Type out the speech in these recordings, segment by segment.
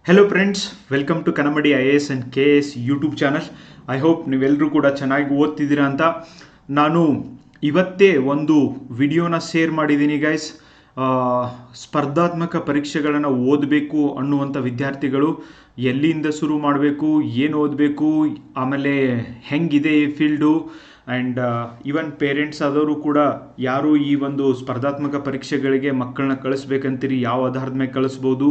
Hello friends, welcome to Kannambadi IAS and KS YouTube channel. I hope ನೀವೆಲ್ಲರೂ ಕೂಡ ಚೆನ್ನಾಗಿ ಓದ್ತಿದ್ದೀರಾ ಅಂತ. ನಾನು ಇವತ್ತೇ ಒಂದು ವಿಡಿಯೋನ ಶೇರ್ ಮಾಡಿದ್ದೀನಿ ಗೈಸ್. ಸ್ಪರ್ಧಾತ್ಮಕ ಪರೀಕ್ಷೆಗಳನ್ನು ಓದಬೇಕು ಅನ್ನುವಂಥ ವಿದ್ಯಾರ್ಥಿಗಳು ಎಲ್ಲಿಂದ ಶುರು ಮಾಡಬೇಕು, ಏನು ಓದಬೇಕು, ಆಮೇಲೆ ಹೆಂಗಿದೆ ಈ ಫೀಲ್ಡು, ಆ್ಯಂಡ್ ಈವನ್ ಪೇರೆಂಟ್ಸ್ ಆದವರು ಕೂಡ ಯಾರು ಈ ಒಂದು ಸ್ಪರ್ಧಾತ್ಮಕ ಪರೀಕ್ಷೆಗಳಿಗೆ ಮಕ್ಕಳನ್ನ ಕಳಿಸ್ಬೇಕಂತೀರಿ, ಯಾವ ಆಧಾರದ ಮೇಲೆ ಕಳಿಸ್ಬೋದು,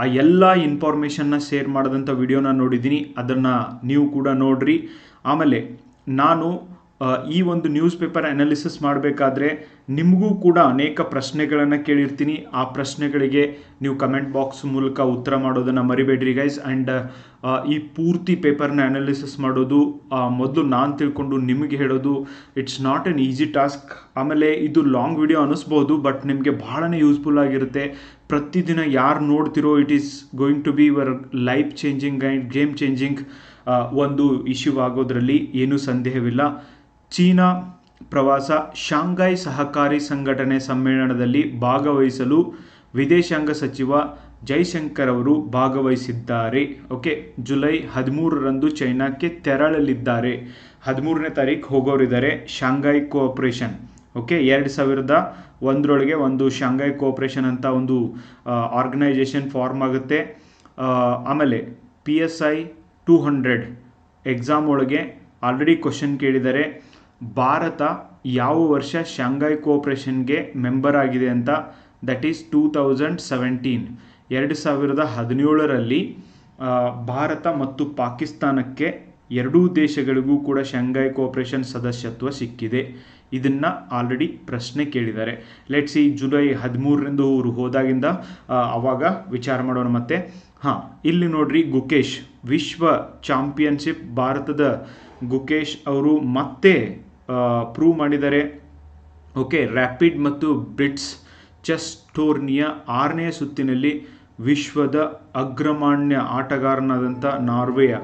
ಆ ಎಲ್ಲ ಇನ್ಫಾರ್ಮೇಷನ್ನ ಶೇರ್ ಮಾಡಿದಂಥ ವಿಡಿಯೋನ ನೋಡಿದ್ದೀನಿ. ಅದನ್ನು ನೀವು ಕೂಡ ನೋಡ್ರಿ. ಆಮೇಲೆ ನಾನು ಈ ಒಂದು ನ್ಯೂಸ್ ಪೇಪರ್ ಅನಾಲಿಸಿಸ್ ಮಾಡಬೇಕಾದ್ರೆ ನಿಮಗೂ ಕೂಡ ಅನೇಕ ಪ್ರಶ್ನೆಗಳನ್ನು ಕೇಳಿರ್ತೀನಿ. ಆ ಪ್ರಶ್ನೆಗಳಿಗೆ ನೀವು ಕಮೆಂಟ್ ಬಾಕ್ಸ್ ಮೂಲಕ ಉತ್ತರ ಮಾಡೋದನ್ನು ಮರಿಬೇಡ್ರಿ ಗೈಸ್. ಆ್ಯಂಡ್ ಈ ಪೂರ್ತಿ ಪೇಪರ್ನ ಅನಾಲಿಸಿಸ್ ಮಾಡೋದು ಮೊದಲು ನಾನು ತಿಳ್ಕೊಂಡು ನಿಮಗೆ ಹೇಳೋದು it's not an easy task. ಆಮೇಲೆ ಇದು ಲಾಂಗ್ ವಿಡಿಯೋ ಅನ್ನಿಸ್ಬೋದು, ಬಟ್ ನಿಮಗೆ ಬಹಳನೇ ಯೂಸ್ಫುಲ್ ಆಗಿರುತ್ತೆ. ಪ್ರತಿದಿನ ಯಾರು ನೋಡ್ತಿರೋ it is going to be your life changing and game changing ಒಂದು ಇಶ್ಯೂ ಆಗೋದ್ರಲ್ಲಿ ಏನೂ ಸಂದೇಹವಿಲ್ಲ. ಚೀನಾ ಪ್ರವಾಸ, ಶಾಂಘೈ ಸಹಕಾರಿ ಸಂಘಟನೆ ಸಮ್ಮೇಳನದಲ್ಲಿ ಭಾಗವಹಿಸಲು ವಿದೇಶಾಂಗ ಸಚಿವ ಜೈಶಂಕರ್ ಅವರು ಭಾಗವಹಿಸಿದ್ದಾರೆ. ಓಕೆ, ಜುಲೈ 13ರಂದು ಚೈನಾಕ್ಕೆ ತೆರಳಲಿದ್ದಾರೆ. 13ನೇ ತಾರೀಕು ಹೋಗೋರಿದ್ದಾರೆ. ಶಾಂಘೈ ಕೋಆಪರೇಷನ್, ಓಕೆ, 2001 ಒಂದು ಶಾಂಘೈ ಕೋಆಪರೇಷನ್ ಅಂತ ಒಂದು ಆರ್ಗನೈಜೇಷನ್ ಫಾರ್ಮ್ ಆಗುತ್ತೆ. ಆಮೇಲೆ PSI 200 ಎಕ್ಸಾಮ್ ಒಳಗೆ ಆಲ್ರೆಡಿ ಕ್ವಶನ್ ಕೇಳಿದ್ದಾರೆ. ಭಾರತ ಯಾವ ವರ್ಷ ಶಾಂಘೈ ಕೋಆಪರೇಷನ್ಗೆ ಮೆಂಬರ್ ಆಗಿದೆ ಅಂತ. That is 2017. 2017ರಲ್ಲಿ ಭಾರತ ಮತ್ತು ಪಾಕಿಸ್ತಾನಕ್ಕೆ ಎರಡೂ ದೇಶಗಳಿಗೂ ಕೂಡ ಶಾಂಘೈ ಕೋಆಪರೇಷನ್ ಸದಸ್ಯತ್ವ ಸಿಕ್ಕಿದೆ. ಇದನ್ನು ಆಲ್ರೆಡಿ ಪ್ರಶ್ನೆ ಕೇಳಿದ್ದಾರೆ. ಲೆಟ್ಸ್ ಸಿ, ಜುಲೈ 13ರಂದು ಅವರು ಹೋದಾಗಿಂದ ಅವಾಗ ವಿಚಾರ ಮಾಡೋಣ. ಮತ್ತೆ ಇಲ್ಲಿ ನೋಡ್ರಿ, ಗುಕೇಶ್ ವಿಶ್ವ ಚಾಂಪಿಯನ್ಶಿಪ್, ಭಾರತದ ಗುಕೇಶ್ ಅವರು ಮತ್ತೆ ಪ್ರೂವ್ ಮಾಡಿದ್ದಾರೆ. ಓಕೆ, ರ್ಯಾಪಿಡ್ ಮತ್ತು ಬ್ರಿಟ್ಸ್ ಚೆಸ್ ಟೂರ್ನಿಯ 6ನೇ ಸುತ್ತಿನಲ್ಲಿ ವಿಶ್ವದ ಅಗ್ರಮಾನ್ಯ ಆಟಗಾರನಾದಂಥ ನಾರ್ವೆಯ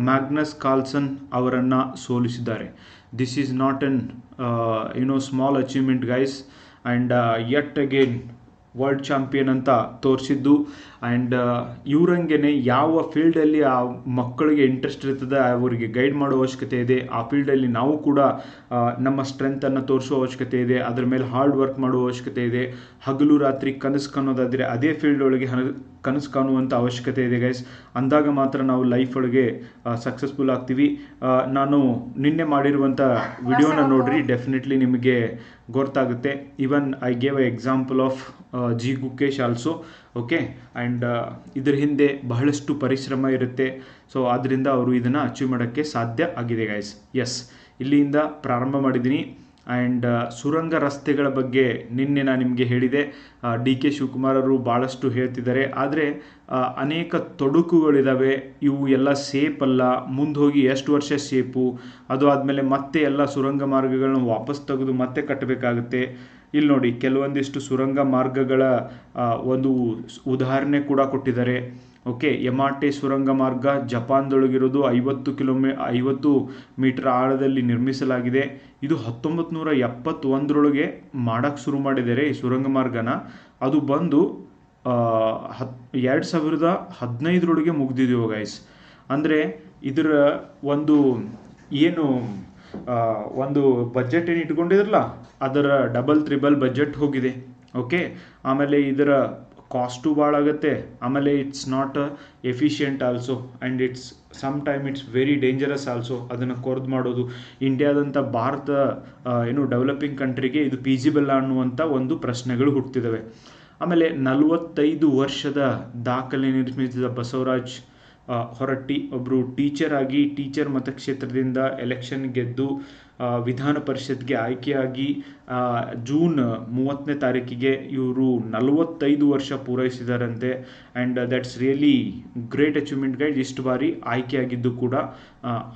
ಮ್ಯಾಗ್ನಸ್ ಕಾರ್ಲ್ಸನ್ ಅವರನ್ನು ಸೋಲಿಸಿದ್ದಾರೆ. This is not an small achievement guys. And yet again world champion ಅಂತ ತೋರಿಸಿದ್ದು. ಆ್ಯಂಡ್ ಇವರಂಗೆ ಯಾವ ಫೀಲ್ಡಲ್ಲಿ ಆ ಮಕ್ಕಳಿಗೆ ಇಂಟ್ರೆಸ್ಟ್ ಇರ್ತದೆ ಅವರಿಗೆ ಗೈಡ್ ಮಾಡೋ ಅವಶ್ಯಕತೆ ಇದೆ. ಆ ಫೀಲ್ಡಲ್ಲಿ ನಾವು ಕೂಡ ನಮ್ಮ ಸ್ಟ್ರೆಂತನ್ನು ತೋರಿಸೋ ಅವಶ್ಯಕತೆ ಇದೆ. ಅದರ ಮೇಲೆ ಹಾರ್ಡ್ ವರ್ಕ್ ಮಾಡೋ ಅವಶ್ಯಕತೆ ಇದೆ. ಹಗಲು ರಾತ್ರಿ ಕನಸು ಕಾಣೋದಾದರೆ ಅದೇ ಫೀಲ್ಡ್ ಒಳಗೆ ಕನಸು ಕಾಣುವಂಥ ಅವಶ್ಯಕತೆ ಇದೆ ಗೈಸ್. ಅಂದಾಗ ಮಾತ್ರ ನಾವು ಲೈಫ್ ಒಳಗೆ ಸಕ್ಸಸ್ಫುಲ್ ಆಗ್ತೀವಿ. ನಾನು ನಿನ್ನೆ ಮಾಡಿರುವಂಥ ವಿಡಿಯೋನ ನೋಡ್ರಿ, ಡೆಫಿನೆಟ್ಲಿ ನಿಮಗೆ ಗೊತ್ತಾಗುತ್ತೆ. Even I gave a example of G Gukesh also. Okay, and ಇದ್ರ ಹಿಂದೆ ಬಹಳಷ್ಟು ಪರಿಶ್ರಮ ಇರುತ್ತೆ. ಸೊ ಆದ್ದರಿಂದ ಅವರು ಇದನ್ನು ಅಚೀವ್ ಮಾಡೋಕ್ಕೆ ಸಾಧ್ಯ ಆಗಿದೆ ಗೈಸ್. ಎಸ್, ಇಲ್ಲಿಂದ ಪ್ರಾರಂಭ ಮಾಡಿದ್ದೀನಿ. ಆ್ಯಂಡ್ ಸುರಂಗ ರಸ್ತೆಗಳ ಬಗ್ಗೆ ನಿನ್ನೆ ನಾನು ನಿಮಗೆ ಹೇಳಿದೆ. DK ಶಿವಕುಮಾರ್ ಅವರು ಭಾಳಷ್ಟು ಹೇಳ್ತಿದ್ದಾರೆ. ಆದರೆ ಅನೇಕ ತೊಡಕುಗಳಿದ್ದಾವೆ. ಇವು ಎಲ್ಲ ಸೇಫ್ ಅಲ್ಲ. ಮುಂದೆ ಹೋಗಿ ಎಷ್ಟು ವರ್ಷ ಸೇಫು, ಅದು ಆದಮೇಲೆ ಮತ್ತೆ ಎಲ್ಲ ಸುರಂಗ ಮಾರ್ಗಗಳನ್ನ ವಾಪಸ್ ತೆಗೆದು ಮತ್ತೆ ಕಟ್ಟಬೇಕಾಗುತ್ತೆ. ಇಲ್ಲಿ ನೋಡಿ, ಕೆಲವೊಂದಿಷ್ಟು ಸುರಂಗ ಮಾರ್ಗಗಳ ಒಂದು ಉದಾಹರಣೆ ಕೂಡ ಕೊಟ್ಟಿದ್ದಾರೆ. ಓಕೆ, ಯಮಾಟೆ ಸುರಂಗ ಮಾರ್ಗ ಜಪಾನ್ದೊಳಗಿರೋದು 50 ಮೀಟರ್ ಆಳದಲ್ಲಿ ನಿರ್ಮಿಸಲಾಗಿದೆ. ಇದು 1971ರೊಳಗೆ ಮಾಡೋಕ್ಕೆ ಶುರು ಮಾಡಿದ್ದಾರೆ ಈ ಸುರಂಗ ಮಾರ್ಗನ. ಅದು ಬಂದು 2015ರೊಳಗೆ ಮುಗ್ದಿದೆಯೋ ಗೈಸ್. ಅಂದರೆ ಇದರ ಒಂದು ಏನು ಒಂದು ಬಜೆಟ್ ಏನು ಇಟ್ಕೊಂಡಿದ್ರಲ್ಲ, ಅದರ ಡಬಲ್ ತ್ರಿಬಲ್ ಬಜೆಟ್ ಹೋಗಿದೆ. ಓಕೆ, ಆಮೇಲೆ ಇದರ ಕಾಸ್ಟು ಭಾಳ ಆಗುತ್ತೆ. ಆಮೇಲೆ it's not efficient also, and it's very dangerous also. ಅದನ್ನು ಕೊರ್ದು ಮಾಡೋದು ಇಂಡಿಯಾದಂಥ ಭಾರತ ಡೆವಲಪಿಂಗ್ ಕಂಟ್ರಿಗೆ ಇದು ಫೀಸಿಬಲ್ ಅನ್ನುವಂಥ ಒಂದು ಪ್ರಶ್ನೆಗಳು ಹುಟ್ಟಿದ್ದಾವೆ. ಆಮೇಲೆ 45 ವರ್ಷದ ದಾಖಲೆ ನಿರ್ಮಿಸಿದ ಬಸವರಾಜ್ ಹೊರಟ್ಟಿ ಒಬ್ಬರು ಟೀಚರ್ ಮತಕ್ಷೇತ್ರದಿಂದ ಎಲೆಕ್ಷನ್ ಗೆದ್ದು ವಿಧಾನ ಪರಿಷತ್ಗೆ ಆಯ್ಕೆಯಾಗಿ ಜೂನ್ 30ನೇ ತಾರೀಕಿಗೆ ಇವರು 45 ವರ್ಷ ಪೂರೈಸಿದಾರಂತೆ. And that's really great achievement guys. ಇಷ್ಟು ಬಾರಿ ಆಯ್ಕೆಯಾಗಿದ್ದು ಕೂಡ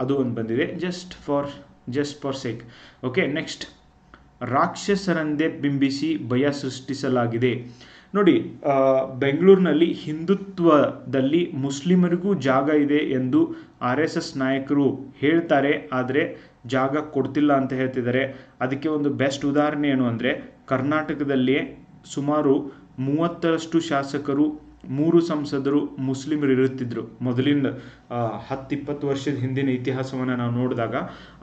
ಅದು ಒಂದು ಬಂದಿದೆ, just for sake. Okay, next, ರಾಕ್ಷಸರಂದೇ ಬಿಂಬಿಸಿ ಭಯ ಸೃಷ್ಟಿಸಲಾಗಿದೆ. ನೋಡಿ, ಬೆಂಗಳೂರಿನಲ್ಲಿ ಹಿಂದುತ್ವದಲ್ಲಿ ಮುಸ್ಲಿಮರಿಗೂ ಜಾಗ ಇದೆ ಎಂದು RSS ನಾಯಕರು ಹೇಳ್ತಾರೆ, ಆದರೆ ಜಾಗ ಕೊಡ್ತಿಲ್ಲ ಅಂತ ಹೇಳ್ತಿದ್ದಾರೆ. ಅದಕ್ಕೆ ಒಂದು ಬೆಸ್ಟ್ ಉದಾಹರಣೆ ಏನು ಅಂದರೆ, ಕರ್ನಾಟಕದಲ್ಲಿಯೇ ಸುಮಾರು 30ರಷ್ಟು ಶಾಸಕರು 3 ಸಂಸದರು ಮುಸ್ಲಿಮರು ಇರುತ್ತಿದ್ದರು ಮೊದಲಿನ 10-20 ವರ್ಷದ ಹಿಂದಿನ ಇತಿಹಾಸವನ್ನು ನಾವು ನೋಡಿದಾಗ.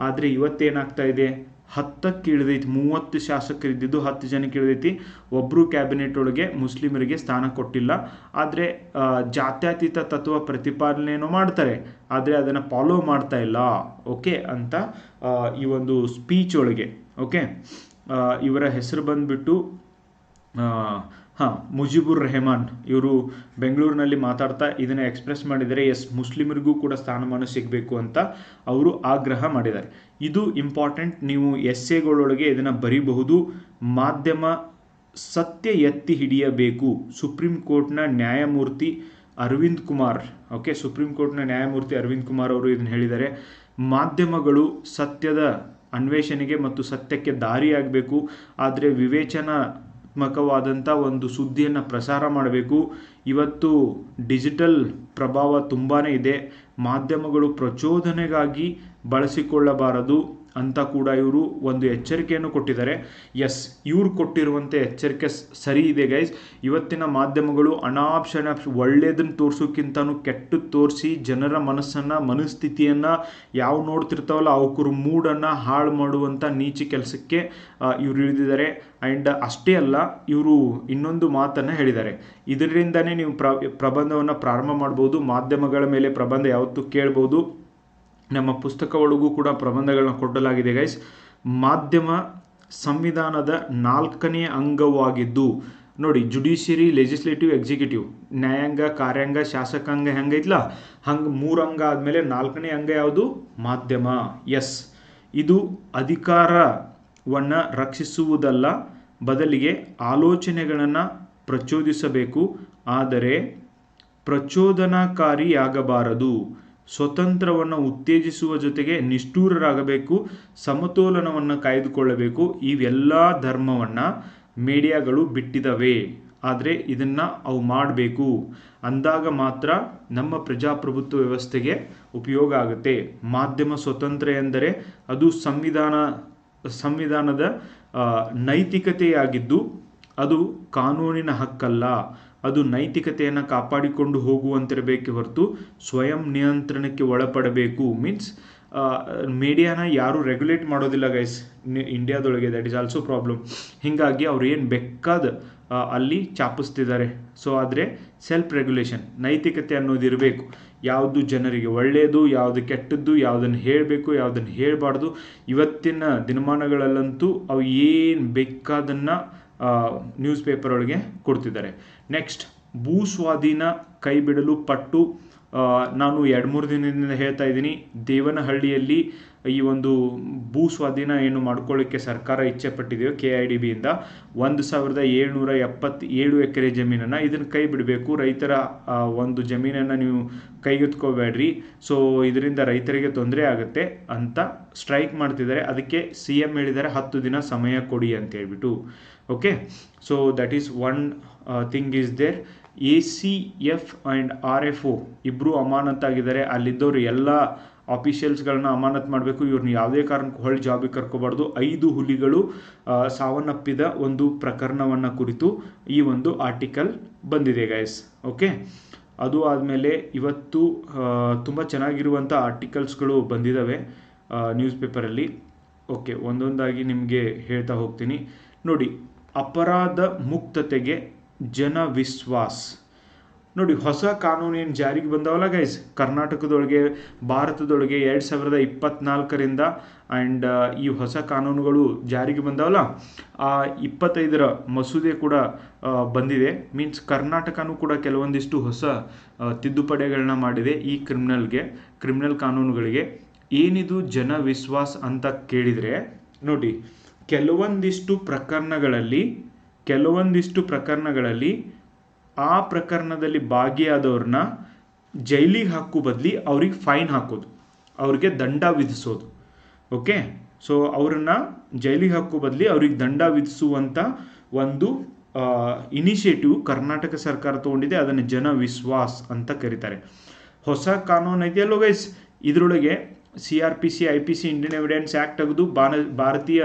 ಆದರೆ ಇವತ್ತೇನಾಗ್ತಾ ಇದೆ, 10ಕ್ಕೆ ಇಳಿದೈತಿ. 30 ಶಾಸಕರಿದ್ದಿದ್ದು 10 ಜನಕ್ಕೆ ಇಳಿದೈತಿ. ಒಬ್ಬರು ಕ್ಯಾಬಿನೆಟ್ ಒಳಗೆ ಮುಸ್ಲಿಮರಿಗೆ ಸ್ಥಾನ ಕೊಟ್ಟಿಲ್ಲ. ಆದರೆ ಜಾತ್ಯತೀತ ತತ್ವ ಪ್ರತಿಪಾದನೆಯನ್ನು ಮಾಡ್ತಾರೆ, ಆದರೆ ಅದನ್ನು ಫಾಲೋ ಮಾಡ್ತಾ ಇಲ್ಲ. ಓಕೆ ಅಂತ ಈ ಒಂದು ಸ್ಪೀಚ್ ಒಳಗೆ ಓಕೆ ಇವರ ಹೆಸರು ಬಂದ್ಬಿಟ್ಟು ಮುಜಿಬುರ್ ರೆಹಮಾನ್ ಇವರು ಬೆಂಗಳೂರಿನಲ್ಲಿ ಮಾತಾಡ್ತಾ ಇದನ್ನು ಎಕ್ಸ್ಪ್ರೆಸ್ ಮಾಡಿದ್ದಾರೆ. ಎಸ್, ಮುಸ್ಲಿಮರಿಗೂ ಕೂಡ ಸ್ಥಾನಮಾನ ಸಿಗಬೇಕು ಅಂತ ಅವರು ಆಗ್ರಹ ಮಾಡಿದ್ದಾರೆ. ಇದು ಇಂಪಾರ್ಟೆಂಟ್, ನೀವು ಎಸ್ಸೆಗಳೊಳಗೆ ಇದನ್ನು ಬರೀಬಹುದು. ಮಾಧ್ಯಮ ಸತ್ಯ ಎತ್ತಿ ಹಿಡಿಯಬೇಕು. ಸುಪ್ರೀಂ ಕೋರ್ಟ್ನ ನ್ಯಾಯಮೂರ್ತಿ ಅರವಿಂದ್ ಕುಮಾರ್ ಸುಪ್ರೀಂ ಕೋರ್ಟ್ನ ನ್ಯಾಯಮೂರ್ತಿ ಅರವಿಂದ್ ಕುಮಾರ್ ಅವರು ಇದನ್ನು ಹೇಳಿದ್ದಾರೆ. ಮಾಧ್ಯಮಗಳು ಸತ್ಯದ ಅನ್ವೇಷಣೆಗೆ ಮತ್ತು ಸತ್ಯಕ್ಕೆ ದಾರಿಯಾಗಬೇಕು. ಆದರೆ ವಿವೇಚನಾತ್ಮಕವಾದಂಥ ಒಂದು ಸುದ್ದಿಯನ್ನು ಪ್ರಸಾರ ಮಾಡಬೇಕು. ಇವತ್ತು ಡಿಜಿಟಲ್ ಪ್ರಭಾವ ತುಂಬಾ ಇದೆ. ಮಾಧ್ಯಮಗಳು ಪ್ರಚೋದನೆಗಾಗಿ ಬಳಸಿಕೊಳ್ಳಬಾರದು ಅಂತ ಕೂಡ ಇವರು ಒಂದು ಎಚ್ಚರಿಕೆಯನ್ನು ಕೊಟ್ಟಿದ್ದಾರೆ. ಎಸ್, ಇವ್ರು ಕೊಟ್ಟಿರುವಂಥ ಎಚ್ಚರಿಕೆ ಸರಿ ಇದೆ ಗೈಸ್. ಇವತ್ತಿನ ಮಾಧ್ಯಮಗಳು ಅನಾಪ್ಷನಾಪ್ಷ ಒಳ್ಳೆಯದನ್ನು ತೋರಿಸೋಕ್ಕಿಂತನೂ ಕೆಟ್ಟದ್ದು ತೋರಿಸಿ ಜನರ ಮನಸ್ಥಿತಿಯನ್ನು ಯಾವ ನೋಡ್ತಿರ್ತಾವಲ್ಲ ಅವಕ್ಕರ ಮೂಡನ್ನು ಹಾಳು ಮಾಡುವಂಥ ನೀಚ ಕೆಲಸಕ್ಕೆ ಇವರು ಇಳಿದಿದ್ದಾರೆ. ಆ್ಯಂಡ್ ಅಷ್ಟೇ ಅಲ್ಲ, ಇವರು ಇನ್ನೊಂದು ಮಾತನ್ನು ಹೇಳಿದ್ದಾರೆ. ಇದರಿಂದನೇ ನೀವು ಪ್ರಬಂಧವನ್ನು ಪ್ರಾರಂಭ ಮಾಡ್ಬೋದು. ಮಾಧ್ಯಮಗಳ ಮೇಲೆ ಪ್ರಬಂಧ ಯಾವತ್ತೂ ಕೇಳ್ಬೋದು. ನಮ್ಮ ಪುಸ್ತಕ ಒಳಗೂ ಕೂಡ ಪ್ರಬಂಧಗಳನ್ನ ಕೊಡಲಾಗಿದೆ ಗೈಸ್. ಮಾಧ್ಯಮ ಸಂವಿಧಾನದ 4ನೇ ಅಂಗವಾಗಿದ್ದು ನೋಡಿ, ಜುಡಿಷಿಯರಿ, ಲೆಜಿಸ್ಲೇಟಿವ್, ಎಕ್ಸಿಕ್ಯೂಟಿವ್, ನ್ಯಾಯಾಂಗ, ಕಾರ್ಯಾಂಗ, ಶಾಸಕಾಂಗ ಹೆಂಗೈತ್ಲ ಹಂಗೆ 3 ಅಂಗ ಆದಮೇಲೆ 4ನೇ ಅಂಗ ಯಾವುದು? ಮಾಧ್ಯಮ. ಎಸ್, ಇದು ಅಧಿಕಾರವನ್ನು ರಕ್ಷಿಸುವುದಲ್ಲ, ಬದಲಿಗೆ ಆಲೋಚನೆಗಳನ್ನು ಪ್ರಚೋದಿಸಬೇಕು, ಆದರೆ ಪ್ರಚೋದನಾಕಾರಿಯಾಗಬಾರದು. ಸ್ವತಂತ್ರವನ್ನು ಉತ್ತೇಜಿಸುವ ಜೊತೆಗೆ ನಿಷ್ಠೂರರಾಗಬೇಕು, ಸಮತೋಲನವನ್ನು ಕಾಯ್ದುಕೊಳ್ಳಬೇಕು. ಇವೆಲ್ಲ ಧರ್ಮವನ್ನು ಮೀಡಿಯಾಗಳು ಬಿಟ್ಟಿದ್ದಾವೆ, ಆದರೆ ಇದನ್ನು ಅವು ಮಾಡಬೇಕು. ಅಂದಾಗ ಮಾತ್ರ ನಮ್ಮ ಪ್ರಜಾಪ್ರಭುತ್ವ ವ್ಯವಸ್ಥೆಗೆ ಉಪಯೋಗ ಆಗುತ್ತೆ. ಮಾಧ್ಯಮ ಸ್ವತಂತ್ರ ಎಂದರೆ ಅದು ಸಂವಿಧಾನದ ನೈತಿಕತೆಯಾಗಿದ್ದು ಅದು ಕಾನೂನಿನ ಹಕ್ಕಲ್ಲ. ಅದು ನೈತಿಕತೆಯನ್ನು ಕಾಪಾಡಿಕೊಂಡು ಹೋಗುವಂತಿರಬೇಕೆ ಹೊರತು ಸ್ವಯಂ ನಿಯಂತ್ರಣಕ್ಕೆ ಒಳಪಡಬೇಕು. ಮೀನ್ಸ್ ಮೀಡಿಯಾನ ಯಾರೂ ರೆಗ್ಯುಲೇಟ್ ಮಾಡೋದಿಲ್ಲ ಗೈಸ್ ಇಂಡಿಯಾದೊಳಗೆ. That is also problem. ಹೀಗಾಗಿ ಅವ್ರು ಏನು ಬೇಕಾದ ಅಲ್ಲಿ ಚಾಪಿಸ್ತಿದ್ದಾರೆ. ಸೊ ಆದರೆ ಸೆಲ್ಫ್ ರೆಗ್ಯುಲೇಷನ್, ನೈತಿಕತೆ ಅನ್ನೋದು ಇರಬೇಕು. ಯಾವುದು ಜನರಿಗೆ ಒಳ್ಳೆಯದು, ಯಾವುದು ಕೆಟ್ಟದ್ದು, ಯಾವುದನ್ನು ಹೇಳಬೇಕು, ಯಾವುದನ್ನು ಹೇಳಬಾರ್ದು. ಇವತ್ತಿನ ದಿನಮಾನಗಳಲ್ಲಂತೂ ಅವು ಏನು ಬೇಕಾದನ್ನು ನ್ಯೂಸ್ ಪೇಪರ್ ಒಳಗೆ ಕೊಡ್ತಿದ್ದಾರೆ. ನೆಕ್ಸ್ಟ್, ಭೂ ಸ್ವಾಧೀನ ಕೈ ಬಿಡಲು ಪಟ್ಟು. ನಾನು 2-3 ದಿನದಿಂದ ಹೇಳ್ತಾ ಇದ್ದೀನಿ, ದೇವನಹಳ್ಳಿಯಲ್ಲಿ ಈ ಒಂದು ಭೂ ಸ್ವಾಧೀನ ಏನು ಮಾಡ್ಕೊಳ್ಳಿಕ್ಕೆ ಸರ್ಕಾರ ಇಚ್ಛೆ ಪಟ್ಟಿದೆಯೋ KIDBಯಿಂದ 1777 ಎಕರೆ ಜಮೀನನ್ನು ಇದನ್ನು ಕೈ ಬಿಡಬೇಕು. ರೈತರ ಒಂದು ಜಮೀನನ್ನು ನೀವು ಕೈಗೆತ್ಕೋಬೇಡ್ರಿ, ಸೊ ಇದರಿಂದ ರೈತರಿಗೆ ತೊಂದರೆ ಆಗುತ್ತೆ ಅಂತ ಸ್ಟ್ರೈಕ್ ಮಾಡ್ತಿದ್ದಾರೆ. ಅದಕ್ಕೆ CM ಹೇಳಿದ್ದಾರೆ 10 ದಿನ ಸಮಯ ಕೊಡಿ ಅಂತ ಹೇಳ್ಬಿಟ್ಟು. Okay, so that is one thing is there. ACF and RFO ಇಬ್ಬರು ಅಮಾನತಾಗಿದ್ದಾರೆ. ಅಲ್ಲಿದ್ದವರು ಎಲ್ಲ ಆಫೀಷಿಯಲ್ಸ್ಗಳನ್ನ ಅಮಾನತ್ ಮಾಡಬೇಕು. ಇವ್ರನ್ನ ಯಾವುದೇ ಕಾರಣಕ್ಕೂ ಹೊಳ್ಳಿ ಜಾಬಿಗೆ ಕರ್ಕೋಬಾರ್ದು. 5 ಹುಲಿಗಳು ಸಾವನ್ನಪ್ಪಿದ ಒಂದು ಪ್ರಕರಣವನ್ನು ಕುರಿತು ಈ ಒಂದು ಆರ್ಟಿಕಲ್ ಬಂದಿದೆ ಗೈಸ್. ಓಕೆ, ಅದು ಆದಮೇಲೆ ಇವತ್ತು ತುಂಬ ಚೆನ್ನಾಗಿರುವಂಥ ಆರ್ಟಿಕಲ್ಸ್ಗಳು ಬಂದಿದ್ದಾವೆ ನ್ಯೂಸ್ ಪೇಪರಲ್ಲಿ. ಓಕೆ, ಒಂದೊಂದಾಗಿ ನಿಮಗೆ ಹೇಳ್ತಾ ಹೋಗ್ತೀನಿ ನೋಡಿ. ಅಪರಾಧ ಮುಕ್ತತೆಗೆ ಜನವಿಶ್ವಾಸ್. ನೋಡಿ, ಹೊಸ ಕಾನೂನು ಏನು ಜಾರಿಗೆ ಬಂದವಲ್ಲ ಗೈಸ್ ಕರ್ನಾಟಕದೊಳಗೆ, ಭಾರತದೊಳಗೆ 2024ರಿಂದ ಆ್ಯಂಡ್ ಈ ಹೊಸ ಕಾನೂನುಗಳು ಜಾರಿಗೆ ಬಂದವಲ್ಲ, ಆ 25ರ ಮಸೂದೆ ಕೂಡ ಬಂದಿದೆ. ಮೀನ್ಸ್ ಕರ್ನಾಟಕನೂ ಕೂಡ ಕೆಲವೊಂದಿಷ್ಟು ಹೊಸ ತಿದ್ದುಪಡಿಗಳನ್ನ ಮಾಡಿದೆ ಈ ಕ್ರಿಮಿನಲ್ ಕಾನೂನುಗಳಿಗೆ. ಏನಿದು ಜನವಿಶ್ವಾಸ್ ಅಂತ ಕೇಳಿದರೆ ನೋಡಿ, ಕೆಲವೊಂದಿಷ್ಟು ಪ್ರಕರಣಗಳಲ್ಲಿ ಆ ಪ್ರಕರಣದಲ್ಲಿ ಭಾಗಿಯಾದವ್ರನ್ನ ಜೈಲಿಗೆ ಹಾಕೋ ಬದಲಿ ಅವ್ರಿಗೆ ಫೈನ್ ಹಾಕೋದು, ಅವ್ರಿಗೆ ದಂಡ ವಿಧಿಸೋದು. ಓಕೆ, ಸೊ ಅವ್ರನ್ನ ಜೈಲಿಗೆ ಹಾಕೋ ಬದಲಿ ಅವ್ರಿಗೆ ದಂಡ ವಿಧಿಸುವಂಥ ಒಂದು ಇನಿಷಿಯೇಟಿವ್ ಕರ್ನಾಟಕ ಸರ್ಕಾರ ತೊಗೊಂಡಿದೆ. ಅದನ್ನು ಜನವಿಶ್ವಾಸ್ ಅಂತ ಕರೀತಾರೆ. ಹೊಸ ಕಾನೂನು ಇದೆಯಲ್ಲೋ ಗೈಸ್, ಇದರೊಳಗೆ CRPC, IPC, Indian evidence act ತೆಗೆದು ಭಾರತೀಯ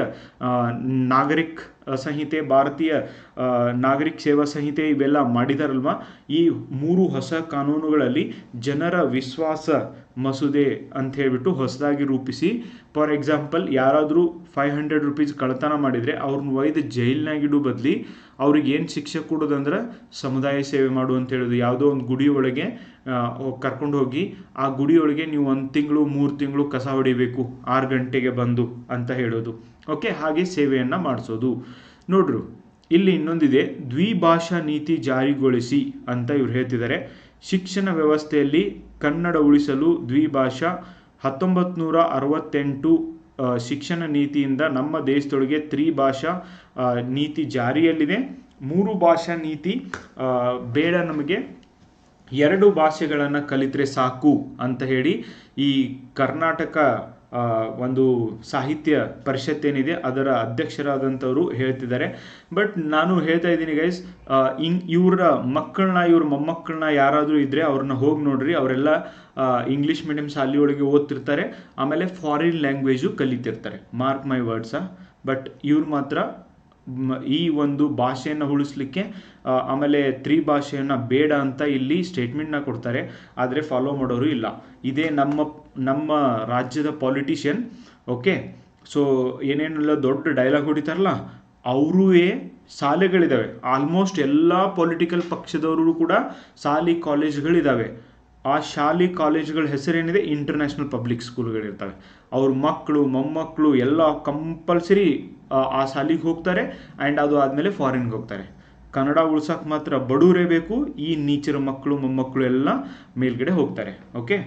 ನಾಗರಿಕ್ ಸಂಹಿತೆ, ಭಾರತೀಯ ನಾಗರಿಕ ಸೇವಾ ಸಂಹಿತೆ ಇವೆಲ್ಲ ಮಾಡಿದಾರಲ್ವ, ಈ 3 ಹೊಸ ಕಾನೂನುಗಳಲ್ಲಿ ಜನರ ವಿಶ್ವಾಸ ಮಸೂದೆ ಅಂತ ಹೇಳ್ಬಿಟ್ಟು ಹೊಸದಾಗಿ ರೂಪಿಸಿ, ಫಾರ್ ಎಕ್ಸಾಂಪಲ್ ಯಾರಾದರೂ 500 ರೂಪೀಸ್ ಕಳ್ಳತನ ಮಾಡಿದರೆ ಅವ್ರನ್ನ ಒಯ್ದು ಜೈಲ್ನಾಗಿಡೋ ಬದಲಿ ಅವ್ರಿಗೆ ಏನು ಶಿಕ್ಷೆ ಕೊಡೋದಂದ್ರೆ ಸಮುದಾಯ ಸೇವೆ ಮಾಡು ಅಂತ ಹೇಳೋದು. ಯಾವುದೋ ಒಂದು ಗುಡಿ ಒಳಗೆ ಕರ್ಕೊಂಡು ಹೋಗಿ ಆ ಗುಡಿಯೊಳಗೆ ನೀವು 1 ತಿಂಗಳು 3 ತಿಂಗಳು ಕಸ ಹೊಡಿಬೇಕು, 6 ಗಂಟೆಗೆ ಬಂದು ಅಂತ ಹೇಳೋದು. ಓಕೆ, ಹಾಗೆ ಸೇವೆಯನ್ನು ಮಾಡಿಸೋದು. ನೋಡ್ರು, ಇಲ್ಲಿ ಇನ್ನೊಂದಿದೆ, ದ್ವಿಭಾಷಾ ನೀತಿ ಜಾರಿಗೊಳಿಸಿ ಅಂತ ಇವ್ರು ಹೇಳ್ತಿದ್ದಾರೆ. ಶಿಕ್ಷಣ ವ್ಯವಸ್ಥೆಯಲ್ಲಿ ಕನ್ನಡ ಉಳಿಸಲು ದ್ವಿಭಾಷಾ 1968 ಶಿಕ್ಷಣ ನೀತಿಯಿಂದ ನಮ್ಮ ದೇಶದೊಳಗೆ ತ್ರಿಭಾಷಾ ನೀತಿ ಜಾರಿಯಲ್ಲಿದೆ. 3 ಭಾಷಾ ನೀತಿ ಬೇಡ, ನಮಗೆ 2 ಭಾಷೆಗಳನ್ನು ಕಲಿತರೆ ಸಾಕು ಅಂತ ಹೇಳಿ ಈ ಕರ್ನಾಟಕ ಒಂದು ಸಾಹಿತ್ಯ ಪರಿಷತ್ ಏನಿದೆ ಅದರ ಅಧ್ಯಕ್ಷರಾದಂಥವರು ಹೇಳ್ತಿದ್ದಾರೆ. ಬಟ್ ನಾನು ಹೇಳ್ತಾ ಇದ್ದೀನಿ ಗೈಸ್, ಇವರ ಮಕ್ಕಳನ್ನ, ಇವ್ರ ಮೊಮ್ಮಕ್ಕಳನ್ನ ಯಾರಾದರೂ ಇದ್ದರೆ ಅವ್ರನ್ನ ಹೋಗಿ ನೋಡ್ರಿ. ಅವರೆಲ್ಲ ಇಂಗ್ಲೀಷ್ ಮೀಡಿಯಂ ಶಾಲೆಯೊಳಗೆ ಓದ್ತಿರ್ತಾರೆ, ಆಮೇಲೆ ಫಾರಿನ್ ಲ್ಯಾಂಗ್ವೇಜು ಕಲಿತಿರ್ತಾರೆ. ಮಾರ್ಕ್ ಮೈ ವರ್ಡ್ಸಾ. ಬಟ್ ಇವ್ರು ಮಾತ್ರ ಈ ಒಂದು ಭಾಷೆಯನ್ನು ಉಳಿಸ್ಲಿಕ್ಕೆ ಆಮೇಲೆ ತ್ರಿಭಾಷೆಯನ್ನು ಬೇಡ ಅಂತ ಇಲ್ಲಿ ಸ್ಟೇಟ್ಮೆಂಟ್ನ ಕೊಡ್ತಾರೆ, ಆದರೆ ಫಾಲೋ ಮಾಡೋರು ಇಲ್ಲ. ಇದೇ ನಮ್ಮ ರಾಜ್ಯದ ಪಾಲಿಟಿಷಿಯನ್. ಓಕೆ, ಸೊ ಏನೇನೆಲ್ಲ ದೊಡ್ಡ ಡೈಲಾಗ್ ಹೊಡಿತಾರಲ್ಲ, ಅವರೂ ಶಾಲೆಗಳಿದ್ದಾವೆ. ಆಲ್ಮೋಸ್ಟ್ ಎಲ್ಲ ಪೊಲಿಟಿಕಲ್ ಪಕ್ಷದವರು ಕೂಡ ಶಾಲೆ ಕಾಲೇಜ್ಗಳಿದ್ದಾವೆ. ಆ ಶಾಲೆ ಕಾಲೇಜ್ಗಳ ಹೆಸರೇನಿದೆ, ಇಂಟರ್ನ್ಯಾಷನಲ್ ಪಬ್ಲಿಕ್ ಸ್ಕೂಲ್ಗಳಿರ್ತವೆ. ಅವ್ರ ಮಕ್ಕಳು ಮೊಮ್ಮಕ್ಕಳು ಎಲ್ಲ ಕಂಪಲ್ಸರಿ ಆ ಶಾಲೆಗೆ ಹೋಗ್ತಾರೆ, ಆ್ಯಂಡ್ ಅದು ಆದಮೇಲೆ ಫಾರಿನ್ಗೆ ಹೋಗ್ತಾರೆ. ಕನ್ನಡ ಉಳ್ಸೋಕೆ ಮಾತ್ರ ಬಡವರೇ ಬೇಕು, ಈ ನೀಚರ ಮಕ್ಕಳು ಮೊಮ್ಮಕ್ಕಳು ಎಲ್ಲ ಮೇಲ್ಗಡೆ ಹೋಗ್ತಾರೆ. ಓಕೆ,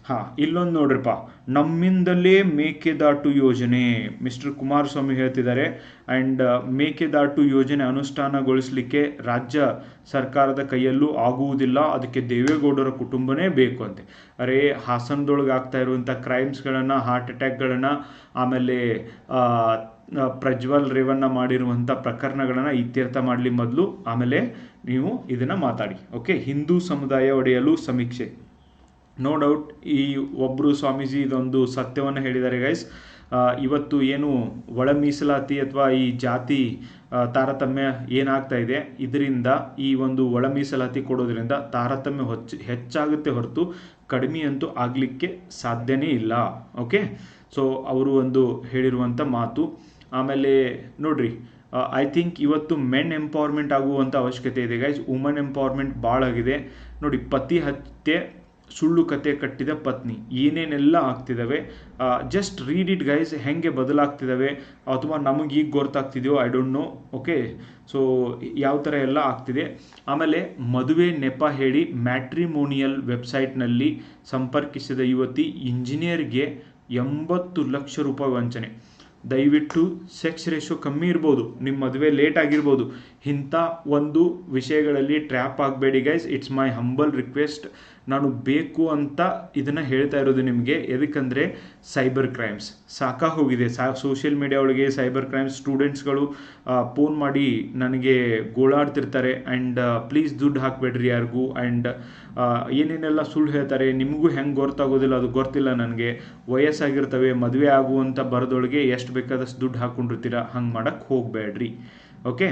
ಹಾಂ, ಇಲ್ಲೊಂದು ನೋಡ್ರಿಪ್ಪ, ನಮ್ಮಿಂದಲೇ ಮೇಕೆದಾಟು ಯೋಜನೆ ಮಿಸ್ಟರ್ ಕುಮಾರಸ್ವಾಮಿ ಹೇಳ್ತಿದ್ದಾರೆ. ಆ್ಯಂಡ್ ಮೇಕೆದಾಟು ಯೋಜನೆ ಅನುಷ್ಠಾನಗೊಳಿಸಲಿಕ್ಕೆ ರಾಜ್ಯ ಸರ್ಕಾರದ ಕೈಯಲ್ಲೂ ಆಗುವುದಿಲ್ಲ, ಅದಕ್ಕೆ ದೇವೇಗೌಡರ ಕುಟುಂಬನೇ ಬೇಕು ಅಂತೆ. ಅರೇ, ಹಾಸನದೊಳಗೆ ಆಗ್ತಾ ಇರುವಂಥ ಕ್ರೈಮ್ಸ್ಗಳನ್ನು, ಹಾರ್ಟ್ ಅಟ್ಯಾಕ್ಗಳನ್ನು, ಆಮೇಲೆ ಪ್ರಜ್ವಲ್ ರೇವಣ್ಣ ಮಾಡಿರುವಂಥ ಪ್ರಕರಣಗಳನ್ನು ಇತ್ಯರ್ಥ ಮಾಡಲಿ ಮೊದಲು, ಆಮೇಲೆ ನೀವು ಇದನ್ನು ಮಾತಾಡಿ. ಓಕೆ, ಹಿಂದೂ ಸಮುದಾಯ ಒಡೆಯಲು ಸಮೀಕ್ಷೆ. ನೋ ಡೌಟ್ ಈ ಒಬ್ಬರು ಸ್ವಾಮೀಜಿ ಇದೊಂದು ಸತ್ಯವನ್ನು ಹೇಳಿದ್ದಾರೆ ಗೈಸ್. ಇವತ್ತು ಏನು ಒಳ ಮೀಸಲಾತಿ ಅಥವಾ ಈ ಜಾತಿ ತಾರತಮ್ಯ ಏನಾಗ್ತಾ ಇದೆ, ಇದರಿಂದ ಈ ಒಂದು ಒಳ ಮೀಸಲಾತಿ ಕೊಡೋದ್ರಿಂದ ತಾರತಮ್ಯ ಹೆಚ್ಚಾಗುತ್ತೆ ಹೊರತು ಕಡಿಮೆ ಅಂತೂ ಆಗಲಿಕ್ಕೆ ಸಾಧ್ಯನೇ ಇಲ್ಲ. ಓಕೆ, ಸೊ ಅವರು ಒಂದು ಹೇಳಿರುವಂಥ ಮಾತು. ಆಮೇಲೆ ನೋಡ್ರಿ, ಐ ಥಿಂಕ್ ಇವತ್ತು ಮೆನ್ ಎಂಪವರ್ಮೆಂಟ್ ಆಗುವಂಥ ಅವಶ್ಯಕತೆ ಇದೆ ಗೈಸ್. ವುಮನ್ ಎಂಪವರ್ಮೆಂಟ್ ಭಾಳ ಆಗಿದೆ ನೋಡಿ. ಪತಿ ಹತ್ಯೆ, ಸುಳ್ಳು ಕತೆ ಕಟ್ಟಿದ ಪತ್ನಿ, ಏನೇನೆಲ್ಲ ಆಗ್ತಿದ್ದಾವೆ. ಜಸ್ಟ್ ರೀಡ್ ಇಟ್ ಗೈಸ್, ಹೆಂಗೆ ಬದಲಾಗ್ತಿದ್ದಾವೆ ಅಥವಾ ನಮಗೆ ಈಗ ಗೊತ್ತಾಗ್ತಿದೆಯೋ I don't know. Okay, so ಯಾವ ಥರ ಎಲ್ಲ ಆಗ್ತಿದೆ. ಆಮೇಲೆ ಮದುವೆ ನೆಪ ಹೇಳಿ ಮ್ಯಾಟ್ರಿಮೋನಿಯಲ್ ವೆಬ್ಸೈಟ್ನಲ್ಲಿ ಸಂಪರ್ಕಿಸಿದ ಯುವತಿ ಇಂಜಿನಿಯರ್ಗೆ 80 ಲಕ್ಷ ರೂಪಾಯಿ ವಂಚನೆ. ದಯವಿಟ್ಟು ಸೆಕ್ಸ್ ರೇಷೋ ಕಮ್ಮಿ ಇರ್ಬೋದು, ನಿಮ್ಮ ಮದುವೆ ಲೇಟ್ ಆಗಿರ್ಬೋದು, ಇಂಥ ಒಂದು ವಿಷಯಗಳಲ್ಲಿ ಟ್ರ್ಯಾಪ್ ಆಗಬೇಡಿ guys. It's my humble request. ನಾನು ಬೇಕು ಅಂತ ಇದನ್ನು ಹೇಳ್ತಾ ಇರೋದು ನಿಮಗೆ. ಎದಕ್ಕಂದರೆ ಸೈಬರ್ ಕ್ರೈಮ್ಸ್ ಸಾಕಾಗೋಗಿದೆ. ಸೋಷಿಯಲ್ ಮೀಡಿಯಾ ಒಳಗೆ ಸೈಬರ್ ಕ್ರೈಮ್ಸ್ ಸ್ಟೂಡೆಂಟ್ಸ್ಗಳು ಫೋನ್ ಮಾಡಿ ನನಗೆ ಗೋಳಾಡ್ತಿರ್ತಾರೆ. ಆ್ಯಂಡ್ ಪ್ಲೀಸ್ ದುಡ್ಡು ಹಾಕಬೇಡ್ರಿ ಯಾರಿಗೂ. ಆ್ಯಂಡ್ ಏನೇನೆಲ್ಲ ಸುಳ್ಳು ಹೇಳ್ತಾರೆ, ನಿಮಗೂ ಹೆಂಗೆ ಗೊತ್ತಾಗೋದಿಲ್ಲ, ಅದು ಗೊತ್ತಿಲ್ಲ ನನಗೆ. ವಯಸ್ಸಾಗಿರ್ತವೆ, ಮದುವೆ ಆಗುವಂಥ ಬರದೊಳಗೆ ಎಷ್ಟು ಬೇಕಾದಷ್ಟು ದುಡ್ಡು ಹಾಕ್ಕೊಂಡಿರ್ತೀರ, ಹಂಗೆ ಮಾಡೋಕ್ಕೆ ಹೋಗಬೇಡ್ರಿ. ಓಕೆ,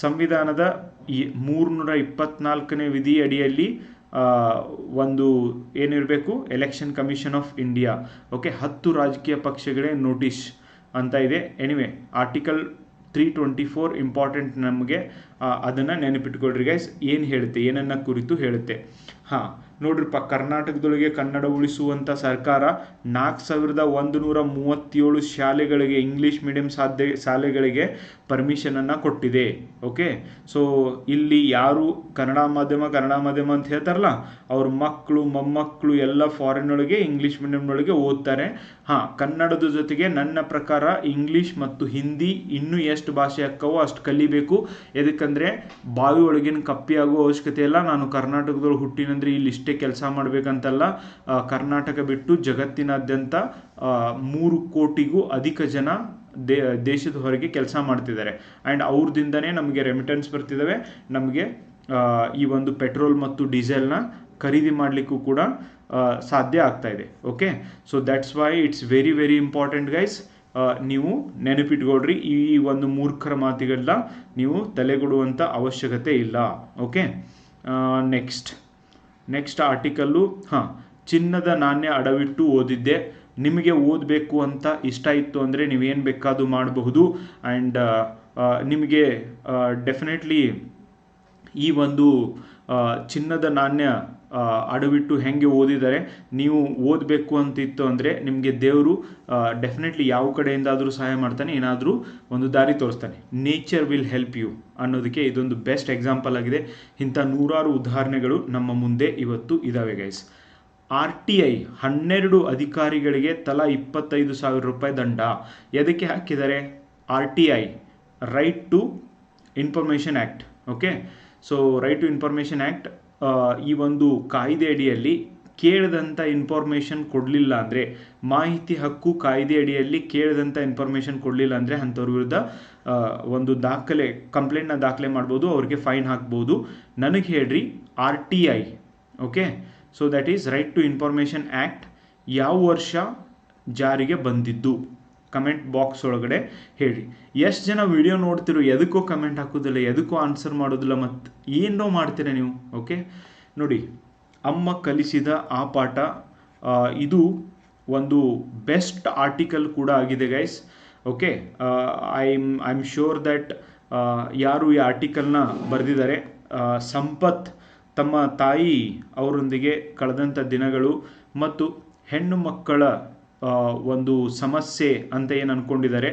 ಸಂವಿಧಾನದ 324ನೇ ವಿಧಿ ಅಡಿಯಲ್ಲಿ ಒಂದು ಏನಿರಬೇಕು, election commission of India. Okay, 10 ರಾಜಕೀಯ ಪಕ್ಷಗಳೇ ನೋಟಿಸ್ ಅಂತ ಇದೆ. ಎನಿವೆ, ಆರ್ಟಿಕಲ್ 324 ಇಂಪಾರ್ಟೆಂಟ್ ನಮಗೆ, ಅದನ್ನು ನೆನಪಿಟ್ಕೊಳ್ರಿ ಗೈಸ್. ಏನು ಹೇಳುತ್ತೆ, ಏನನ್ನ ಕುರಿತು ಹೇಳುತ್ತೆ. ಹಾಂ, ನೋಡ್ರಿಪ್ಪ, ಕರ್ನಾಟಕದೊಳಗೆ ಕನ್ನಡ ಉಳಿಸುವಂಥ ಸರ್ಕಾರ 4137 ಶಾಲೆಗಳಿಗೆ, ಇಂಗ್ಲೀಷ್ ಮೀಡಿಯಂ ಶಾಲೆಗಳಿಗೆ ಪರ್ಮಿಷನನ್ನು ಕೊಟ್ಟಿದೆ. ಓಕೆ, ಸೊ ಇಲ್ಲಿ ಯಾರು ಕನ್ನಡ ಮಾಧ್ಯಮ ಅಂತ ಹೇಳ್ತಾರಲ್ಲ, ಅವ್ರ ಮಕ್ಕಳು ಮೊಮ್ಮಕ್ಕಳು ಎಲ್ಲ ಫಾರಿನ್ನೊಳಗೆ ಇಂಗ್ಲೀಷ್ ಮೀಡಿಯಂನೊಳಗೆ ಓದ್ತಾರೆ. ಹಾಂ, ಕನ್ನಡದ ಜೊತೆಗೆ ನನ್ನ ಪ್ರಕಾರ ಇಂಗ್ಲೀಷ್ ಮತ್ತು ಹಿಂದಿ ಇನ್ನೂ ಎಷ್ಟು ಭಾಷೆ ಅಕ್ಕವೋ ಅಷ್ಟು ಕಲಿಬೇಕು. ಎದಕ್ಕಂದರೆ ಬಾವಿ ಒಳಗಿನ ಕಪ್ಪಿ ಆಗೋ ಅವಶ್ಯಕತೆ ಇಲ್ಲ. ನಾನು ಕರ್ನಾಟಕದೊಳಗೆ ಹುಟ್ಟಿನಂದ್ರೆ ಇಲ್ಲಿ ಇಷ್ಟೇ ಕೆಲಸ ಮಾಡಬೇಕಂತಲ್ಲ. ಕರ್ನಾಟಕ ಬಿಟ್ಟು ಜಗತ್ತಿನಾದ್ಯಂತ 3 ಕೋಟಿಗೂ ಅಧಿಕ ಜನ ದೇಶದ ಹೊರಗೆ ಕೆಲಸ ಮಾಡ್ತಿದ್ದಾರೆ. ಆ್ಯಂಡ್ ಅವ್ರದಿಂದನೇ ನಮಗೆ ರೆಮಿಟೆನ್ಸ್ ಬರ್ತಿದ್ದಾವೆ. ನಮಗೆ ಈ ಒಂದು ಪೆಟ್ರೋಲ್ ಮತ್ತು ಡೀಸೆಲ್ನ ಖರೀದಿ ಮಾಡಲಿಕ್ಕೂ ಕೂಡ ಸಾಧ್ಯ ಆಗ್ತಾ ಇದೆ. Okay, so that's why it's very very important guys. ನೀವು ನೆನಪಿಟ್ಕೊಳ್ರಿ. ಈ ಒಂದು ಮೂರ್ಖರ ಮಾತುಗಳನ್ನ ನೀವು ತಲೆಗೊಡುವಂಥ ಅವಶ್ಯಕತೆ ಇಲ್ಲ. Okay, next article. ಚಿನ್ನದ ನಾಣ್ಯ ಅಡವಿಟ್ಟು ಓದಿದ್ದೆ. ನಿಮಗೆ ಓದಬೇಕು ಅಂತ ಇಷ್ಟ ಇತ್ತು ಅಂದರೆ ನೀವೇನು ಬೇಕಾದರೂ ಮಾಡಬಹುದು. ಆ್ಯಂಡ್ ನಿಮಗೆ ಡೆಫಿನೆಟ್ಲಿ ಈ ಒಂದು ಚಿನ್ನದ ನಾಣ್ಯ ಅಡವಿಟ್ಟು ಹೆಂಗೆ ಓದಿದ್ದಾರೆ ನೀವು ಓದಬೇಕು ಅಂತಿತ್ತು ಅಂದರೆ ನಿಮಗೆ ದೇವರು ಡೆಫಿನೆಟ್ಲಿ ಯಾವ ಕಡೆಯಿಂದಾದರೂ ಸಹಾಯ ಮಾಡ್ತಾನೆ, ಏನಾದರೂ ಒಂದು ದಾರಿ ತೋರಿಸ್ತಾನೆ. ನೇಚರ್ ವಿಲ್ ಹೆಲ್ಪ್ ಯು ಅನ್ನೋದಕ್ಕೆ ಇದೊಂದು ಬೆಸ್ಟ್ ಎಕ್ಸಾಂಪಲ್ ಆಗಿದೆ. ಇಂಥ ನೂರಾರು ಉದಾಹರಣೆಗಳು ನಮ್ಮ ಮುಂದೆ ಇವತ್ತು ಇದ್ದಾವೆ ಗೈಸ್. RTI 12 ಅಧಿಕಾರಿಗಳಿಗೆ ತಲಾ 25,000 ರೂಪಾಯಿ ದಂಡ. ಎದಕ್ಕೆ ಹಾಕಿದ್ದಾರೆ? RTI, right to information act. Okay, so right to information act ಈ ಒಂದು ಕಾಯ್ದೆ ಅಡಿಯಲ್ಲಿ ಕೇಳಿದಂಥ ಇನ್ಫಾರ್ಮೇಷನ್ ಕೊಡಲಿಲ್ಲ ಅಂದರೆ, ಮಾಹಿತಿ ಹಕ್ಕು ಕಾಯ್ದೆ ಅಡಿಯಲ್ಲಿ ಕೇಳಿದಂಥ ಇನ್ಫಾರ್ಮೇಷನ್ ಕೊಡಲಿಲ್ಲ ಅಂದರೆ ಅಂಥವ್ರ ವಿರುದ್ಧ ಒಂದು ಕಂಪ್ಲೇಂಟ್ನ ದಾಖಲೆ ಮಾಡ್ಬೋದು, ಅವ್ರಿಗೆ ಫೈನ್ ಹಾಕ್ಬೋದು. ನನಗೆ ಹೇಳ್ರಿ RTI, okay, so that is right to information act ಯಾವ ವರ್ಷ ಜಾರಿಗೆ ಬಂದಿದ್ದು? ಕಮೆಂಟ್ ಬಾಕ್ಸ್ ಒಳಗಡೆ ಹೇಳಿ. ಎಷ್ಟು ಜನ ವಿಡಿಯೋ ನೋಡ್ತಿರೋ ಎದಕ್ಕೋ ಕಮೆಂಟ್ ಹಾಕೋದಿಲ್ಲ, ಎದಕ್ಕೋ ಆನ್ಸರ್ ಮಾಡೋದಿಲ್ಲ, ಮತ್ತು ಏನೋ ಮಾಡ್ತೀರ ನೀವು. ಓಕೆ ನೋಡಿ, ಅಮ್ಮ ಕಲಿಸಿದ ಆ ಪಾಠ ಇದು ಒಂದು ಬೆಸ್ಟ್ ಆರ್ಟಿಕಲ್ ಕೂಡ ಆಗಿದೆ guys. Okay, I am sure that ಯಾರು ಈ ಆರ್ಟಿಕಲ್ನ ಬರೆದಿದ್ದಾರೆ ಸಂಪತ್ ತಮ್ಮ ತಾಯಿ ಅವರೊಂದಿಗೆ ಕಳೆದಂಥ ದಿನಗಳು ಮತ್ತು ಹೆಣ್ಣು ಮಕ್ಕಳ ಒಂದು ಸಮಸ್ಯೆ ಅಂತ ಏನು ಅಂದ್ಕೊಂಡಿದ್ದಾರೆ,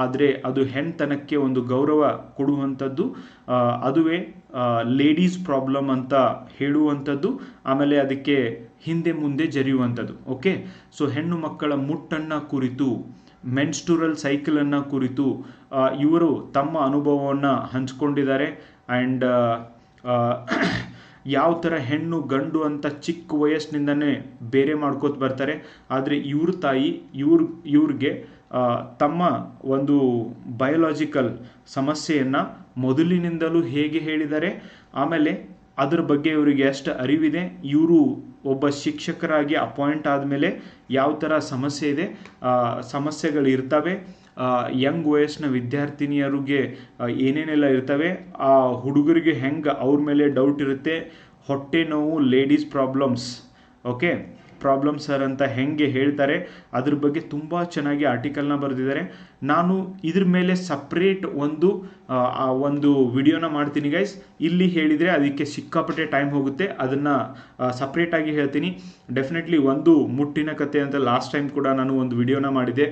ಆದರೆ ಅದು ಹೆಣ್ತನಕ್ಕೆ ಒಂದು ಗೌರವ ಕೊಡುವಂಥದ್ದು, ಅದುವೇ ಲೇಡೀಸ್ ಪ್ರಾಬ್ಲಮ್ ಅಂತ ಹೇಳುವಂಥದ್ದು, ಆಮೇಲೆ ಅದಕ್ಕೆ ಹಿಂದೆ ಮುಂದೆ ಜರಿಯುವಂಥದ್ದು. ಓಕೆ, ಸೊ ಹೆಣ್ಣು ಮಕ್ಕಳ ಮುಟ್ಟನ್ನು ಕುರಿತು, ಮೆನ್ಸ್ಟುರಲ್ ಸೈಕಲನ್ನು ಕುರಿತು ಇವರು ತಮ್ಮ ಅನುಭವವನ್ನು ಹಂಚ್ಕೊಂಡಿದ್ದಾರೆ. ಆ್ಯಂಡ್ ಯಾವ ಥರ ಹೆಣ್ಣು ಗಂಡು ಅಂತ ಚಿಕ್ಕ ವಯಸ್ಸಿನಿಂದನೇ ಬೇರೆ ಮಾಡ್ಕೋತ ಬರ್ತಾರೆ, ಆದರೆ ಇವ್ರ ತಾಯಿ ಇವ್ರಿಗೆ ತಮ್ಮ ಒಂದು ಬಯೋಲಾಜಿಕಲ್ ಸಮಸ್ಯೆಯನ್ನು ಮೊದಲಿನಿಂದಲೂ ಹೇಗೆ ಹೇಳಿದ್ದಾರೆ, ಆಮೇಲೆ ಅದರ ಬಗ್ಗೆ ಇವರಿಗೆ ಎಷ್ಟು ಅರಿವಿದೆ, ಇವರು ಒಬ್ಬ ಶಿಕ್ಷಕರಾಗಿ ಅಪಾಯಿಂಟ್ ಆದಮೇಲೆ ಯಾವ ಥರ ಸಮಸ್ಯೆ ಇದೆ, ಸಮಸ್ಯೆಗಳು ಇರ್ತವೆ, ಯಂಗ್ ವಯಸ್ಸಿನ ವಿದ್ಯಾರ್ಥಿನಿಯರಿಗೆ ಏನೇನೆಲ್ಲ ಇರ್ತವೆ, ಆ ಹುಡುಗರಿಗೆ ಹೆಂಗೆ ಅವ್ರ ಮೇಲೆ ಡೌಟ್ ಇರುತ್ತೆ, ಹೊಟ್ಟೆ ನೋವು, ladies problems, okay problem sir ಅಂತ ಹೆಂಗೆ ಹೇಳ್ತಾರೆ, ಅದ್ರ ಬಗ್ಗೆ ತುಂಬ ಚೆನ್ನಾಗಿ ಆರ್ಟಿಕಲ್ನ ಬರೆದಿದ್ದಾರೆ. ನಾನು ಇದ್ರ ಮೇಲೆ ಸಪ್ರೇಟ್ ಒಂದು ವಿಡಿಯೋನ ಮಾಡ್ತೀನಿ ಗೈಸ್. ಇಲ್ಲಿ ಹೇಳಿದರೆ ಅದಕ್ಕೆ ಸಿಕ್ಕಾಪಟ್ಟೆ ಟೈಮ್ ಹೋಗುತ್ತೆ, ಅದನ್ನು ಸಪ್ರೇಟಾಗಿ ಹೇಳ್ತೀನಿ. ಡೆಫಿನೆಟ್ಲಿ ಒಂದು ಮುಟ್ಟಿನ ಕತೆ ಅಂತ ಲಾಸ್ಟ್ ಟೈಮ್ ಕೂಡ ನಾನು ಒಂದು ವಿಡಿಯೋನ ಮಾಡಿದೆ.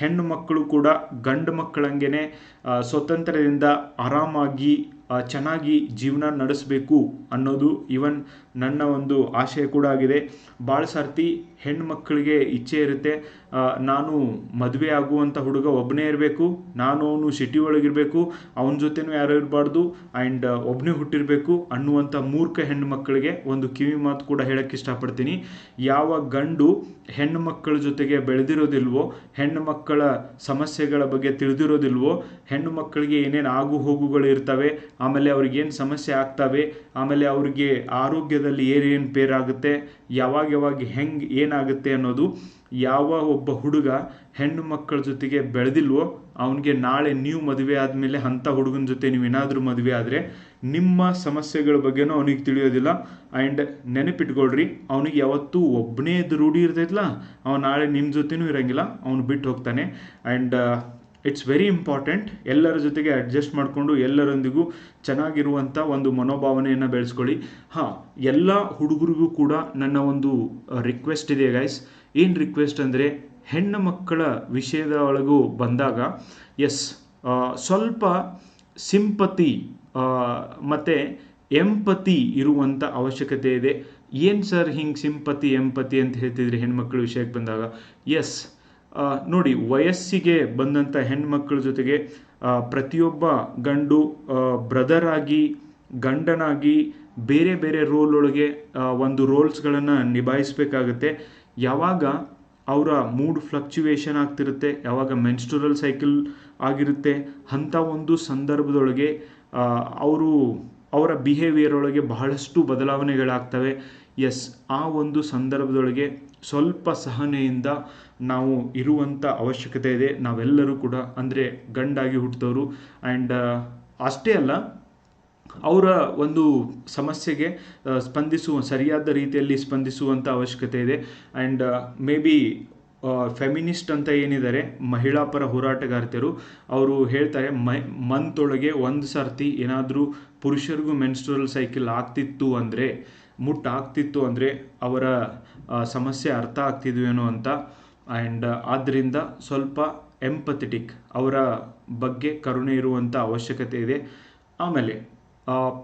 ಹೆಣ್ಣು ಮಕ್ಕಳು ಕೂಡ ಗಂಡು ಮಕ್ಕಳಂಗೆ ಸ್ವತಂತ್ರದಿಂದ ಆರಾಮಾಗಿ ಚೆನ್ನಾಗಿ ಜೀವನ ನಡೆಸಬೇಕು ಅನ್ನೋದು ಇವನ್ ನನ್ನ ಒಂದು ಆಶಯ ಕೂಡ ಆಗಿದೆ. ಭಾಳ ಸರ್ತಿ ಹೆಣ್ಣು ಮಕ್ಕಳಿಗೆ ಇಚ್ಛೆ ಇರುತ್ತೆ, ನಾನು ಮದುವೆ ಆಗುವಂಥ ಹುಡುಗ ಒಬ್ಬನೇ ಇರಬೇಕು, ನಾನು ಅವನು ಸಿಟಿ ಒಳಗಿರಬೇಕು, ಅವನ ಜೊತೆನೂ ಯಾರು ಇರಬಾರ್ದು, ಆ್ಯಂಡ್ ಒಬ್ಬನೇ ಹುಟ್ಟಿರಬೇಕು ಅನ್ನುವಂಥ ಮೂರ್ಖ ಹೆಣ್ಣು ಮಕ್ಕಳಿಗೆ ಒಂದು ಕಿವಿ ಮಾತು ಕೂಡ ಹೇಳೋಕ್ಕೆ ಇಷ್ಟಪಡ್ತೀನಿ. ಯಾವ ಗಂಡು ಹೆಣ್ಣು ಮಕ್ಕಳ ಜೊತೆಗೆ ಬೆಳೆದಿರೋದಿಲ್ವೋ, ಹೆಣ್ಣು ಮಕ್ಕಳ ಸಮಸ್ಯೆಗಳ ಬಗ್ಗೆ ತಿಳಿದಿರೋದಿಲ್ವೋ, ಹೆಣ್ಣು ಮಕ್ಕಳಿಗೆ ಏನೇನು ಆಗು ಹೋಗುಗಳು ಇರ್ತವೆ, ಆಮೇಲೆ ಅವ್ರಿಗೇನು ಸಮಸ್ಯೆ ಆಗ್ತವೆ, ಆಮೇಲೆ ಅವ್ರಿಗೆ ಆರೋಗ್ಯದಲ್ಲಿ ಏನೇನು ಪೇರಾಗುತ್ತೆ, ಯಾವಾಗ ಹೆಂಗೆ ಏನಾಗುತ್ತೆ ಅನ್ನೋದು ಯಾವ ಒಬ್ಬ ಹುಡುಗ ಹೆಣ್ಣು ಮಕ್ಕಳ ಜೊತೆಗೆ ಬೆಳೆದಿಲ್ವೋ ಅವನಿಗೆ ನಾಳೆ ನೀವು ಮದುವೆ ಆದಮೇಲೆ ಅಂಥ ಹುಡುಗನ ಜೊತೆ ನೀವು ಏನಾದರೂ ಮದುವೆ ಆದರೆ ನಿಮ್ಮ ಸಮಸ್ಯೆಗಳ ಬಗ್ಗೆನೂ ಅವನಿಗೆ ತಿಳಿಯೋದಿಲ್ಲ. ಆ್ಯಂಡ್ ನೆನಪಿಟ್ಕೊಳ್ರಿ, ಅವನಿಗೆ ಯಾವತ್ತೂ ಒಬ್ಬನೇ ರೂಢಿ ಇರ್ತೈತಲ್ಲ, ಅವನು ನಾಳೆ ನಿಮ್ಮ ಜೊತೆನೂ ಇರೋಂಗಿಲ್ಲ, ಅವನು ಬಿಟ್ಟು ಹೋಗ್ತಾನೆ. ಆ್ಯಂಡ್ ಇಟ್ಸ್ ವೆರಿ ಇಂಪಾರ್ಟೆಂಟ್, ಎಲ್ಲರ ಜೊತೆಗೆ ಅಡ್ಜಸ್ಟ್ ಮಾಡಿಕೊಂಡು ಎಲ್ಲರೊಂದಿಗೂ ಚೆನ್ನಾಗಿರುವಂಥ ಒಂದು ಮನೋಭಾವನೆಯನ್ನು ಬೆಳೆಸ್ಕೊಳ್ಳಿ. ಎಲ್ಲ ಹುಡುಗರಿಗೂ ಕೂಡ ನನ್ನ ಒಂದು ರಿಕ್ವೆಸ್ಟ್ ಇದೆ ಗೈಸ್. ಏನು ರಿಕ್ವೆಸ್ಟ್ ಅಂದರೆ, ಹೆಣ್ಣು ಮಕ್ಕಳ ವಿಷಯದ ಒಳಗೂ ಬಂದಾಗ ಸ್ವಲ್ಪ ಸಿಂಪತಿ ಮತ್ತು ಎಂಪತಿ ಇರುವಂಥ ಅವಶ್ಯಕತೆ ಇದೆ. ಏನು ಸರ್ ಹಿಂಗೆ ಸಿಂಪತಿ ಎಂಪತಿ ಅಂತ ಹೇಳ್ತಿದ್ರಿ ಹೆಣ್ಮಕ್ಳ ವಿಷಯಕ್ಕೆ ಬಂದಾಗ? ನೋಡಿ, ವಯಸ್ಸಿಗೆ ಬಂದಂಥ ಹೆಣ್ಮಕ್ಳ ಜೊತೆಗೆ ಪ್ರತಿಯೊಬ್ಬ ಗಂಡು ಬ್ರದರ್ ಆಗಿ, ಗಂಡನಾಗಿ ಬೇರೆ ಬೇರೆ ರೋಲ್ ಒಳಗೆ ಒಂದು ರೋಲ್ಸ್ಗಳನ್ನು ನಿಭಾಯಿಸಬೇಕಾಗುತ್ತೆ. ಯಾವಾಗ ಅವರ ಮೂಡ್ ಫ್ಲಕ್ಚುವೇಷನ್ ಆಗ್ತಿರುತ್ತೆ, ಯಾವಾಗ ಮೆನ್ಸ್ಟುರಲ್ ಸೈಕಲ್ ಆಗಿರುತ್ತೆ, ಅಂಥ ಒಂದು ಸಂದರ್ಭದೊಳಗೆ ಅವರ ಬಿಹೇವಿಯರ್ ಒಳಗೆ ಬಹಳಷ್ಟು ಬದಲಾವಣೆಗಳಾಗ್ತವೆ. ಎಸ್, ಆ ಒಂದು ಸಂದರ್ಭದೊಳಗೆ ಸ್ವಲ್ಪ ಸಹನೆಯಿಂದ ನಾವು ಇರುವಂಥ ಅವಶ್ಯಕತೆ ಇದೆ ನಾವೆಲ್ಲರೂ ಕೂಡ. ಅಂದರೆ ಗಂಡಾಗಿ ಹುಟ್ಟಿದವರು ಆ್ಯಂಡ್ ಅಷ್ಟೇ ಅಲ್ಲ, ಅವರ ಒಂದು ಸಮಸ್ಯೆಗೆ ಸರಿಯಾದ ರೀತಿಯಲ್ಲಿ ಸ್ಪಂದಿಸುವಂಥ ಅವಶ್ಯಕತೆ ಇದೆ. ಆ್ಯಂಡ್ ಮೇ ಬಿ ಫೆಮಿನಿಸ್ಟ್ ಅಂತ ಏನಿದ್ದಾರೆ, ಮಹಿಳಾ ಪರ ಹೋರಾಟಗಾರ್ತಿಯರು, ಅವರು ಹೇಳ್ತಾರೆ ಮಂತೊಳಗೆ ಒಂದು ಸರ್ತಿ ಏನಾದರೂ ಪುರುಷರಿಗೂ ಮೆನ್ಸ್ಟ್ರುವಲ್ ಸೈಕಲ್ ಆಗ್ತಿತ್ತು ಅಂದರೆ, ಮುಟ್ಟಾಗ್ತಿತ್ತು ಅಂದರೆ ಅವರ ಸಮಸ್ಯೆ ಅರ್ಥ ಆಗ್ತಿದ್ವೇನೋ ಅಂತ. ಆ್ಯಂಡ್ ಆದ್ದರಿಂದ ಸ್ವಲ್ಪ ಎಂಪಥೆಟಿಕ್, ಅವರ ಬಗ್ಗೆ ಕರುಣೆ ಇರುವಂಥ ಅವಶ್ಯಕತೆ ಇದೆ. ಆಮೇಲೆ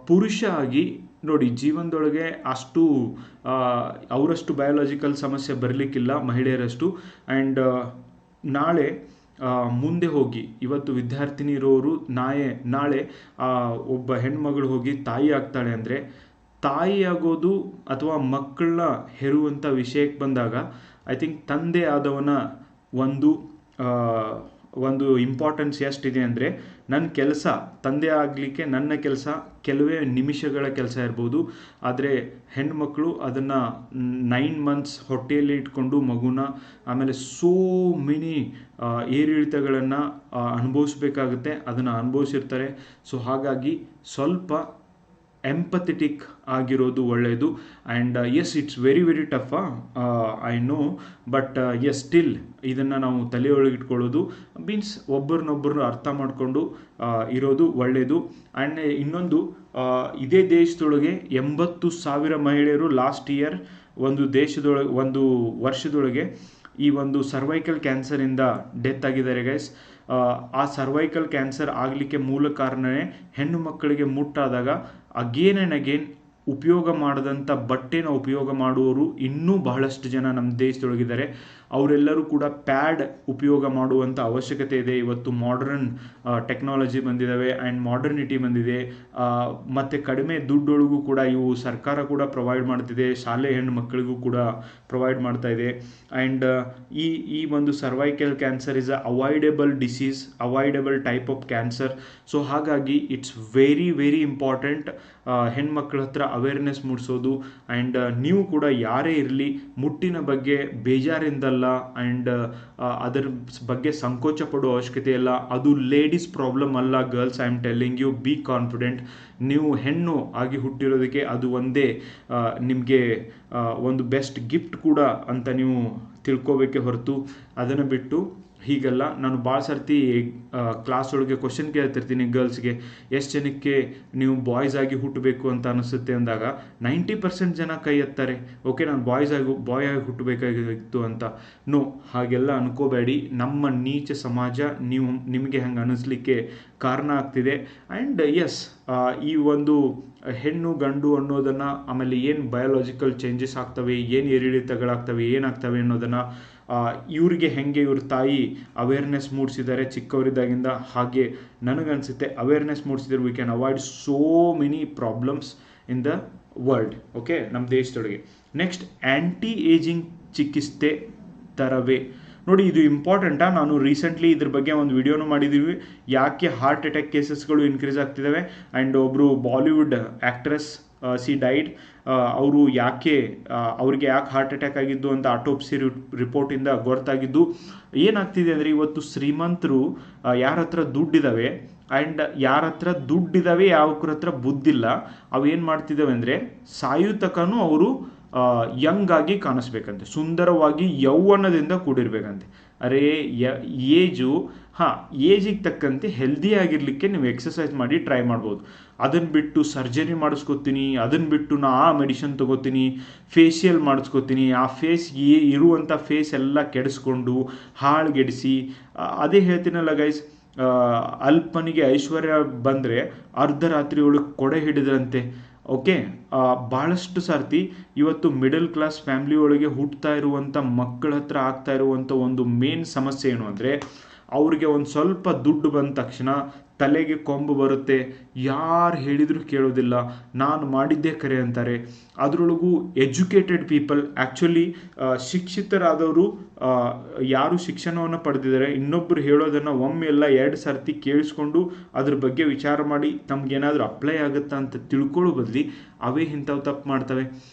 ಪುರುಷ ಆಗಿ ನೋಡಿ, ಜೀವನದೊಳಗೆ ಅಷ್ಟು ಅವರಷ್ಟು ಬಯೋಲಾಜಿಕಲ್ ಸಮಸ್ಯೆ ಬರಲಿಕ್ಕಿಲ್ಲ ಮಹಿಳೆಯರಷ್ಟು. ಆ್ಯಂಡ್ ನಾಳೆ ಮುಂದೆ ಹೋಗಿ, ಇವತ್ತು ವಿದ್ಯಾರ್ಥಿನಿ ಇರೋರು ನಾಳೆ ಒಬ್ಬ ಹೆಣ್ಮಗಳು ಹೋಗಿ ತಾಯಿ ಆಗ್ತಾಳೆ ಅಂದರೆ, ತಾಯಿ ಆಗೋದು ಅಥವಾ ಮಕ್ಕಳನ್ನ ಹೆರುವಂಥ ವಿಷಯಕ್ಕೆ ಬಂದಾಗ ಐ ಥಿಂಕ್ ತಂದೆ ಆದವನ ಒಂದು ಇಂಪಾರ್ಟೆನ್ಸ್ ಎಷ್ಟಿದೆ ಅಂದರೆ, ನನ್ನ ಕೆಲಸ ತಂದೆ ಆಗಲಿಕ್ಕೆ ನನ್ನ ಕೆಲಸ ಕೆಲವೇ ನಿಮಿಷಗಳ ಕೆಲಸ ಇರ್ಬೋದು, ಆದರೆ ಹೆಣ್ಮಕ್ಳು ಅದನ್ನು 9 months ಹೊಟ್ಟೆಯಲ್ಲಿ ಇಟ್ಕೊಂಡು ಮಗುನ, ಆಮೇಲೆ ಸೋ ಮೆನಿ ಏರಿಳಿತಗಳನ್ನು ಅನುಭವಿಸ್ಬೇಕಾಗುತ್ತೆ, ಅದನ್ನು ಅನುಭವಿಸಿರ್ತಾರೆ. ಸೊ ಹಾಗಾಗಿ ಸ್ವಲ್ಪ ಎಂಪಥೆಟಿಕ್ ಆಗಿರೋದು ಒಳ್ಳೆಯದು. And yes, it's very very tough, I know, but yes still ಇದನ್ನು ನಾವು ತಲೆಯೊಳಗೆ ಇಟ್ಕೊಳ್ಳೋದು ಮೀನ್ಸ್ ಒಬ್ಬರನ್ನೊಬ್ಬರು ಅರ್ಥ ಮಾಡಿಕೊಂಡು ಇರೋದು ಒಳ್ಳೆಯದು. ಆ್ಯಂಡ್ ಇನ್ನೊಂದು, ಇದೇ ದೇಶದೊಳಗೆ 80,000 ಮಹಿಳೆಯರು ಲಾಸ್ಟ್ ಇಯರ್ ಒಂದು ವರ್ಷದೊಳಗೆ ಈ ಒಂದು ಸರ್ವೈಕಲ್ ಕ್ಯಾನ್ಸರಿಂದ ಡೆತ್ ಆಗಿದ್ದಾರೆ ಗೈಸ್. ಆ ಸರ್ವೈಕಲ್ ಕ್ಯಾನ್ಸರ್ ಆಗಲಿಕ್ಕೆ ಮೂಲ ಕಾರಣವೇ ಹೆಣ್ಣು ಮಕ್ಕಳಿಗೆ ಮುಟ್ಟಾದಾಗ ಅಗೇನ್ ಆ್ಯಂಡ್ ಅಗೇನ್ ಉಪಯೋಗ ಮಾಡದಂಥ ಬಟ್ಟೆನ ಉಪಯೋಗ ಮಾಡುವವರು ಇನ್ನೂ ಬಹಳಷ್ಟು ಜನ ನಮ್ಮ ದೇಶದೊಳಗಿದ್ದಾರೆ. ಅವರೆಲ್ಲರೂ ಕೂಡ ಪ್ಯಾಡ್ ಉಪಯೋಗ ಮಾಡುವಂಥ ಅವಶ್ಯಕತೆ ಇದೆ. ಇವತ್ತು ಮಾಡರ್ನ್ ಟೆಕ್ನಾಲಜಿ ಬಂದಿದ್ದಾವೆ ಆ್ಯಂಡ್ ಮಾಡರ್ನಿಟಿ ಬಂದಿದೆ. ಮತ್ತು ಕಡಿಮೆ ದುಡ್ಡೊಳಗೂ ಕೂಡ ಇವು ಸರ್ಕಾರ ಕೂಡ ಪ್ರೊವೈಡ್ ಮಾಡ್ತಿದೆ, ಶಾಲೆ ಹೆಣ್ಣು ಮಕ್ಕಳಿಗೂ ಕೂಡ ಪ್ರೊವೈಡ್ ಮಾಡ್ತಾ ಇದೆ. ಆ್ಯಂಡ್ ಈ ಒಂದು cervical cancer is avoidable disease, avoidable type of cancer. So ಹಾಗಾಗಿ ಇಟ್ಸ್ ವೆರಿ ವೆರಿ ಇಂಪಾರ್ಟೆಂಟ್ ಹೆಣ್ಮಕ್ಳ ಹತ್ರ ಅವೇರ್ನೆಸ್ ಮೂಡಿಸೋದು. ಆ್ಯಂಡ್ ನೀವು ಕೂಡ ಯಾರೇ ಇರಲಿ ಮುಟ್ಟಿನ ಬಗ್ಗೆ ಬೇಜಾರಿಂದಲ್ಲ ಆ್ಯಂಡ್ ಅದರ ಬಗ್ಗೆ ಸಂಕೋಚ ಪಡೋ ಅವಶ್ಯಕತೆ ಇಲ್ಲ. ಅದು ಲೇಡೀಸ್ ಪ್ರಾಬ್ಲಮ್ ಅಲ್ಲ girls, I am telling you, be confident. ನೀವು ಹೆಣ್ಣು ಆಗಿ ಹುಟ್ಟಿರೋದಕ್ಕೆ ಅದು ಒಂದೇ ನಿಮಗೆ ಒಂದು ಬೆಸ್ಟ್ ಗಿಫ್ಟ್ ಕೂಡ ಅಂತ ನೀವು ತಿಳ್ಕೊಬೇಕೇ ಹೊರತು ಅದನ್ನು ಬಿಟ್ಟು ಹೀಗೆಲ್ಲ. ನಾನು ಭಾಳ ಸರ್ತಿ ಕ್ಲಾಸ್ ಒಳಗೆ ಕ್ವಶನ್ ಕೇಳ್ತಿರ್ತೀನಿ ಗರ್ಲ್ಸ್ಗೆ, ಎಷ್ಟು ಜನಕ್ಕೆ ನೀವು ಬಾಯ್ಸ್ ಆಗಿ ಹುಟ್ಟಬೇಕು ಅಂತ ಅನಿಸುತ್ತೆ ಅಂದಾಗ 90% ಜನ ಕೈ ಎತ್ತಾರೆ, ಓಕೆ ನಾನು ಬಾಯ್ ಆಗಿ ಹುಟ್ಟಬೇಕಾಗಿತ್ತು ಅಂತ. ನೋ, ಹಾಗೆಲ್ಲ ಅನ್ಕೋಬೇಡಿ. ನಮ್ಮ ನೀಚ ಸಮಾಜ ನಿಮಗೆ ಹಂಗೆ ಅನ್ನಿಸ್ಲಿಕ್ಕೆ ಕಾರಣ ಆಗ್ತಿದೆ. ಆ್ಯಂಡ್ ಎಸ್, ಈ ಒಂದು ಹೆಣ್ಣು ಗಂಡು ಅನ್ನೋದನ್ನು, ಆಮೇಲೆ ಏನು ಬಯೋಲಾಜಿಕಲ್ ಚೇಂಜಸ್ ಆಗ್ತವೆ, ಏನು ಏರಿಳಿತಗಳಾಗ್ತವೆ, ಏನಾಗ್ತವೆ ಅನ್ನೋದನ್ನು ಇವ್ರಿಗೆ ಹೆಂಗೆ ಇವ್ರ ತಾಯಿ ಅವೇರ್ನೆಸ್ ಮೂಡಿಸಿದ್ದಾರೆ ಚಿಕ್ಕವರಿದ್ದಾಗಿಂದ, ಹಾಗೆ ನನಗನ್ಸುತ್ತೆ ಅವೇರ್ನೆಸ್ ಮೂಡಿಸಿದ್ರೆ we can avoid so many problems in the world. Okay, ನಮ್ಮ ದೇಶದೊಳಗೆ. ನೆಕ್ಸ್ಟ್, ಆ್ಯಂಟಿ ಏಜಿಂಗ್ ಚಿಕಿತ್ಸೆ ತರವೇ. ನೋಡಿ, ಇದು ಇಂಪಾರ್ಟೆಂಟಾ. ನಾನು ರೀಸೆಂಟ್ಲಿ ಇದ್ರ ಬಗ್ಗೆ ಒಂದು ವಿಡಿಯೋನು ಮಾಡಿದ್ದೀವಿ, ಯಾಕೆ ಹಾರ್ಟ್ ಅಟ್ಯಾಕ್ ಕೇಸಸ್ಗಳು ಇನ್ಕ್ರೀಸ್ ಆಗ್ತಿದ್ದಾವೆ. ಆ್ಯಂಡ್ ಒಬ್ಬರು ಬಾಲಿವುಡ್ ಆ್ಯಕ್ಟ್ರೆಸ್ ಸಿ ಡೈಡ್, ಅವ್ರಿಗೆ ಯಾಕೆ ಹಾರ್ಟ್ ಅಟ್ಯಾಕ್ ಆಗಿದ್ದು ಅಂತ ಆಟೋಪ್ಸಿ ರಿಪೋರ್ಟಿಂದ ಗೊತ್ತಾಗಿದ್ದು. ಏನಾಗ್ತಿದೆ ಅಂದರೆ, ಇವತ್ತು ಶ್ರೀಮಂತರು ಯಾರ ಹತ್ರ ದುಡ್ಡಿದ್ದಾವೆ ಆ್ಯಂಡ್ ಯಾರ ಹತ್ರ ದುಡ್ಡಿದ್ದಾವೆ, ಯಾವ್ರ ಹತ್ರ ಬುದ್ಧಿಲ್ಲ, ಅವೇನು ಮಾಡ್ತಿದ್ದಾವೆ ಅಂದರೆ ಸಾಯುತಕನೂ ಅವರು ಯಂಗ್ ಆಗಿ ಕಾಣಿಸ್ಬೇಕಂತೆ, ಸುಂದರವಾಗಿ ಯೌವನದಿಂದ ಕೂಡಿರ್ಬೇಕಂತೆ. ಅರೇ ಏಜಿಗೆ ತಕ್ಕಂತೆ ಹೆಲ್ದಿ ಆಗಿರಲಿಕ್ಕೆ ನೀವು ಎಕ್ಸಸೈಸ್ ಮಾಡಿ ಟ್ರೈ ಮಾಡ್ಬೋದು. ಅದನ್ನು ಬಿಟ್ಟು ಸರ್ಜರಿ ಮಾಡಿಸ್ಕೊತೀನಿ, ಅದನ್ನು ಬಿಟ್ಟು ಆ ಮೆಡಿಷನ್ ತೊಗೋತೀನಿ, ಫೇಶಿಯಲ್ ಮಾಡಿಸ್ಕೊತೀನಿ, ಆ ಇರುವಂಥ ಫೇಸ್ ಎಲ್ಲ ಕೆಡಿಸ್ಕೊಂಡು ಹಾಳ್ಗೆಡಿಸಿ, ಅದೇ ಹೇಳ್ತೀನಲ್ಲ ಗೈಸ್, ಅಲ್ಪನಿಗೆ ಐಶ್ವರ್ಯ ಬಂದರೆ ಅರ್ಧರಾತ್ರಿ ಒಳಗೆ ಕೊಡೆ ಹಿಡಿದ್ರಂತೆ. ಓಕೆ, ಭಾಳಷ್ಟು ಸರ್ತಿ ಇವತ್ತು ಮಿಡಲ್ ಕ್ಲಾಸ್ ಫ್ಯಾಮಿಲಿ ಒಳಗೆ ಹುಟ್ಟುತ್ತಾ ಇರುವಂಥ ಮಕ್ಕಳ ಹತ್ರ ಆಗ್ತಾ ಇರುವಂಥ ಒಂದು ಮೇನ್ ಸಮಸ್ಯೆ ಏನು ಅಂದರೆ, ಅವ್ರಿಗೆ ಒಂದು ಸ್ವಲ್ಪ ದುಡ್ಡು ಬಂದ ತಕ್ಷಣ ತಲೆಗೆ ಕೊಂಬು ಬರುತ್ತೆ, ಯಾರು ಹೇಳಿದರೂ ಕೇಳೋದಿಲ್ಲ, ನಾನು ಮಾಡಿದ್ದೇ ಕರೆ ಅಂತಾರೆ. ಅದರೊಳಗೂ ಎಜುಕೇಟೆಡ್ ಪೀಪಲ್, ಆ್ಯಕ್ಚುಲಿ ಶಿಕ್ಷಿತರಾದವರು, ಯಾರು ಶಿಕ್ಷಣವನ್ನು ಪಡೆದಿದ್ದಾರೆ ಇನ್ನೊಬ್ಬರು ಹೇಳೋದನ್ನು ಒಮ್ಮೆ ಎಲ್ಲ 2 ಸರ್ತಿ ಕೇಳಿಸ್ಕೊಂಡು ಅದ್ರ ಬಗ್ಗೆ ವಿಚಾರ ಮಾಡಿ ತಮ್ಗೇನಾದರೂ ಅಪ್ಲೈ ಆಗುತ್ತಾ ಅಂತ ತಿಳ್ಕೊಳ್ಳೋ ಬದಲಿ ಅವೇ ಇಂಥವು ತಪ್ಪು ಮಾಡ್ತವೆ.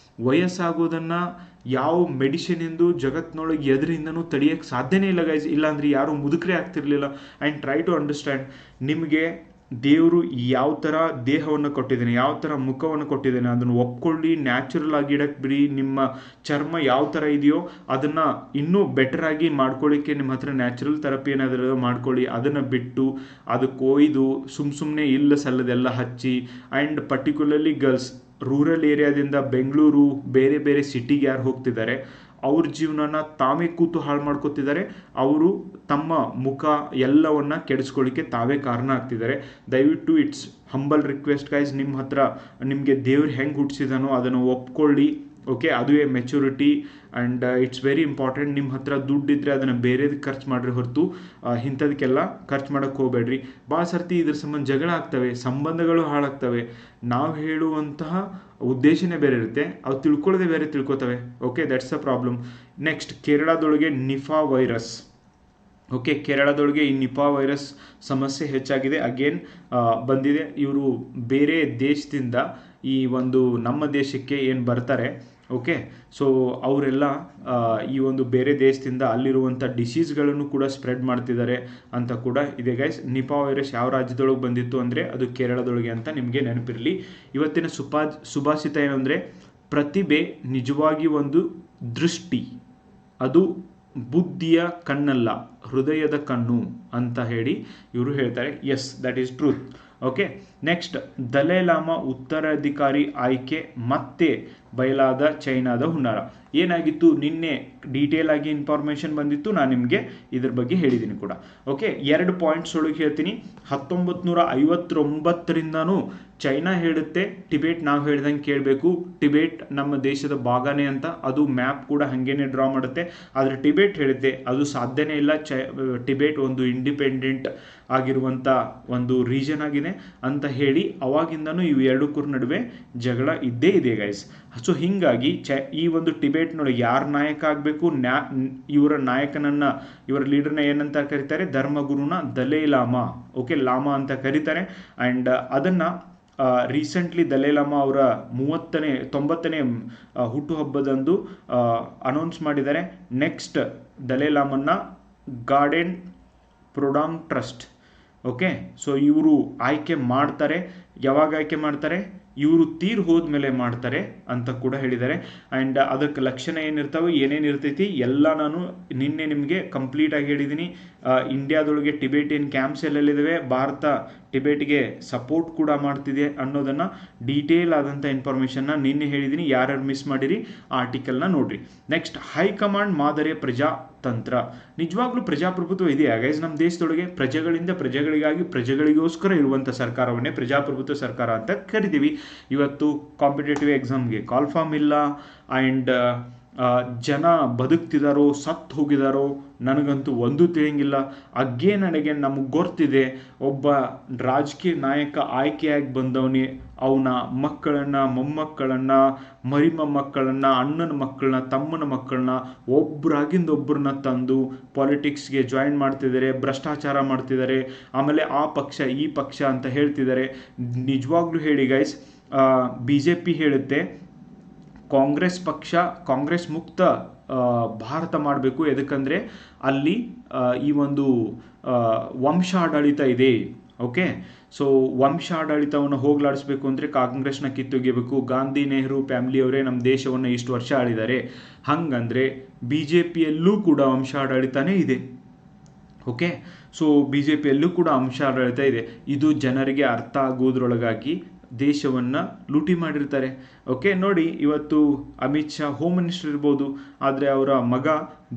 ವಯಸ್ಸಾಗೋದನ್ನು ಯಾವ ಮೆಡಿಸಿನ್ ಎಂದು ಜಗತ್ತಿನೊಳಗೆ ಎದರಿಂದನೂ ತಡೆಯೋಕ್ಕೆ ಸಾಧ್ಯನೇ ಇಲ್ಲ ಗೈಸ್. ಇಲ್ಲಾಂದ್ರೆ ಯಾರು ಮುದುಕರೇ ಆಗ್ತಿರ್ಲಿಲ್ಲ. ಆ್ಯಂಡ್ ಟ್ರೈ ಟು ಅಂಡರ್ಸ್ಟ್ಯಾಂಡ್, ನಿಮಗೆ ದೇವರು ಯಾವ ಥರ ದೇಹವನ್ನು ಕೊಟ್ಟಿದ್ದಾನೆ, ಯಾವ ಥರ ಮುಖವನ್ನು ಕೊಟ್ಟಿದ್ದಾನೆ ಅದನ್ನು ಒಪ್ಕೊಳ್ಳಿ, ನ್ಯಾಚುರಲ್ ಆಗಿ ಇಡಕ್ಕೆ ಬಿಡಿ. ನಿಮ್ಮ ಚರ್ಮ ಯಾವ ಥರ ಇದೆಯೋ ಅದನ್ನು ಇನ್ನೂ ಬೆಟರ್ ಆಗಿ ಮಾಡ್ಕೊಳ್ಳಿಕ್ಕೆ ನಿಮ್ಮ ಹತ್ರ ನ್ಯಾಚುರಲ್ ಥೆರಪಿ ಏನಾದರೂ ಮಾಡ್ಕೊಳ್ಳಿ. ಅದನ್ನು ಬಿಟ್ಟು ಅದಕ್ಕೆ ಒಯ್ದು ಸುಮ್ಮನೆ ಇಲ್ಲ ಸಲ್ಲದೆಲ್ಲ ಹಚ್ಚಿ, ಆ್ಯಂಡ್ ಪರ್ಟಿಕ್ಯುಲರ್ಲಿ ಗರ್ಲ್ಸ್, ರೂರಲ್ ಏರಿಯಾದಿಂದ ಬೆಂಗಳೂರು ಬೇರೆ ಬೇರೆ ಸಿಟಿಗೆ ಯಾರು ಹೋಗ್ತಿದ್ದಾರೆ ಅವ್ರ ಜೀವನನ ತಾವೇ ಕೂತು ಹಾಳು ಮಾಡ್ಕೋತಿದ್ದಾರೆ. ಅವರು ತಮ್ಮ ಮುಖ ಎಲ್ಲವನ್ನ ಕೆಡಿಸ್ಕೊಳ್ಳಿಕ್ಕೆ ತಾವೇ ಕಾರಣ ಆಗ್ತಿದ್ದಾರೆ. ದಯವಿಟ್ಟು ಇಟ್ಸ್ ಹಂಬಲ್ ರಿಕ್ವೆಸ್ಟ್ ಗೈಸ್, ನಿಮ್ಮ ಹತ್ರ ನಿಮಗೆ ದೇವ್ರು ಹೆಂಗೆ ಹುಟ್ಟಿಸಿದಾನೋ ಅದನ್ನು ಒಪ್ಕೊಳ್ಳಿ. ಓಕೆ, ಅದುವೇ maturity. And it's very important. ನಿಮ್ಮ ಹತ್ರ ದುಡ್ಡಿದ್ರೆ ಅದನ್ನು ಬೇರೆದಕ್ಕೆ ಖರ್ಚು ಮಾಡ್ರಿ ಹೊರತು ಇಂಥದಕ್ಕೆಲ್ಲ ಖರ್ಚು ಮಾಡೋಕ್ಕೆ ಹೋಗಬೇಡ್ರಿ. ಭಾಳ ಸರ್ತಿ ಇದ್ರ ಸಂಬಂಧ ಜಗಳ ಆಗ್ತವೆ, ಸಂಬಂಧಗಳು ಹಾಳಾಗ್ತವೆ. ನಾವು ಹೇಳುವಂತಹ ಉದ್ದೇಶನೇ ಬೇರೆ ಇರುತ್ತೆ, ಅವು ತಿಳ್ಕೊಳ್ಳೋದೇ ಬೇರೆ ತಿಳ್ಕೊತವೆ. Okay, that's a problem. Next, ಕೇರಳದೊಳಗೆ ನಿಫಾ ವೈರಸ್. ಓಕೆ, ಕೇರಳದೊಳಗೆ ಈ ನಿಪಾ ವೈರಸ್ ಸಮಸ್ಯೆ ಹೆಚ್ಚಾಗಿದೆ, ಅಗೇನ್ ಬಂದಿದೆ. ಇವರು ಬೇರೆ ದೇಶದಿಂದ ಈ ಒಂದು ನಮ್ಮ ದೇಶಕ್ಕೆ ಏನು ಬರ್ತಾರೆ, ಓಕೆ, ಸೊ ಅವರೆಲ್ಲ ಈ ಒಂದು ಬೇರೆ ದೇಶದಿಂದ ಅಲ್ಲಿರುವಂಥ ಡಿಸೀಸ್ಗಳನ್ನು ಕೂಡ ಸ್ಪ್ರೆಡ್ ಮಾಡ್ತಿದ್ದಾರೆ ಅಂತ ಕೂಡ ಇದೆ ಗೈಸ್. ನಿಪಾ ವೈರಸ್ ಯಾವ ರಾಜ್ಯದೊಳಗೆ ಬಂದಿತ್ತು ಅಂದರೆ ಅದು ಕೇರಳದೊಳಗೆ ಅಂತ ನಿಮಗೆ ನೆನಪಿರಲಿ. ಇವತ್ತಿನ ಸುಭಾಷಿತ ಏನಂದರೆ, ಪ್ರತಿಭೆ ನಿಜವಾಗಿ ಒಂದು ದೃಷ್ಟಿ, ಅದು ಬುದ್ಧಿಯ ಕಣ್ಣಲ್ಲ ಹೃದಯದ ಕಣ್ಣು ಅಂತ ಹೇಳಿ ಇವರು ಹೇಳ್ತಾರೆ. Yes, that is truth. Okay, next, Dalai Lama ಉತ್ತರಾಧಿಕಾರಿ ಆಯ್ಕೆ ಮತ್ತೆ ಬಯಲಾದ ಚೈನಾದ ಹುನ್ನಾರ. ಏನಾಗಿತ್ತು ನಿನ್ನೆ ಡೀಟೇಲ್ ಆಗಿ ಇನ್ಫಾರ್ಮೇಷನ್ ಬಂದಿತ್ತು, ನಾನು ನಿಮಗೆ ಇದ್ರ ಬಗ್ಗೆ ಹೇಳಿದ್ದೀನಿ ಕೂಡ. ಓಕೆ, 2 ಪಾಯಿಂಟ್ಸ್ ಒಳಗೆ ಹೇಳ್ತೀನಿ. 1959ರಿಂದನೂ ಚೈನಾ ಹೇಳುತ್ತೆ ಟಿಬೇಟ್ ನಾವು ಹೇಳ್ದಂಗೆ ಕೇಳಬೇಕು, ಟಿಬೇಟ್ ನಮ್ಮ ದೇಶದ ಭಾಗನೇ ಅಂತ. ಅದು ಮ್ಯಾಪ್ ಕೂಡ ಹಾಗೇನೆ ಡ್ರಾ ಮಾಡುತ್ತೆ. ಆದರೆ ಟಿಬೇಟ್ ಹೇಳುತ್ತೆ ಅದು ಸಾಧ್ಯನೇ ಇಲ್ಲ, ಟಿಬೇಟ್ ಒಂದು ಇಂಡಿಪೆಂಡೆಂಟ್ ಆಗಿರುವಂಥ ಒಂದು ರೀಜನ್ ಆಗಿದೆ ಅಂತ ಹೇಳಿ ಅವಾಗಿಂದನೂ ಇವು ಎರಡಕ್ಕೂ ನಡುವೆ ಜಗಳ ಇದ್ದೇ ಇದೆ ಗೈಸ್. ಸೊ ಹೀಗಾಗಿ ಈ ಒಂದು ಟಿಬೇಟ್ನೊಳಗೆ ಯಾರು ನಾಯಕ ಆಗಬೇಕು, ಇವರ ನಾಯಕನನ್ನು, ಇವರ ಲೀಡರ್ನ ಏನಂತ ಕರೀತಾರೆ, ಧರ್ಮಗುರುನ ದಲೈ ಲಾಮಾ. ಓಕೆ, ಲಾಮಾ ಅಂತ ಕರೀತಾರೆ. ಆ್ಯಂಡ್ ಅದನ್ನು ರೀಸೆಂಟ್ಲಿ ದಲೈ ಲಾಮಾ ಅವರ 90ನೇ ಹುಟ್ಟುಹಬ್ಬದಂದು ಅನೌನ್ಸ್ ಮಾಡಿದ್ದಾರೆ. ನೆಕ್ಸ್ಟ್ ದಲೈ ಲಾಮನ್ನ ಗಾರ್ಡೆನ್ ಪ್ರೊಡಾಮ್ ಟ್ರಸ್ಟ್. ಓಕೆ, ಸೊ ಇವರು ಆಯ್ಕೆ ಮಾಡ್ತಾರೆ. ಯಾವಾಗ ಆಯ್ಕೆ ಮಾಡ್ತಾರೆ, ಇವರು ತೀರ್ ಹೋದ್ಮೇಲೆ ಮಾಡ್ತಾರೆ ಅಂತ ಕೂಡ ಹೇಳಿದ್ದಾರೆ. ಆ್ಯಂಡ್ ಅದಕ್ಕೆ ಲಕ್ಷಣ ಏನಿರ್ತಾವೆ, ಏನೇನಿರ್ತೈತಿ ಎಲ್ಲ ನಾನು ನಿನ್ನೆ ನಿಮಗೆ ಕಂಪ್ಲೀಟಾಗಿ ಹೇಳಿದ್ದೀನಿ. ಇಂಡಿಯಾದೊಳಗೆ ಟಿಬೇಟಿಯನ್ ಕ್ಯಾಂಪ್ಸ್ ಎಲ್ಲೆಲ್ಲಿದ್ದಾವೆ, ಭಾರತ ಟಿಬೇಟ್ಗೆ ಸಪೋರ್ಟ್ ಕೂಡ ಮಾಡ್ತಿದೆ ಅನ್ನೋದನ್ನು ಡೀಟೇಲ್ ಆದಂಥ ಇನ್ಫಾರ್ಮೇಷನ್ನ ನಿನ್ನೆ ಹೇಳಿದ್ದೀನಿ. ಯಾರ್ಯಾರು ಮಿಸ್ ಮಾಡಿರಿ ಆರ್ಟಿಕಲ್ನ ನೋಡ್ರಿ. ನೆಕ್ಸ್ಟ್, ಹೈಕಮಾಂಡ್ ಮಾದರಿಯ ಪ್ರಜಾತಂತ್ರ. ನಿಜವಾಗ್ಲೂ ಪ್ರಜಾಪ್ರಭುತ್ವ ಇದೆಯಾ ಗೈಸ್ ನಮ್ಮ ದೇಶದೊಳಗೆ? ಪ್ರಜೆಗಳಿಂದ ಪ್ರಜೆಗಳಿಗಾಗಿ ಪ್ರಜೆಗಳಿಗೋಸ್ಕರ ಇರುವಂಥ ಸರ್ಕಾರವನ್ನೇ ಪ್ರಜಾಪ್ರಭುತ್ವ ಸರ್ಕಾರ ಅಂತ ಕರಿತೀವಿ. ಇವತ್ತು ಕಾಂಪಿಟೇಟಿವ್ ಎಕ್ಸಾಮ್ಗೆ ಕಾಲ್ ಫಾರ್ಮ್ ಇಲ್ಲ, ಆ್ಯಂಡ್ ಜನ ಬದುಕ್ತಿದಾರೋ ಸತ್ತು ಹೋಗಿದಾರೋ ನನಗಂತೂ ಒಂದೂ ತಿಳಿಯಂಗಿಲ್ಲ. ಅಗೇನ್ ನಮಗೆ ಗೊತ್ತಿದೆ, ಒಬ್ಬ ರಾಜಕೀಯ ನಾಯಕ ಆಯ್ಕೆಯಾಗಿ ಬಂದವನೇ ಅವನ ಮಕ್ಕಳನ್ನು, ಮೊಮ್ಮಕ್ಕಳನ್ನು, ಮರಿ ಮೊಮ್ಮಕ್ಕಳನ್ನು, ಅಣ್ಣನ ಮಕ್ಕಳನ್ನ, ತಮ್ಮನ ಮಕ್ಕಳನ್ನ ಒಬ್ಬರಾಗಿಂದ ಒಬ್ಬರನ್ನ ತಂದು ಪಾಲಿಟಿಕ್ಸ್ಗೆ ಜಾಯಿನ್ ಮಾಡ್ತಿದ್ದಾರೆ, ಭ್ರಷ್ಟಾಚಾರ ಮಾಡ್ತಿದ್ದಾರೆ. ಆಮೇಲೆ ಆ ಪಕ್ಷ ಈ ಪಕ್ಷ ಅಂತ ಹೇಳ್ತಿದ್ದಾರೆ. ನಿಜವಾಗ್ಲೂ ಹೇಳಿ ಗೈಸ್, BJP ಹೇಳುತ್ತೆ ಕಾಂಗ್ರೆಸ್ ಮುಕ್ತ ಭಾರತ ಮಾಡಬೇಕು. ಎದಕ್ಕಂದರೆ ಅಲ್ಲಿ ಈ ಒಂದು ವಂಶಾಡಳಿತ ಇದೆ. ಓಕೆ, ಸೊ ವಂಶಾಡಳಿತವನ್ನು ಹೋಗಲಾಡಿಸ್ಬೇಕು ಅಂದರೆ ಕಾಂಗ್ರೆಸ್ನ ಕಿತ್ತೊಗೆಯಬೇಕು. ಗಾಂಧಿ ನೆಹರು ಫ್ಯಾಮಿಲಿಯವರೇ ನಮ್ಮ ದೇಶವನ್ನು ಇಷ್ಟು ವರ್ಷ ಆಳಿದ್ದಾರೆ. ಹಾಗಂದರೆ BJPಯಲ್ಲೂ ಕೂಡ ವಂಶಾಡಳಿತನೇ ಇದೆ. ಓಕೆ, ಸೊ BJPಯಲ್ಲೂ ಕೂಡ ವಂಶಾಡಳಿತ ಇದೆ. ಇದು ಜನರಿಗೆ ಅರ್ಥ ಆಗೋದ್ರೊಳಗಾಗಿ ದೇಶವನ್ನು ಲೂಟಿ ಮಾಡಿರ್ತಾರೆ. ಓಕೆ, ನೋಡಿ ಇವತ್ತು ಅಮಿತ್ ಶಾ ಹೋಮ್ ಮಿನಿಸ್ಟರ್ ಇರ್ಬೋದು, ಆದರೆ ಅವರ ಮಗ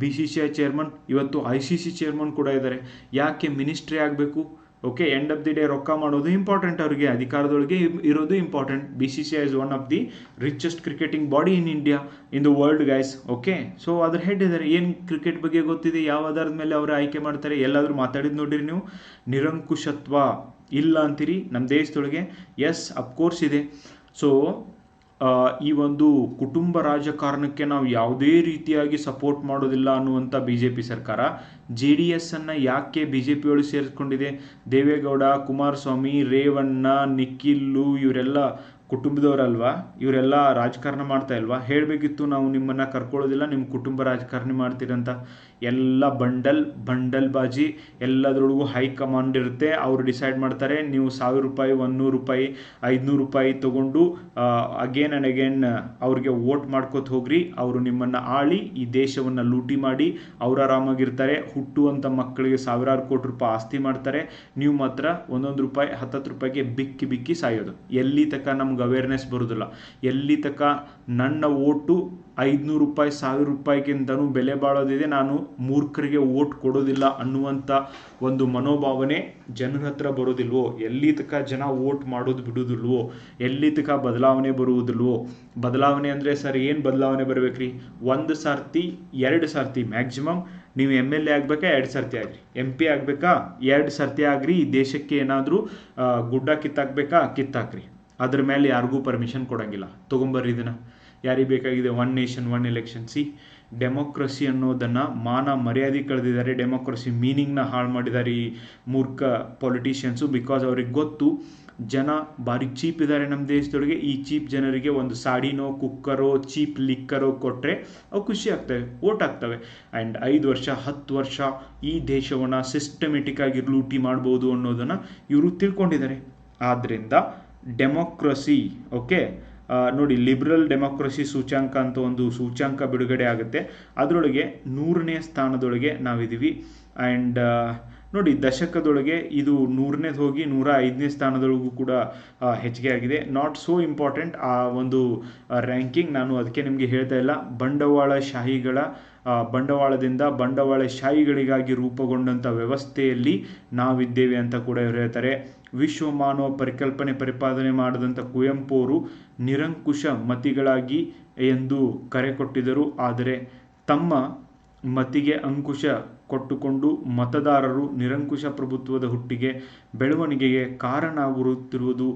BCCI ಚೇರ್ಮನ್, ಇವತ್ತು ICC ಚೇರ್ಮನ್ ಕೂಡ ಇದ್ದಾರೆ. ಯಾಕೆ ಮಿನಿಸ್ಟ್ರಿ ಆಗಬೇಕು? Okay, end of the day ರೊಕ್ಕ ಮಾಡೋದು ಇಂಪಾರ್ಟೆಂಟ್, ಅವರಿಗೆ ಅಧಿಕಾರದೊಳಗೆ ಇರೋದು important. BCCI is one of the richest cricketing body in India, in the world guys. Okay, so ಅದ್ರ ಹೆಡ್ ಇದ್ದಾರೆ. ಏನು ಕ್ರಿಕೆಟ್ ಬಗ್ಗೆ ಗೊತ್ತಿದೆ, ಯಾವ ಆಧಾರದ ಮೇಲೆ ಅವರು ಆಯ್ಕೆ ಮಾಡ್ತಾರೆ, ಎಲ್ಲಾದರೂ ಮಾತಾಡಿದ್ದು ನೋಡಿರಿ ನೀವು? ನಿರಂಕುಶತ್ವ ಇಲ್ಲ ಅಂತೀರಿ ನಮ್ಮ ದೇಶದೊಳಗೆ? ಎಸ್, ಅಫ್ಕೋರ್ಸ್ ಇದೆ. ಸೊ ಈ ಒಂದು ಕುಟುಂಬ ರಾಜಕಾರಣಕ್ಕೆ ನಾವು ಯಾವುದೇ ರೀತಿಯಾಗಿ ಸಪೋರ್ಟ್ ಮಾಡೋದಿಲ್ಲ ಅನ್ನುವಂಥ BJP ಸರ್ಕಾರ JDS ಅನ್ನು ಯಾಕೆ BJP ಒಳಗೆ ಸೇರಿಸ್ಕೊಂಡಿದೆ? ದೇವೇಗೌಡ, ಕುಮಾರಸ್ವಾಮಿ, ರೇವಣ್ಣ, ನಿಖಿಲ್ಲು ಇವರೆಲ್ಲ ಕುಟುಂಬದವರಲ್ವಾ? ಇವರೆಲ್ಲ ರಾಜಕಾರಣ ಮಾಡ್ತಾ ಇಲ್ವಾ? ಹೇಳಬೇಕಿತ್ತು ನಾವು ನಿಮ್ಮನ್ನು ಕರ್ಕೊಳ್ಳೋದಿಲ್ಲ, ನಿಮ್ಮ ಕುಟುಂಬ ರಾಜಕಾರಣ ಮಾಡ್ತೀರಂತ. ಎಲ್ಲ ಬಂಡಲ್ ಬಾಜಿ, ಎಲ್ಲದರೊಳಗೂ ಹೈಕಮಾಂಡ್ ಇರುತ್ತೆ, ಅವರು ಡಿಸೈಡ್ ಮಾಡ್ತಾರೆ. ನೀವು 1000 ರೂಪಾಯಿ, 100 ರೂಪಾಯಿ, 500 ರೂಪಾಯಿ ತೊಗೊಂಡು ಅಗೇನ್ ಆ್ಯಂಡ್ ಅಗೇನ್ ಅವ್ರಿಗೆ ವೋಟ್ ಮಾಡ್ಕೋತ ಹೋಗ್ರಿ. ಅವರು ನಿಮ್ಮನ್ನು ಆಳಿ ಈ ದೇಶವನ್ನು ಲೂಟಿ ಮಾಡಿ ಅವ್ರು ಆರಾಮಾಗಿರ್ತಾರೆ. ಹುಟ್ಟುವಂಥ ಮಕ್ಕಳಿಗೆ ಸಾವಿರಾರು ಕೋಟಿ ರೂಪಾಯಿ ಆಸ್ತಿ ಮಾಡ್ತಾರೆ. ನೀವು ಮಾತ್ರ 1 ರೂಪಾಯಿ 10 ರೂಪಾಯಿಗೆ ಬಿಕ್ಕಿ ಸಾಯೋದು. ಎಲ್ಲಿ ತನಕ ನಮ್ಗೆ ಅವೇರ್ನೆಸ್ ಬರೋದಿಲ್ಲ, ಎಲ್ಲಿ ತನಕ ನನ್ನ ಓಟು 500 ರೂಪಾಯಿ 1000 ರೂಪಾಯಿಗಿಂತನೂ ಬೆಲೆ ಬಾಳೋದಿದೆ, ನಾನು ಮೂರ್ಖರಿಗೆ ಓಟ್ ಕೊಡೋದಿಲ್ಲ ಅನ್ನುವಂಥ ಒಂದು ಮನೋಭಾವನೆ ಜನರ ಹತ್ರ ಬರೋದಿಲ್ವೋ, ಎಲ್ಲಿ ತನಕ ಜನ ಓಟ್ ಮಾಡೋದು ಬಿಡೋದಿಲ್ವೋ, ಎಲ್ಲಿ ತನಕ ಬದಲಾವಣೆ ಬರುವುದಿಲ್ವೋ. ಬದಲಾವಣೆ ಅಂದರೆ ಸರ್ ಏನು ಬದಲಾವಣೆ ಬರಬೇಕ್ರಿ? 1 ಸರ್ತಿ 2 ಸರ್ತಿ ಮ್ಯಾಕ್ಸಿಮಮ್ ನೀವು MLA ಆಗಬೇಕಾ, 2 ಸರ್ತಿ ಆಗ್ರಿ. MP ಆಗಬೇಕಾ, 2 ಸರ್ತಿ ಆಗ್ರಿ. ಈ ದೇಶಕ್ಕೆ ಏನಾದರೂ ಗುಡ್ಡ ಕಿತ್ತಾಕ್ರಿ. ಅದ್ರ ಮೇಲೆ ಯಾರಿಗೂ ಪರ್ಮಿಷನ್ ಕೊಡೋಂಗಿಲ್ಲ. ತೊಗೊಂಬರ್ರಿ ಇದನ್ನು. ಯಾರಿಗೆ ಬೇಕಾಗಿದೆ 1 ನೇಷನ್ 1 ಎಲೆಕ್ಷನ್. ಡೆಮೋಕ್ರಸಿ ಅನ್ನೋದನ್ನು ಮಾನ ಮರ್ಯಾದೆ ಕಳೆದಿದ್ದಾರೆ. ಡೆಮೋಕ್ರಸಿ ಮೀನಿಂಗ್ನ ಹಾಳು ಮಾಡಿದ್ದಾರೆ ಈ ಮೂರ್ಖ ಪೊಲಿಟಿಷಿಯನ್ಸು. ಬಿಕಾಸ್ ಅವ್ರಿಗೆ ಗೊತ್ತು ಜನ ಭಾರಿ ಚೀಪ್ ಇದ್ದಾರೆ ನಮ್ಮ ದೇಶದೊಳಗೆ. ಈ ಚೀಪ್ ಜನರಿಗೆ ಒಂದು ಸಾಡಿನೋ, ಕುಕ್ಕರೋ, ಚೀಪ್ ಲಿಕ್ಕರೋ ಕೊಟ್ಟರೆ ಅವು ಖುಷಿ ಆಗ್ತವೆ, ಓಟ್ ಆಗ್ತವೆ. ಆ್ಯಂಡ್ 5 ವರ್ಷ 10 ವರ್ಷ ಈ ದೇಶವನ್ನು ಸಿಸ್ಟಮೆಟಿಕ್ ಆಗಿ ಲೂಟಿ ಮಾಡ್ಬೋದು ಅನ್ನೋದನ್ನು ಇವರು ತಿಳ್ಕೊಂಡಿದ್ದಾರೆ. ಆದ್ದರಿಂದ ಡೆಮೋಕ್ರಸಿ, ಓಕೆ, ನೋಡಿ, ಲಿಬ್ರಲ್ ಡೆಮೋಕ್ರಸಿ ಸೂಚ್ಯಾಂಕ ಅಂತ ಒಂದು ಸೂಚ್ಯಾಂಕ ಬಿಡುಗಡೆ ಆಗುತ್ತೆ. ಅದರೊಳಗೆ 100ನೇ ಸ್ಥಾನದೊಳಗೆ ನಾವಿದ್ದೀವಿ. ಆ್ಯಂಡ್ ನೋಡಿ, ದಶಕದೊಳಗೆ ಇದು 100ನೇದು ಹೋಗಿ 105ನೇ ಸ್ಥಾನದೊಳಗೂ ಕೂಡ ಹೆಚ್ಚಿಗೆ ಆಗಿದೆ. ನಾಟ್ ಸೋ ಇಂಪಾರ್ಟೆಂಟ್ ಆ ಒಂದು ರ್ಯಾಂಕಿಂಗ್, ನಾನು ಅದಕ್ಕೆ ನಿಮಗೆ ಹೇಳ್ತಾ ಇಲ್ಲ. ಬಂಡವಾಳದಿಂದ ಬಂಡವಾಳಶಾಹಿಗಳಿಗಾಗಿ ರೂಪುಗೊಂಡಂಥ ವ್ಯವಸ್ಥೆಯಲ್ಲಿ ನಾವಿದ್ದೇವೆ ಅಂತ ಕೂಡ ಇವರು ಹೇಳ್ತಾರೆ. ವಿಶ್ವ ಮಾನವ ಪರಿಕಲ್ಪನೆ ಪ್ರತಿಪಾದನೆ ಮಾಡಿದಂಥ ಕುವೆಂಪು ಅವರು ನಿರಂಕುಶ ಮತಿಗಳಾಗಿ ಎಂದು ಕರೆ ಕೊಟ್ಟಿದ್ದರು. ಆದರೆ ತಮ್ಮ ಮತಿಗೆ ಅಂಕುಶ ಕೊಟ್ಟುಕೊಂಡು ಮತದಾರರು ನಿರಂಕುಶ ಪ್ರಭುತ್ವದ ಹುಟ್ಟಿಗೆ ಬೆಳವಣಿಗೆಗೆ ಕಾರಣ ಆಗುತ್ತಿರುವುದು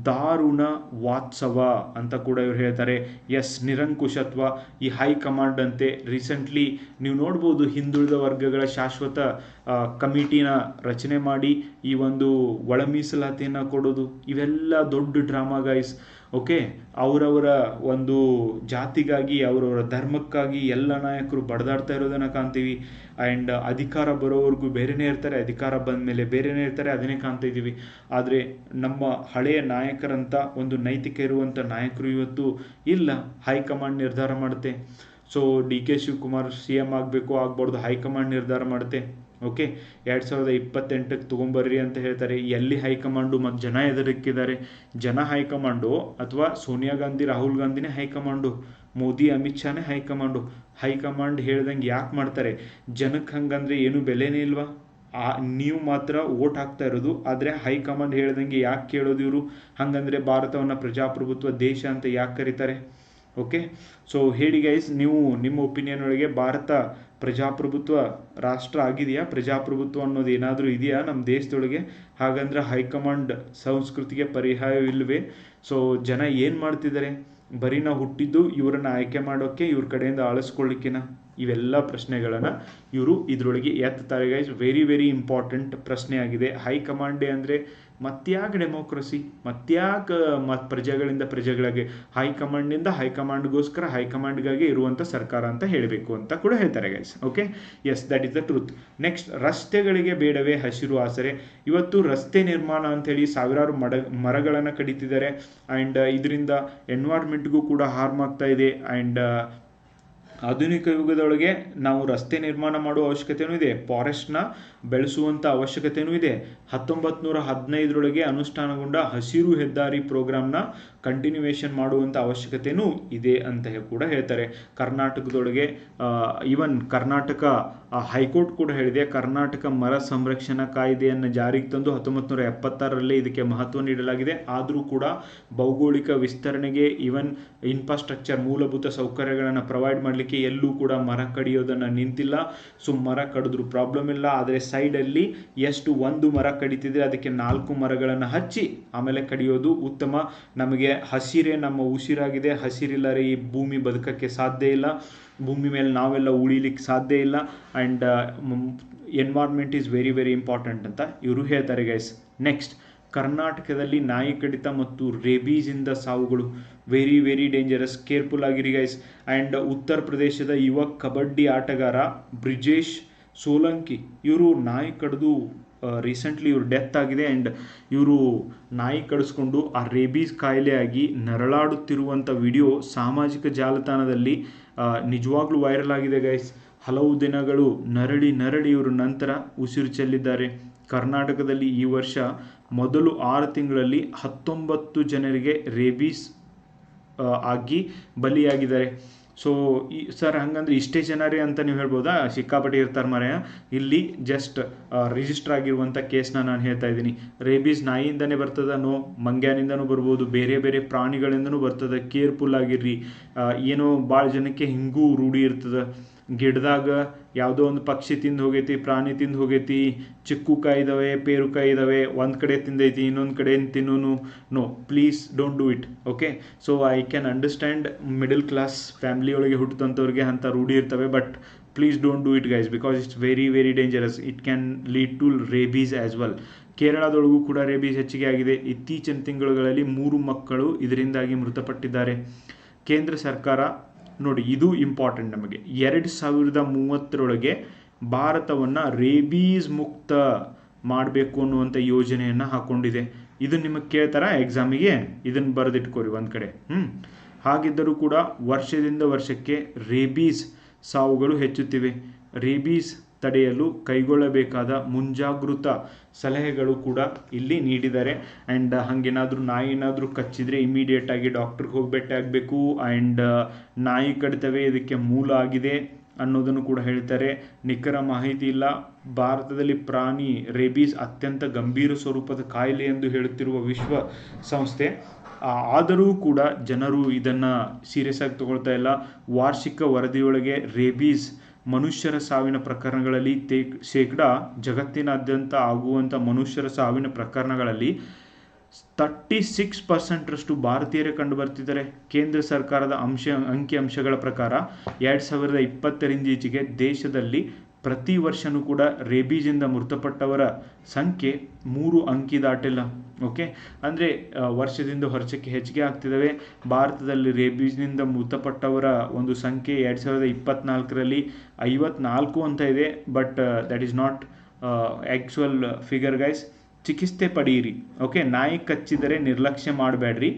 ದಾರುಣ ವಾತ್ಸವ ಅಂತ ಕೂಡ ಇವರು ಹೇಳ್ತಾರೆ. ಎಸ್, ನಿರಂಕುಶತ್ವ ಈ ಹೈಕಮಾಂಡ್ ಅಂತೆ. ರೀಸೆಂಟ್ಲಿ ನೀವು ನೋಡ್ಬೋದು, ಹಿಂದುಳಿದ ವರ್ಗಗಳ ಶಾಶ್ವತ ಕಮಿಟಿನ ರಚನೆ ಮಾಡಿ ಈ ಒಂದು ಒಳ ಮೀಸಲಾತಿಯನ್ನು ಕೊಡೋದು, ಇವೆಲ್ಲ ದೊಡ್ಡ ಡ್ರಾಮಾ ಗೈಸ್. ಓಕೆ, ಅವರವರ ಒಂದು ಜಾತಿಗಾಗಿ, ಅವರವರ ಧರ್ಮಕ್ಕಾಗಿ ಎಲ್ಲ ನಾಯಕರು ಬಡದಾಡ್ತಾ ಇರೋದನ್ನು ಕಾಣ್ತೀವಿ. ಆ್ಯಂಡ್ ಅಧಿಕಾರ ಬರೋವರೆಗೂ ಬೇರೆಯೇ ಇರ್ತಾರೆ, ಅಧಿಕಾರ ಬಂದ ಮೇಲೆ ಬೇರೆಯೇ ಇರ್ತಾರೆ, ಅದನ್ನೇ ಕಾಣ್ತಾ ಇದ್ದೀವಿ. ಆದರೆ ನಮ್ಮ ಹಳೆಯ ನಾಯಕರಂತ ಒಂದು ನೈತಿಕ ಇರುವಂಥ ನಾಯಕರು ಇವತ್ತು ಇಲ್ಲ. ಹೈಕಮಾಂಡ್ ನಿರ್ಧಾರ ಮಾಡುತ್ತೆ. ಸೊ DK ಶಿವಕುಮಾರ್ CM ಆಗಬೇಕು ಆಗ್ಬಾರ್ದು, ಹೈಕಮಾಂಡ್ ನಿರ್ಧಾರ ಮಾಡುತ್ತೆ. ಓಕೆ, 2028ಕ್ಕೆ ತೊಗೊಂಬರ್ರಿ ಅಂತ ಹೇಳ್ತಾರೆ. ಎಲ್ಲಿ ಹೈಕಮಾಂಡು ಮತ್ತು ಜನ ಎದುರಿಕ್ಕಿದ್ದಾರೆ? ಜನ ಹೈಕಮಾಂಡು ಅಥವಾ ಸೋನಿಯಾ ಗಾಂಧಿ ರಾಹುಲ್ ಗಾಂಧಿನೇ ಹೈಕಮಾಂಡು, ಮೋದಿ ಅಮಿತ್ ಶಾನೇ ಹೈಕಮಾಂಡ್ ಹೇಳ್ದಂಗೆ ಯಾಕೆ ಮಾಡ್ತಾರೆ? ಜನಕ್ಕೆ ಹಂಗಂದ್ರೆ ಏನು ಬೆಲೆನೇ ಇಲ್ವಾ? ನೀವು ಮಾತ್ರ ಓಟ್ ಹಾಕ್ತಾ ಇರೋದು, ಆದರೆ ಹೈಕಮಾಂಡ್ ಹೇಳ್ದಂಗೆ ಯಾಕೆ ಕೇಳೋದು ಇವರು? ಹಾಗಂದರೆ ಭಾರತವನ್ನು ಪ್ರಜಾಪ್ರಭುತ್ವ ದೇಶ ಅಂತ ಯಾಕೆ ಕರೀತಾರೆ? ಓಕೆ, ಸೊ ಹೇಳಿ ಗೈಸ್, ನೀವು ನಿಮ್ಮ ಒಪಿನಿಯನ್ ಒಳಗೆ ಭಾರತ ಪ್ರಜಾಪ್ರಭುತ್ವ ರಾಷ್ಟ್ರ ಆಗಿದೆಯಾ? ಪ್ರಜಾಪ್ರಭುತ್ವ ಅನ್ನೋದು ಏನಾದರೂ ಇದೆಯಾ ನಮ್ಮ ದೇಶದೊಳಗೆ? ಹಾಗಂದ್ರೆ ಹೈಕಮಾಂಡ್ ಸಂಸ್ಕೃತಿಗೆ ಪರ್ಯಾಯವಿಲ್ವೇ? ಸೊ ಜನ ಏನು ಮಾಡ್ತಿದ್ದಾರೆ? ಬರೀ ನಾವು ಹುಟ್ಟಿದ್ದು ಇವರನ್ನು ಆಯ್ಕೆ ಮಾಡೋಕ್ಕೆ, ಇವ್ರ ಕಡೆಯಿಂದ ಆಳಿಸ್ಕೊಳ್ಳಿಕ್ಕಿನ? ಇವೆಲ್ಲ ಪ್ರಶ್ನೆಗಳನ್ನು ಇವರು ಇದರೊಳಗೆ ಎತ್ತಾರೆ ಗೈಸ್. ವೆರಿ ವೆರಿ ಇಂಪಾರ್ಟೆಂಟ್ ಪ್ರಶ್ನೆ ಆಗಿದೆ. ಹೈಕಮಾಂಡೇ ಅಂದರೆ ಮತ್ತ್ಯಾಕೆ ಡೆಮೋಕ್ರಸಿ? ಮತ್ತ್ಯಾಕೆ ಪ್ರಜೆಗಳಿಂದ ಪ್ರಜೆಗಳಿಗೆ? ಹೈಕಮಾಂಡಿಂದ ಹೈಕಮಾಂಡ್ಗೋಸ್ಕರ ಹೈಕಮಾಂಡ್ಗಾಗಿ ಇರುವಂಥ ಸರ್ಕಾರ ಅಂತ ಹೇಳಬೇಕು ಅಂತ ಕೂಡ ಹೇಳ್ತಾರೆ guys. Okay, yes, that is the truth. Next, ರಸ್ತೆಗಳಿಗೆ ಬೇಡವೇ ಹಸಿರು ಆಸರೆ? ಇವತ್ತು ರಸ್ತೆ ನಿರ್ಮಾಣ ಅಂಥೇಳಿ ಸಾವಿರಾರು ಮರಗಳನ್ನು ಕಡಿತಿದ್ದಾರೆ. ಆ್ಯಂಡ್ ಇದರಿಂದ ಎನ್ವೈರ್ಮೆಂಟ್ಗೂ ಕೂಡ ಹಾರ್ಮ್ ಆಗ್ತಾ ಇದೆ. ಆ್ಯಂಡ್ ಆಧುನಿಕ ಯುಗದೊಳಗೆ ನಾವು ರಸ್ತೆ ನಿರ್ಮಾಣ ಮಾಡುವ ಅವಶ್ಯಕತೆಯೂ ಇದೆ, ಫಾರೆಸ್ಟ್ನ ಬೆಳೆಸುವಂಥ ಅವಶ್ಯಕತೆಯೂ ಇದೆ. 1915ರೊಳಗೆ ಅನುಷ್ಠಾನಗೊಂಡ ಹಸಿರು ಹೆದ್ದಾರಿ ಪ್ರೋಗ್ರಾಮ್ನ ಕಂಟಿನ್ಯೂಯೇಷನ್ ಮಾಡುವಂಥ ಅವಶ್ಯಕತೆಯೂ ಇದೆ ಅಂತ ಕೂಡ ಹೇಳ್ತಾರೆ. ಕರ್ನಾಟಕದೊಳಗೆ ಈವನ್ ಕರ್ನಾಟಕ ಹೈಕೋರ್ಟ್ ಕೂಡ ಹೇಳಿದೆ, ಕರ್ನಾಟಕ ಮರ ಸಂರಕ್ಷಣಾ ಕಾಯ್ದೆಯನ್ನು ಜಾರಿಗೆ ತಂದು 1976ರಲ್ಲಿ ಇದಕ್ಕೆ ಮಹತ್ವ ನೀಡಲಾಗಿದೆ. ಆದರೂ ಕೂಡ ಭೌಗೋಳಿಕ ವಿಸ್ತರಣೆಗೆ ಈವನ್ ಇನ್ಫ್ರಾಸ್ಟ್ರಕ್ಚರ್ ಮೂಲಭೂತ ಸೌಕರ್ಯಗಳನ್ನು ಪ್ರೊವೈಡ್ ಮಾಡಲಿಕ್ಕೆ ಎಲ್ಲೂ ಕೂಡ ಮರ ಕಡಿಯೋದನ್ನು ನಿಂತಿಲ್ಲ. ಸೊ ಮರ ಕಡಿದ್ರು ಪ್ರಾಬ್ಲಮ್ ಇಲ್ಲ, ಆದರೆ ಸೈಡಲ್ಲಿ ಎಷ್ಟು ಒಂದು ಮರ ಕಡಿತಿದ್ರೆ ಅದಕ್ಕೆ 4 ಮರಗಳನ್ನು ಹಚ್ಚಿ ಆಮೇಲೆ ಕಡಿಯೋದು ಉತ್ತಮ. ನಮಗೆ ಹಸಿರೇ ನಮ್ಮ ಉಸಿರಾಗಿದೆ, ಹಸಿರಿಲ್ಲರೆ ಈ ಭೂಮಿ ಬದುಕಕ್ಕೆ ಸಾಧ್ಯ ಇಲ್ಲ, ಭೂಮಿ ಮೇಲೆ ನಾವೆಲ್ಲ ಉಳಿಲಿಕ್ಕೆ ಸಾಧ್ಯ ಇಲ್ಲ. And environment is very very important ಅಂತ ಇವರು ಹೇಳ್ತಾರೆ ಗೈಸ್. ನೆಕ್ಸ್ಟ್, ಕರ್ನಾಟಕದಲ್ಲಿ ನಾಯಿ ಕಡಿತ ಮತ್ತು ರೇಬೀಸಿಂದ ಸಾವುಗಳು ವೆರಿ ವೆರಿ ಡೇಂಜರಸ್, ಕೇರ್ಫುಲ್ ಆಗಿರಿ ಗೈಸ್. ಆ್ಯಂಡ್ ಉತ್ತರ ಪ್ರದೇಶದ ಯುವ ಕಬಡ್ಡಿ ಆಟಗಾರ ಬ್ರಿಜೇಶ್ ಸೋಲಂಕಿ ಇವರು ನಾಯಿ ಕಡಿದು ರೀಸೆಂಟ್ಲಿ ಇವರು ಡೆತ್ ಆಗಿದೆ. ಆ್ಯಂಡ್ ಇವರು ನಾಯಿ ಕಡಿಸ್ಕೊಂಡು ಆ ರೇಬೀಸ್ ಕಾಯಿಲೆಯಾಗಿ ನರಳಾಡುತ್ತಿರುವಂಥ ವಿಡಿಯೋ ಸಾಮಾಜಿಕ ಜಾಲತಾಣದಲ್ಲಿ ನಿಜವಾಗ್ಲೂ ವೈರಲ್ ಆಗಿದೆ ಗೈಸ್. ಹಲವು ದಿನಗಳು ನರಳಿ ಇವರು ನಂತರ ಉಸಿರು ಚೆಲ್ಲಿದ್ದಾರೆ. ಕರ್ನಾಟಕದಲ್ಲಿ ಈ ವರ್ಷ ಮೊದಲು 6 ತಿಂಗಳಲ್ಲಿ 19 ಜನರಿಗೆ ರೇಬೀಸ್ ಆಗಿ ಬಲಿಯಾಗಿದ್ದಾರೆ. ಸೊ ಸರ್ ಹಂಗಂದ್ರೆ ಇಷ್ಟೇ ಜನರೇ ಅಂತ ನೀವು ಹೇಳ್ಬೋದಾ? ಸಿಕ್ಕಾಪಟ್ಟೆ ಇರ್ತಾರೆ ಮರೆಯ. ಇಲ್ಲಿ ಜಸ್ಟ್ ರಿಜಿಸ್ಟರ್ ಆಗಿರುವಂಥ ಕೇಸ್ನ ನಾನು ಹೇಳ್ತಾ ಇದ್ದೀನಿ. ರೇಬೀಸ್ ನಾಯಿಯಿಂದನೇ ಬರ್ತದ? ನೋ, ಮಂಗ್ಯಾನಿಂದನೂ ಬರ್ಬೋದು, ಬೇರೆ ಬೇರೆ ಪ್ರಾಣಿಗಳಿಂದನೂ ಬರ್ತದೆ. ಕೇರ್ಫುಲ್ ಆಗಿರ್ರಿ. ಏನೋ ಭಾಳ ಜನಕ್ಕೆ ಹಿಂಗೂ ರೂಢಿ ಇರ್ತದೆ, ಗಿಡದಾಗ ಯಾವುದೋ ಒಂದು ಪಕ್ಷಿ ತಿಂದು ಹೋಗೈತಿ, ಪ್ರಾಣಿ ತಿಂದು ಹೋಗೈತಿ, ಚಿಕ್ಕು ಕಾಯಿ ಇದ್ದಾವೆ, ಪೇರುಕಾಯಿ ಇದ್ದಾವೆ, ಒಂದು ಕಡೆ ತಿಂದೈತಿ ಇನ್ನೊಂದು ಕಡೆ ತಿನ್ನೋನು. No, please don't do it. Okay, so I can understand middle class family ಒಳಗೆ ಹುಟ್ಟಿದಂಥವ್ರಿಗೆ ಅಂಥ ರೂಢಿ ಇರ್ತವೆ, but please don't do it guys, because it's very very dangerous. It can lead to rabies as well. ಕೇರಳದೊಳಗೂ ಕೂಡ rabies ಹೆಚ್ಚಿಗೆ ಆಗಿದೆ. ಇತ್ತೀಚಿನ ತಿಂಗಳುಗಳಲ್ಲಿ 3 ಮಕ್ಕಳು ಇದರಿಂದಾಗಿ ಮೃತಪಟ್ಟಿದ್ದಾರೆ. ಕೇಂದ್ರ ಸರ್ಕಾರ ನೋಡಿ, ಇದು ಇಂಪಾರ್ಟೆಂಟ್ ನಮಗೆ, 2030ರೊಳಗೆ ಭಾರತವನ್ನು ರೇಬೀಸ್ ಮುಕ್ತ ಮಾಡಬೇಕು ಅನ್ನುವಂಥ ಯೋಜನೆಯನ್ನು ಹಾಕ್ಕೊಂಡಿದೆ. ಇದು ನಿಮಗೆ ಕೇಳ್ತಾರ ಎಕ್ಸಾಮಿಗೆ? ಇದನ್ನು ಬರೆದಿಟ್ಕೋರಿ ಒಂದು ಕಡೆ. ಹಾಗಿದ್ದರೂ ಕೂಡ ವರ್ಷದಿಂದ ವರ್ಷಕ್ಕೆ ರೇಬೀಸ್ ಸಾವುಗಳು ಹೆಚ್ಚುತ್ತಿವೆ. ರೇಬೀಸ್ ತಡೆಯಲು ಕೈಗೊಳ್ಳಬೇಕಾದ ಮುಂಜಾಗೃತಾ ಸಲಹೆಗಳು ಕೂಡ ಇಲ್ಲಿ ನೀಡಿದ್ದಾರೆ. ಆ್ಯಂಡ್ ಹಾಗೇನಾದರೂ ನಾಯಿ ಏನಾದರೂ ಕಚ್ಚಿದರೆ ಇಮಿಡಿಯೇಟಾಗಿ ಡಾಕ್ಟ್ರಿಗೆ ಹೋಗಿ ಭೇಟಿ ಆಗಬೇಕು. ಆ್ಯಂಡ್ ನಾಯಿ ಕಡಿತವೇ ಇದಕ್ಕೆ ಮೂಲ ಆಗಿದೆ ಅನ್ನೋದನ್ನು ಕೂಡ ಹೇಳ್ತಾರೆ. ನಿಖರ ಮಾಹಿತಿ ಇಲ್ಲ. ಭಾರತದಲ್ಲಿ ಪ್ರಾಣಿ ರೇಬೀಸ್ ಅತ್ಯಂತ ಗಂಭೀರ ಸ್ವರೂಪದ ಕಾಯಿಲೆ ಎಂದು ಹೇಳುತ್ತಿರುವ ವಿಶ್ವ ಸಂಸ್ಥೆ, ಆದರೂ ಕೂಡ ಜನರು ಇದನ್ನು ಸೀರಿಯಸ್ ಆಗಿ ತಗೊಳ್ತಾ ಇಲ್ಲ. ವಾರ್ಷಿಕ ವರದಿಯೊಳಗೆ ರೇಬೀಸ್ ಮನುಷ್ಯರ ಸಾವಿನ ಪ್ರಕರಣಗಳಲ್ಲಿ ಜಗತ್ತಿನಾದ್ಯಂತ ಆಗುವಂಥ ಮನುಷ್ಯರ ಸಾವಿನ ಪ್ರಕರಣಗಳಲ್ಲಿ 36% ಭಾರತೀಯರೇ ಕಂಡು ಬರ್ತಿದ್ದಾರೆ. ಕೇಂದ್ರ ಸರ್ಕಾರದ ಅಂಕಿಅಂಶಗಳ ಪ್ರಕಾರ 2020ರಿಂದ ಈಚೆಗೆ ದೇಶದಲ್ಲಿ ಪ್ರತಿ ವರ್ಷವೂ ಕೂಡ ರೇಬೀಸಿಂದ ಮೃತಪಟ್ಟವರ ಸಂಖ್ಯೆ 3 ಅಂಕಿ ದಾಟಿಲ್ಲ. ಓಕೆ, ಅಂದರೆ ವರ್ಷದಿಂದ ವರ್ಷಕ್ಕೆ ಹೆಚ್ಚಿಗೆ ಆಗ್ತಿದ್ದಾವೆ. ಭಾರತದಲ್ಲಿ ರೇಬೀಸ್ನಿಂದ ಮೃತಪಟ್ಟವರ ಒಂದು ಸಂಖ್ಯೆ 2024ರಲ್ಲಿ 54 ಅಂತ ಇದೆ. But that is not actual figure guys. ಚಿಕಿತ್ಸೆ ಪಡೆಯಿರಿ. ಓಕೆ, ನಾಯಿ ಕಚ್ಚಿದರೆ ನಿರ್ಲಕ್ಷ್ಯ ಮಾಡಬೇಡ್ರಿ.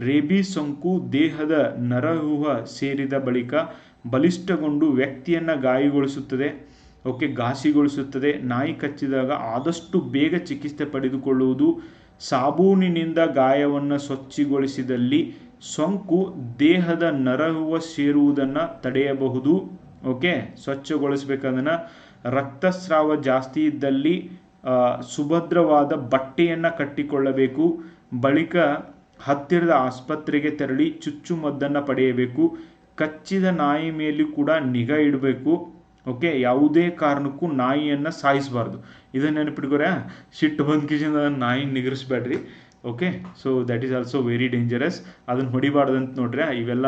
ರೇಬೀಸ್ ಸೋಂಕು ದೇಹದ ನರವ್ಯೂಹ ಸೇರಿದ ಬಳಿಕ ಬಲಿಷ್ಠಗೊಂಡು ವ್ಯಕ್ತಿಯನ್ನು ಗಾಯಗೊಳಿಸುತ್ತದೆ. ಓಕೆ, ಘಾಸಿಗೊಳಿಸುತ್ತದೆ. ನಾಯಿ ಕಚ್ಚಿದಾಗ ಆದಷ್ಟು ಬೇಗ ಚಿಕಿತ್ಸೆ ಪಡೆದುಕೊಳ್ಳುವುದು. ಸಾಬೂನಿನಿಂದ ಗಾಯವನ್ನು ಸ್ವಚ್ಛಗೊಳಿಸಿದಲ್ಲಿ ಸೋಂಕು ದೇಹದ ನರವ್ಯೂಹ ಸೇರುವುದನ್ನು ತಡೆಯಬಹುದು. ಓಕೆ, ಸ್ವಚ್ಛಗೊಳಿಸಬೇಕದನ್ನು. ರಕ್ತಸ್ರಾವ ಜಾಸ್ತಿ ಇದ್ದಲ್ಲಿ ಸುಭದ್ರವಾದ ಬಟ್ಟೆಯನ್ನು ಕಟ್ಟಿಕೊಳ್ಳಬೇಕು. ಬಳಿಕ ಹತ್ತಿರದ ಆಸ್ಪತ್ರೆಗೆ ತೆರಳಿ ಚುಚ್ಚುಮದ್ದನ್ನು ಪಡೆಯಬೇಕು. ಕಚ್ಚಿದ ನಾಯಿ ಮೇಲೂ ಕೂಡ ನಿಗಾ ಇಡಬೇಕು. ಓಕೆ, ಯಾವುದೇ ಕಾರಣಕ್ಕೂ ನಾಯಿಯನ್ನು ಸಾಯಿಸಬಾರ್ದು. ಇದನ್ನು ನೆನಪಿಟ್ಕೋರ, ಸಿಟ್ಟು ಬಂದ ಕಿಸಿಂದ ನಾಯಿ ನಿಗರಿಸ್ಬೇಡ್ರಿ. Okay, so that is also very dangerous. ಅದನ್ನು ಹೊಡಿಬಾರ್ದಂತ ನೋಡ್ರಿ. ಇವೆಲ್ಲ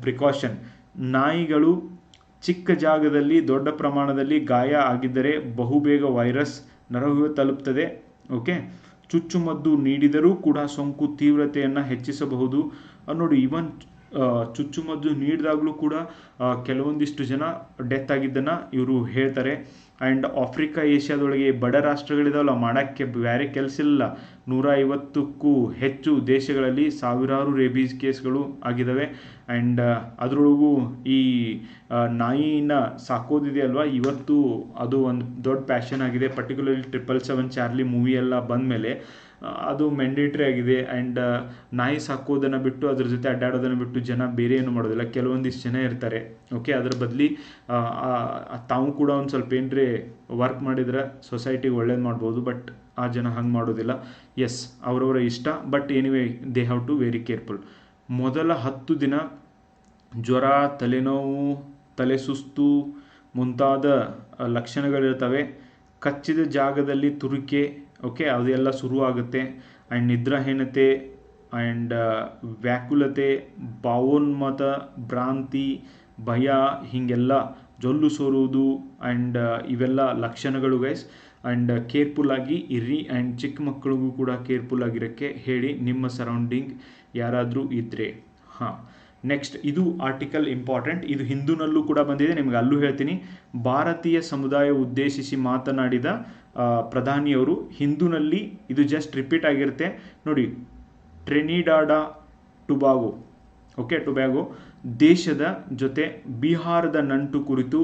ಪ್ರಿಕಾಷನ್. ನಾಯಿಗಳು ಚಿಕ್ಕ ಜಾಗದಲ್ಲಿ ದೊಡ್ಡ ಪ್ರಮಾಣದಲ್ಲಿ ಗಾಯ ಆಗಿದ್ದರೆ ಬಹುಬೇಗ ವೈರಸ್ ನರವ್ಯೂಹ ತಲುಪ್ತದೆ. ಓಕೆ, ಚುಚ್ಚುಮದ್ದು ನೀಡಿದರೂ ಕೂಡ ಸೋಂಕು ತೀವ್ರತೆಯನ್ನು ಹೆಚ್ಚಿಸಬಹುದು. ನೋಡಿ, ಇವನ್ ಚುಚ್ಚುಮದ್ದು ನೀಡಿದಾಗಲೂ ಕೂಡ ಕೆಲವೊಂದಿಷ್ಟು ಜನ ಡೆತ್ ಆಗಿದ್ದನ್ನು ಇವರು ಹೇಳ್ತಾರೆ. ಆ್ಯಂಡ್ ಆಫ್ರಿಕಾ ಏಷ್ಯಾದೊಳಗೆ ಬಡ ರಾಷ್ಟ್ರಗಳಿದಾವಲ್ಲ, ಮಾಡೋಕ್ಕೆ ಬೇರೆ ಕೆಲಸ ಇಲ್ಲ. 150ಕ್ಕೂ ಹೆಚ್ಚು ದೇಶಗಳಲ್ಲಿ ಸಾವಿರಾರು ರೇಬೀಸ್ ಕೇಸ್ಗಳು ಆಗಿದ್ದಾವೆ. ಆ್ಯಂಡ್ ಅದರೊಳಗೂ ಈ ನಾಯಿನ ಸಾಕೋದಿದೆಯಲ್ವ, ಇವತ್ತು ಅದು ಒಂದು ದೊಡ್ಡ ಪ್ಯಾಷನ್ ಆಗಿದೆ. ಪರ್ಟಿಕ್ಯುಲರ್ಲಿ 777 ಚಾರ್ಲಿ ಮೂವಿ ಎಲ್ಲ ಬಂದಮೇಲೆ ಅದು ಮ್ಯಾಂಡೇಟ್ರಿ ಆಗಿದೆ. ಆ್ಯಂಡ್ ನಾಯಿ ಸಾಕೋದನ್ನು ಬಿಟ್ಟು ಅದ್ರ ಜೊತೆ ಅಡ್ಡಾಡೋದನ್ನು ಬಿಟ್ಟು ಜನ ಬೇರೆ ಏನು ಮಾಡೋದಿಲ್ಲ. ಕೆಲವೊಂದಿಷ್ಟು ಜನ ಇರ್ತಾರೆ, ಓಕೆ, ಅದ್ರ ಬದಲಿ ತಾವು ಕೂಡ ಒಂದು ಸ್ವಲ್ಪ ಏನರೇ ವರ್ಕ್ ಮಾಡಿದ್ರೆ ಸೊಸೈಟಿಗೆ ಒಳ್ಳೇದು ಮಾಡ್ಬೋದು. ಬಟ್ ಆ ಜನ ಹಂಗೆ ಮಾಡೋದಿಲ್ಲ. ಎಸ್, ಅವರವರ ಇಷ್ಟ. But anyway they have to very careful. ಮೊದಲ 10 ದಿನ ಜ್ವರ, ತಲೆನೋವು, ತಲೆ ಸುಸ್ತು ಮುಂತಾದ ಲಕ್ಷಣಗಳಿರ್ತವೆ. ಕಚ್ಚಿದ ಜಾಗದಲ್ಲಿ ತುರಿಕೆ, ಓಕೆ, ಅದೆಲ್ಲ ಶುರುವಾಗುತ್ತೆ. ಆ್ಯಂಡ್ ನಿದ್ರಾಹೀನತೆ ಆ್ಯಂಡ್ ವ್ಯಾಕುಲತೆ, ಭಾವೋನ್ಮತ್ತ, ಭ್ರಾಂತಿ, ಭಯ, ಹೀಗೆಲ್ಲ ಜೊಲ್ಲು ಸೋರುವುದು ಆ್ಯಂಡ್ ಇವೆಲ್ಲ ಲಕ್ಷಣಗಳು ಗೈಸ್. ಆ್ಯಂಡ್ ಕೇರ್ಫುಲ್ಲಾಗಿ ಇರ್ರಿ. ಆ್ಯಂಡ್ ಚಿಕ್ಕ ಮಕ್ಕಳಿಗೂ ಕೂಡ ಕೇರ್ಫುಲ್ ಆಗಿರೋಕ್ಕೆ ಹೇಳಿ, ನಿಮ್ಮ ಸರೌಂಡಿಂಗ್ ಯಾರಾದರೂ ಇದ್ದರೆ. ಹಾಂ, ನೆಕ್ಸ್ಟ್ ಇದು ಆರ್ಟಿಕಲ್ ಇಂಪಾರ್ಟೆಂಟ್. ಇದು ಹಿಂದೂನಲ್ಲೂ ಕೂಡ ಬಂದಿದೆ, ನಿಮಗೆ ಅಲ್ಲೂ ಹೇಳ್ತೀನಿ. ಭಾರತೀಯ ಸಮುದಾಯ ಉದ್ದೇಶಿಸಿ ಮಾತನಾಡಿದ ಪ್ರಧಾನಿಯವರು. ಹಿಂದೂನಲ್ಲಿ ಇದು ಜಸ್ಟ್ ರಿಪೀಟ್ ಆಗಿರುತ್ತೆ ನೋಡಿ. ಟ್ರಿನಿಡಾಡ್ ಟೊಬ್ಯಾಗೊ, ಓಕೆ, ಟೊಬ್ಯಾಗೊ ದೇಶದ ಜೊತೆ ಬಿಹಾರದ ನಂಟು ಕುರಿತು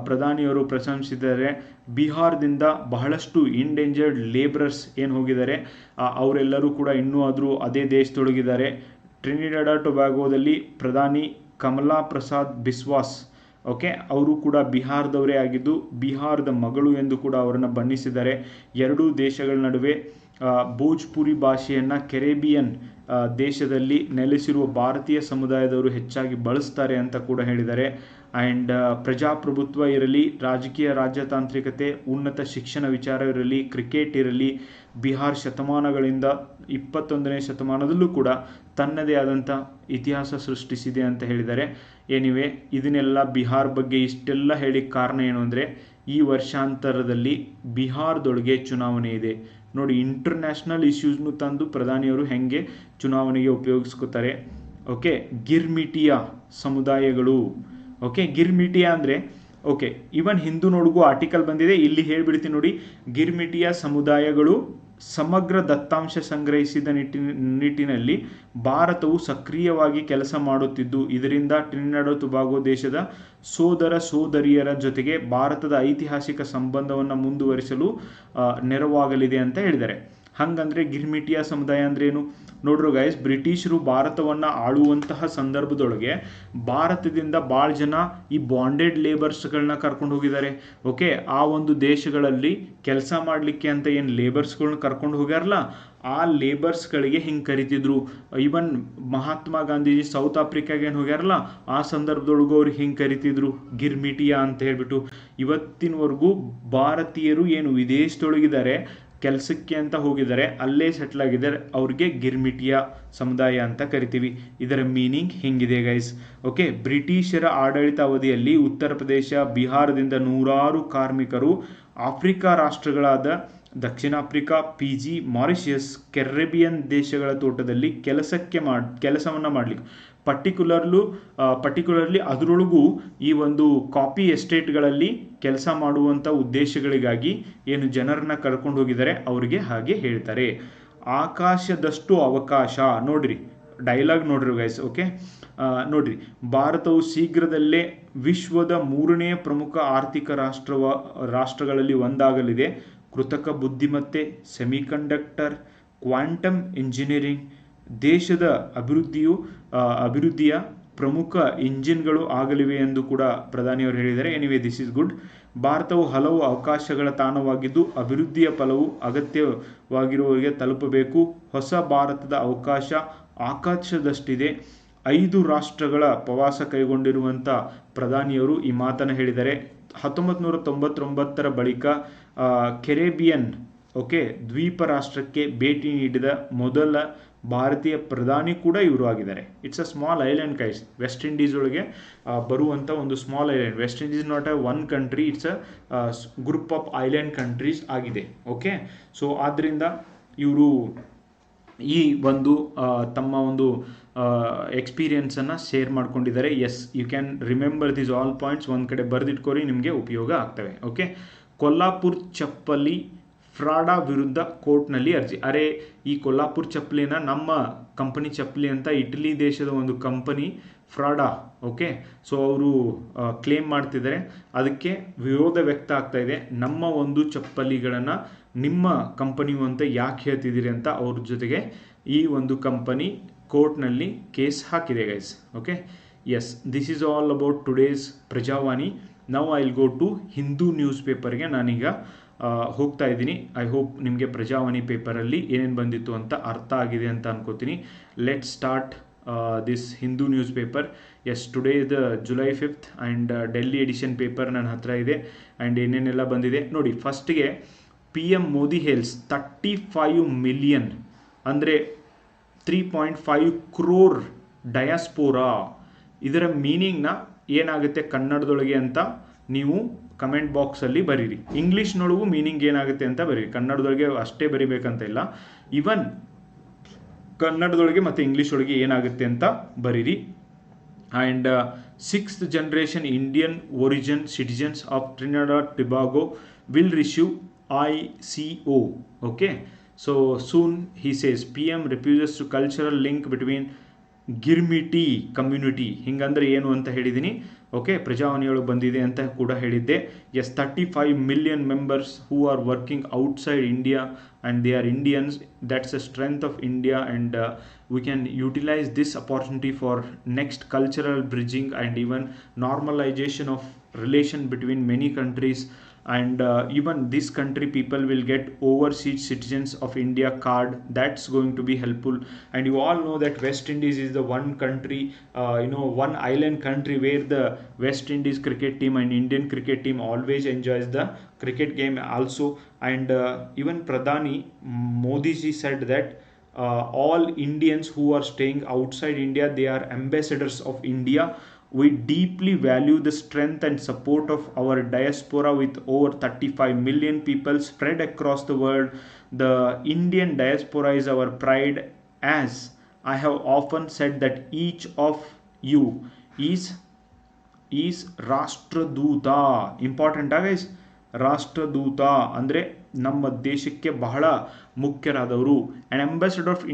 ಪ್ರಧಾನಿಯವರು ಪ್ರಶಂಸಿಸಿದ್ದಾರೆ. ಬಿಹಾರದಿಂದ ಬಹಳಷ್ಟು ಇಂಡೇಂಜರ್ಡ್ ಲೇಬರರ್ಸ್ ಏನು ಹೋಗಿದ್ದಾರೆ ಅವರೆಲ್ಲರೂ ಕೂಡ ಇನ್ನೂ ಆದರೂ ಅದೇ ದೇಶದೊಳಗಿದ್ದಾರೆ. ಟ್ರಿನಿಡಾಡ್ ಟೊಬ್ಯಾಗೊದಲ್ಲಿ ಪ್ರಧಾನಿ ಕಮಲಾ ಪ್ರಸಾದ್ ಬಿಸ್ವಾಸ್, ಓಕೆ, ಅವರು ಕೂಡ ಬಿಹಾರದವರೇ ಆಗಿದ್ದು ಬಿಹಾರದ ಮಗಳು ಎಂದು ಕೂಡ ಅವರನ್ನು ಬಣ್ಣಿಸಿದ್ದಾರೆ. ಎರಡೂ ದೇಶಗಳ ನಡುವೆ ಭೋಜ್ಪುರಿ ಭಾಷೆಯನ್ನು ಕೆರೆಬಿಯನ್ ದೇಶದಲ್ಲಿ ನೆಲೆಸಿರುವ ಭಾರತೀಯ ಸಮುದಾಯದವರು ಹೆಚ್ಚಾಗಿ ಬಳಸ್ತಾರೆ ಅಂತ ಕೂಡ ಹೇಳಿದ್ದಾರೆ. ಆ್ಯಂಡ್ ಪ್ರಜಾಪ್ರಭುತ್ವ ಇರಲಿ, ರಾಜಕೀಯ ರಾಜತಾಂತ್ರಿಕತೆ, ಉನ್ನತ ಶಿಕ್ಷಣ ವಿಚಾರ ಇರಲಿ, ಕ್ರಿಕೆಟ್ ಇರಲಿ, ಬಿಹಾರ್ ಶತಮಾನಗಳಿಂದ 21ನೇ ಶತಮಾನದಲ್ಲೂ ಕೂಡ ತನ್ನದೇ ಆದಂಥ ಇತಿಹಾಸ ಸೃಷ್ಟಿಸಿದೆ ಅಂತ ಹೇಳಿದ್ದಾರೆ. ಎನಿವೆ, ಇದನ್ನೆಲ್ಲ ಬಿಹಾರ್ ಬಗ್ಗೆ ಇಷ್ಟೆಲ್ಲ ಹೇಳಿ ಕಾರಣ ಏನು ಅಂದರೆ, ಈ ವರ್ಷಾಂತರದಲ್ಲಿ ಬಿಹಾರದೊಳಗೆ ಚುನಾವಣೆ ಇದೆ ನೋಡಿ. ಇಂಟರ್ನ್ಯಾಷನಲ್ ಇಶ್ಯೂಸ್ನು ತಂದು ಪ್ರಧಾನಿಯವರು ಹೆಂಗೆ ಚುನಾವಣೆಗೆ ಉಪಯೋಗಿಸ್ಕೋತಾರೆ. ಓಕೆ, ಗಿರ್ಮಿಟಿಯಾ ಸಮುದಾಯಗಳು, ಓಕೆ, ಗಿರ್ಮಿಟಿಯಾ ಅಂದರೆ, ಓಕೆ, ಇವನ್ ಹಿಂದೂನೊಳಗೂ ಆರ್ಟಿಕಲ್ ಬಂದಿದೆ, ಇಲ್ಲಿ ಹೇಳಿಬಿಡ್ತೀನಿ ನೋಡಿ. ಗಿರ್ಮಿಟಿಯಾ ಸಮುದಾಯಗಳು ಸಮಗ್ರ ದತ್ತಾಂಶ ಸಂಗ್ರಹಿಸಿದ ನಿಟ್ಟಿನಲ್ಲಿ ಭಾರತವು ಸಕ್ರಿಯವಾಗಿ ಕೆಲಸ ಮಾಡುತ್ತಿದ್ದು, ಇದರಿಂದ ಟ್ರಿನಿಡಾಡ್ ಟೊಬ್ಯಾಗೊ ದೇಶದ ಸೋದರ ಸೋದರಿಯರ ಜೊತೆಗೆ ಭಾರತದ ಐತಿಹಾಸಿಕ ಸಂಬಂಧವನ್ನು ಮುಂದುವರಿಸಲು ನೆರವಾಗಲಿದೆ ಅಂತ ಹೇಳಿದ್ದಾರೆ. ಹಂಗಂದ್ರೆ ಗಿರ್ಮಿಟಿಯಾ ಸಮುದಾಯ ಅಂದ್ರೆ ಏನು ನೋಡ್ರು ಗೈಸ್, ಬ್ರಿಟಿಷರು ಭಾರತವನ್ನು ಆಳುವಂತಹ ಸಂದರ್ಭದೊಳಗೆ ಭಾರತದಿಂದ ಭಾಳ ಜನ ಈ ಬಾಂಡೆಡ್ ಲೇಬರ್ಸ್ಗಳನ್ನ ಕರ್ಕೊಂಡು ಹೋಗಿದ್ದಾರೆ. ಓಕೆ, ಆ ಒಂದು ದೇಶಗಳಲ್ಲಿ ಕೆಲಸ ಮಾಡಲಿಕ್ಕೆ ಅಂತ ಏನು ಲೇಬರ್ಸ್ಗಳನ್ನ ಕರ್ಕೊಂಡು ಹೋಗ್ಯಾರಲ್ಲ, ಆ ಲೇಬರ್ಸ್ಗಳಿಗೆ ಹಿಂಗೆ ಕರಿತಿದ್ರು. ಈವನ್ ಮಹಾತ್ಮ ಗಾಂಧೀಜಿ ಸೌತ್ ಆಫ್ರಿಕಾಗೆ ಏನು ಹೋಗ್ಯಾರಲ್ಲ, ಆ ಸಂದರ್ಭದೊಳಗೂ ಅವ್ರಿಗೆ ಹಿಂಗೆ ಕರಿತಿದ್ರು, ಗಿರ್ಮಿಟಿಯಾ ಅಂತ ಹೇಳ್ಬಿಟ್ಟು. ಇವತ್ತಿನವರೆಗೂ ಭಾರತೀಯರು ಏನು ವಿದೇಶದೊಳಗಿದ್ದಾರೆ, ಕೆಲಸಕ್ಕೆ ಅಂತ ಹೋಗಿದ್ದಾರೆ, ಅಲ್ಲೇ ಸೆಟ್ಲ್ ಆಗಿದ್ದಾರೆ, ಅವ್ರಿಗೆ ಗಿರ್ಮಿಟಿಯಾ ಸಮುದಾಯ ಅಂತ ಕರಿತೀವಿ. ಇದರ ಮೀನಿಂಗ್ ಹಿಂಗಿದೆ ಗೈಸ್. ಓಕೆ, ಬ್ರಿಟಿಷರ ಆಡಳಿತಾವಧಿಯಲ್ಲಿ ಉತ್ತರ ಪ್ರದೇಶ, ಬಿಹಾರದಿಂದ ನೂರಾರು ಕಾರ್ಮಿಕರು ಆಫ್ರಿಕಾ ರಾಷ್ಟ್ರಗಳಾದ ದಕ್ಷಿಣ ಆಫ್ರಿಕಾ, ಫಿಜಿ, ಮಾರಿಷಿಯಸ್, ಕೆರೆಬಿಯನ್ ದೇಶಗಳ ತೋಟದಲ್ಲಿ ಕೆಲಸವನ್ನು ಮಾಡಲಿಕ್ಕೆ ಪರ್ಟಿಕ್ಯುಲರ್ಲಿ ಅದರೊಳಗೂ ಈ ಒಂದು ಕಾಫಿ ಎಸ್ಟೇಟ್ಗಳಲ್ಲಿ ಕೆಲಸ ಮಾಡುವಂಥ ಉದ್ದೇಶಗಳಿಗಾಗಿ ಏನು ಜನರನ್ನ ಕರ್ಕೊಂಡು ಹೋಗಿದ್ದಾರೆ ಅವರಿಗೆ ಹಾಗೆ ಹೇಳ್ತಾರೆ. ಆಕಾಶದಷ್ಟು ಅವಕಾಶ ನೋಡ್ರಿ, ಡೈಲಾಗ್ ನೋಡ್ರಿ ಗೈಸ್. ಓಕೆ, ನೋಡ್ರಿ, ಭಾರತವು ಶೀಘ್ರದಲ್ಲೇ ವಿಶ್ವದ 3ನೇ ಪ್ರಮುಖ ಆರ್ಥಿಕ ರಾಷ್ಟ್ರಗಳಲ್ಲಿ ಒಂದಾಗಲಿದೆ. ಕೃತಕ ಬುದ್ಧಿಮತ್ತೆ, ಸೆಮಿಕಂಡಕ್ಟರ್, ಕ್ವಾಂಟಮ್ ಇಂಜಿನಿಯರಿಂಗ್ ದೇಶದ ಅಭಿವೃದ್ಧಿಯ ಪ್ರಮುಖ ಇಂಜಿನ್ಗಳು ಆಗಲಿವೆ ಎಂದು ಕೂಡ ಪ್ರಧಾನಿಯವರು ಹೇಳಿದ್ದಾರೆ. Anyway, this is good. ಭಾರತವು ಹಲವು ಅವಕಾಶಗಳ ತಾಣವಾಗಿದ್ದು ಅಭಿವೃದ್ಧಿಯ ಫಲವು ಅಗತ್ಯವಾಗಿರುವವರಿಗೆ ತಲುಪಬೇಕು. ಹೊಸ ಭಾರತದ ಅವಕಾಶ ಆಕಾಶದಷ್ಟಿದೆ. 5 ರಾಷ್ಟ್ರಗಳ ಪ್ರವಾಸ ಕೈಗೊಂಡಿರುವಂಥ ಪ್ರಧಾನಿಯವರು ಈ ಮಾತನ್ನು ಹೇಳಿದ್ದಾರೆ. 1999ರ ಬಳಿಕ ಕೆರೆಬಿಯನ್, ಓಕೆ, ದ್ವೀಪ ರಾಷ್ಟ್ರಕ್ಕೆ ಭೇಟಿ ನೀಡಿದ ಮೊದಲ ಭಾರತೀಯ ಪ್ರಧಾನಿ ಕೂಡ ಇವರು ಆಗಿದ್ದಾರೆ. It's a small island guys. West Indies ಒಳಗೆ ಬರುವಂಥ ಒಂದು small island. West Indies not a one country, it's a group of island countries ಆಗಿದೆ. ಓಕೆ, ಸೊ ಆದ್ದರಿಂದ ಇವರು ಈ ಒಂದು ತಮ್ಮ ಒಂದು ಎಕ್ಸ್ಪೀರಿಯನ್ಸನ್ನು ಶೇರ್ ಮಾಡ್ಕೊಂಡಿದ್ದಾರೆ. Yes, you can remember this all points, ಒಂದು ಕಡೆ ಬರೆದಿಟ್ಕೋರಿ, ನಿಮಗೆ ಉಪಯೋಗ ಆಗ್ತವೆ. ಓಕೆ, ಕೊಲ್ಲಾಪುರ್ ಚಪ್ಪಲಿ ಫ್ರಾಡಾ ವಿರುದ್ಧ ಕೋರ್ಟ್ನಲ್ಲಿ ಅರ್ಜಿ. ಅರೆ, ಈ ಕೊಲ್ಲಾಪುರ್ ಚಪ್ಪಲಿನ ನಮ್ಮ ಕಂಪನಿ ಚಪ್ಪಲಿ ಅಂತ ಇಟಲಿ ದೇಶದ ಒಂದು ಕಂಪನಿ ಫ್ರಾಡಾ. ಓಕೆ, ಸೊ ಅವರು ಕ್ಲೇಮ್ ಮಾಡ್ತಿದ್ದಾರೆ, ಅದಕ್ಕೆ ವಿರೋಧ ವ್ಯಕ್ತ ಆಗ್ತಾ ಇದೆ. ನಮ್ಮ ಒಂದು ಚಪ್ಪಲಿಗಳನ್ನು ನಿಮ್ಮ ಕಂಪನಿಯು ಅಂತ ಯಾಕೆ ಹೇಳ್ತಿದ್ದೀರಿ ಅಂತ ಅವ್ರ ಜೊತೆಗೆ ಈ ಒಂದು ಕಂಪನಿ ಕೋರ್ಟ್ನಲ್ಲಿ ಕೇಸ್ ಹಾಕಿದೆ guys. Okay, yes, this is all about today's Prajavani. Now I will go to Hindu news ಪೇಪರ್ಗೆ ನಾನೀಗ ಹೋಗ್ತಾ ಇದ್ದೀನಿ. ಐ ಹೋಪ್ ನಿಮಗೆ ಪ್ರಜಾವಾಣಿ ಪೇಪರಲ್ಲಿ ಏನೇನು ಬಂದಿತ್ತು ಅಂತ ಅರ್ಥ ಆಗಿದೆ ಅಂತ ಅನ್ಕೋತೀನಿ. Let start this Hindu news paper. Yes, today the July 5th and Delhi edition paper ನನ್ನ ಹತ್ರ ಇದೆ. ಆ್ಯಂಡ್ ಏನೇನೆಲ್ಲ ಬಂದಿದೆ ನೋಡಿ. ಫಸ್ಟ್ಗೆ PM ಮೋದಿ ಹೇಲ್ಸ್ 35 ಮಿಲಿಯನ್ ಅಂದರೆ 3.5 crore ಡಯಾಸ್ಪೋರಾ. ಇದರ ಮೀನಿಂಗ್ನ ಏನಾಗುತ್ತೆ ಕನ್ನಡದೊಳಗೆ ಅಂತ ನೀವು ಕಮೆಂಟ್ ಬಾಕ್ಸಲ್ಲಿ ಬರೀರಿ. ಇಂಗ್ಲೀಷ್ನೊಳಗೂ ಮೀನಿಂಗ್ ಏನಾಗುತ್ತೆ ಅಂತ ಬರೀರಿ, ಕನ್ನಡದೊಳಗೆ ಅಷ್ಟೇ ಬರಿಬೇಕಂತ ಇಲ್ಲ. ಈವನ್ ಕನ್ನಡದೊಳಗೆ ಮತ್ತು ಇಂಗ್ಲೀಷ್ ಒಳಗೆ ಏನಾಗುತ್ತೆ ಅಂತ ಬರೀರಿ. And 6th generation Indian origin citizens of Trinidad Tobago will receive ICO. Okay, so soon he says PM refuses to cultural link between Girmiti community. ಹಿಂಗಂದ್ರೆ ಏನು ಅಂತ ಹೇಳಿದ್ದೀನಿ. ಓಕೆ, ಪ್ರಜಾವಾಣಿಯೊಳಗೆ ಬಂದಿದೆ ಅಂತ ಕೂಡ ಹೇಳಿದ್ದೆ. Yes, 35 million members who are working outside India and they are Indians. That's a strength of India and we can utilize this opportunity for next cultural bridging and even normalization of relation between many countries. And even this country people will get overseas citizens of India card. That's going to be helpful. And you all know that West Indies is the one country, one island country where the West Indies cricket team and Indian cricket team always enjoys the cricket game also. And even Pradhani Modi ji said that all Indians who are staying outside India, they are ambassadors of India. We deeply value the strength and support of our diaspora with over 35 million people spread across the world. The Indian diaspora is our pride. As I have often said that each of you is ರಾಷ್ಟ್ರದೂತ. Important guys, ರಾಷ್ಟ್ರದೂತ ಅಂದರೆ ನಮ್ಮ ದೇಶಕ್ಕೆ ಬಹಳ ಮುಖ್ಯರಾದವರು. And ambassador of